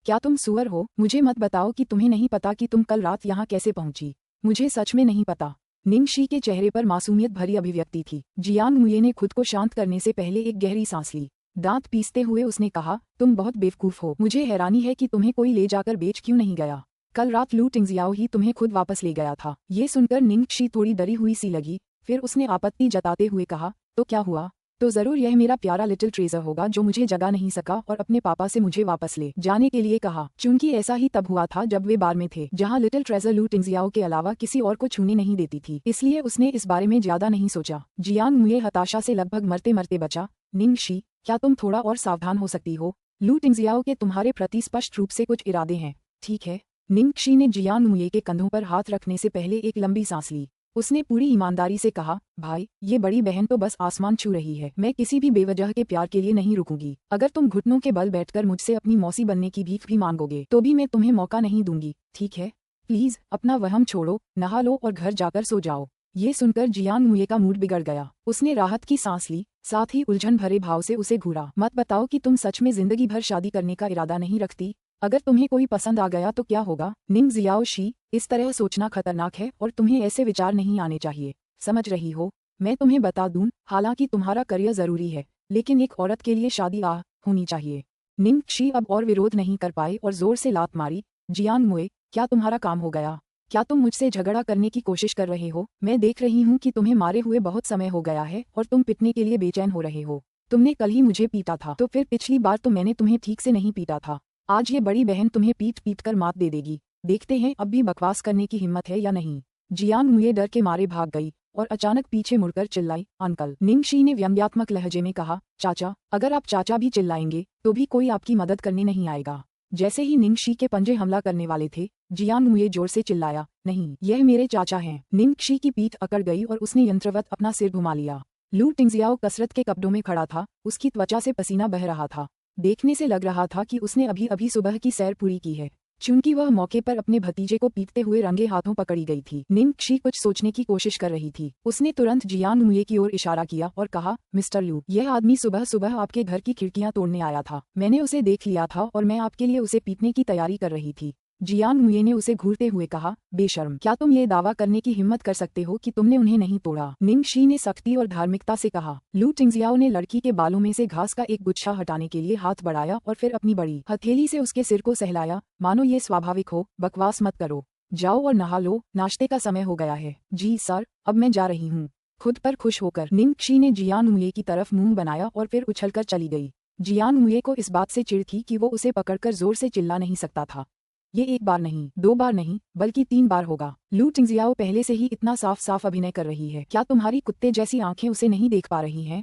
क्या तुम सुअर हो? मुझे मत बताओ कि तुम्हें नहीं पता कि तुम कल रात यहाँ कैसे पहुंची। मुझे सच में नहीं पता। निंगशी के चेहरे पर मासूमियत भरी अभिव्यक्ति थी। जियांग मुये ने खुद को शांत करने से पहले एक गहरी सांस ली। दांत पीसते हुए उसने कहा, तुम बहुत बेवकूफ हो। मुझे हैरानी है कि तुम्हें कोई ले जाकर बेच क्यों नहीं गया। कल रात लू टिंगजियाओ ही तुम्हें खुद वापस ले गया था। ये सुनकर निंगशी थोड़ी डरी हुई सी लगी। फिर उसने आपत्ति जताते हुए कहा, तो क्या हुआ? तो जरूर यह मेरा प्यारा लिटिल ट्रेजर होगा जो मुझे जगा नहीं सका और अपने पापा से मुझे वापस ले जाने के लिए कहा। चूंकि ऐसा ही तब हुआ था जब वे बार में थे, जहां लिटिल ट्रेजर लू टिंगजियाओ के अलावा किसी और को छूने नहीं देती थी, इसलिए उसने इस बारे में ज्यादा नहीं सोचा। जियांग मुये हताशा से लगभग मरते मरते बचा। निंगशी, क्या तुम थोड़ा और सावधान हो सकती हो? लू टिंगजियाओ के तुम्हारे प्रति स्पष्ट रूप से कुछ इरादे हैं, ठीक है? निंगशी ने जियांग मुये के कंधों पर हाथ रखने से पहले एक लंबी सांस ली। उसने पूरी ईमानदारी से कहा, भाई, ये बड़ी बहन तो बस आसमान छू रही है। मैं किसी भी बेवजह के प्यार के लिए नहीं रुकूंगी। अगर तुम घुटनों के बल बैठकर मुझसे अपनी मौसी बनने की भीख भी मांगोगे तो भी मैं तुम्हें मौका नहीं दूंगी, ठीक है? प्लीज अपना वहम छोड़ो, नहा लो और घर जाकर सो जाओ। ये सुनकर जियांग मुये का मूड बिगड़ गया। उसने राहत की सांस ली, साथ ही उलझन भरे भाव से उसे घूरा। मत बताओ कि तुम सच में जिंदगी भर शादी करने का इरादा नहीं रखती। अगर तुम्हें कोई पसंद आ गया तो क्या होगा? निंगजियाओ शी, इस तरह सोचना खतरनाक है और तुम्हें ऐसे विचार नहीं आने चाहिए, समझ रही हो? मैं तुम्हें बता दूं, हालांकि तुम्हारा करियर जरूरी है, लेकिन एक औरत के लिए शादी होनी चाहिए। निंगशी अब और विरोध नहीं कर पाए और जोर से लात मारी। जियांग मुये, क्या तुम्हारा काम हो गया? क्या तुम मुझसे झगड़ा करने की कोशिश कर रहे हो? मैं देख रही हूँ कि तुम्हें मारे हुए बहुत समय हो गया है और तुम पिटने के लिए बेचैन हो रहे हो। तुमने कल ही मुझे पीटा था, तो फिर पिछली बार तो मैंने तुम्हें ठीक से नहीं पीटा था। आज ये बड़ी बहन तुम्हें पीट पीट कर मात दे देगी। देखते हैं अब भी बकवास करने की हिम्मत है या नहीं। जियांग मुये डर के मारे भाग गई और अचानक पीछे मुड़कर चिल्लाई, अंकल। निंगशी ने व्यंग्यात्मक लहजे में कहा, चाचा, अगर आप चाचा भी चिल्लाएंगे तो भी कोई आपकी मदद करने नहीं आएगा। जैसे ही निंगशी के पंजे हमला करने वाले थे, जियांग मुये जोर से चिल्लाया, नहीं, यह मेरे चाचा हैं। निंग शी की पीठ अकड़ गई और उसने यंत्रवत अपना सिर घुमा लिया। लू टिंगजियाओ कसरत के कपड़ों में खड़ा था, उसकी त्वचा से पसीना बह रहा था। देखने से लग रहा था कि उसने अभी अभी सुबह की सैर पूरी की है। चूंकि वह मौके पर अपने भतीजे को पीटते हुए रंगे हाथों पकड़ी गई थी, निंग शी कुछ सोचने की कोशिश कर रही थी। उसने तुरंत जियांग मुये की ओर इशारा किया और कहा, मिस्टर लू, यह आदमी सुबह सुबह आपके घर की खिड़कियां तोड़ने आया था। मैंने उसे देख लिया था और मैं आपके लिए उसे पीटने की तैयारी कर रही थी। जियांग मुये ने उसे घूरते हुए कहा, बेशर्म, क्या तुम ये दावा करने की हिम्मत कर सकते हो कि तुमने उन्हें नहीं तोड़ा? निंग शी ने सख्ती और धार्मिकता से कहा। लू टिंगजियाओ ने लड़की के बालों में से घास का एक गुच्छा हटाने के लिए हाथ बढ़ाया और फिर अपनी बड़ी हथेली से उसके सिर को सहलाया, मानो ये स्वाभाविक हो। बकवास मत करो, जाओ और नहा लो, नाश्ते का समय हो गया है। जी सर, अब मैं जा रही हूँ। खुद पर खुश होकर निंग शी ने जियांग मुये की तरफ मुंह बनाया और फिर उछलकर चली गई। जियांग मुये को इस बात से चिढ़ थी कि वो उसे पकड़कर जोर से चिल्ला नहीं सकता था। ये एक बार नहीं, 2 बार नहीं, बल्कि 3 बार होगा। लू टिंगजियाओ पहले से ही इतना साफ साफ अभिनय कर रही है। क्या तुम्हारी कुत्ते जैसी आंखें उसे नहीं देख पा रही हैं?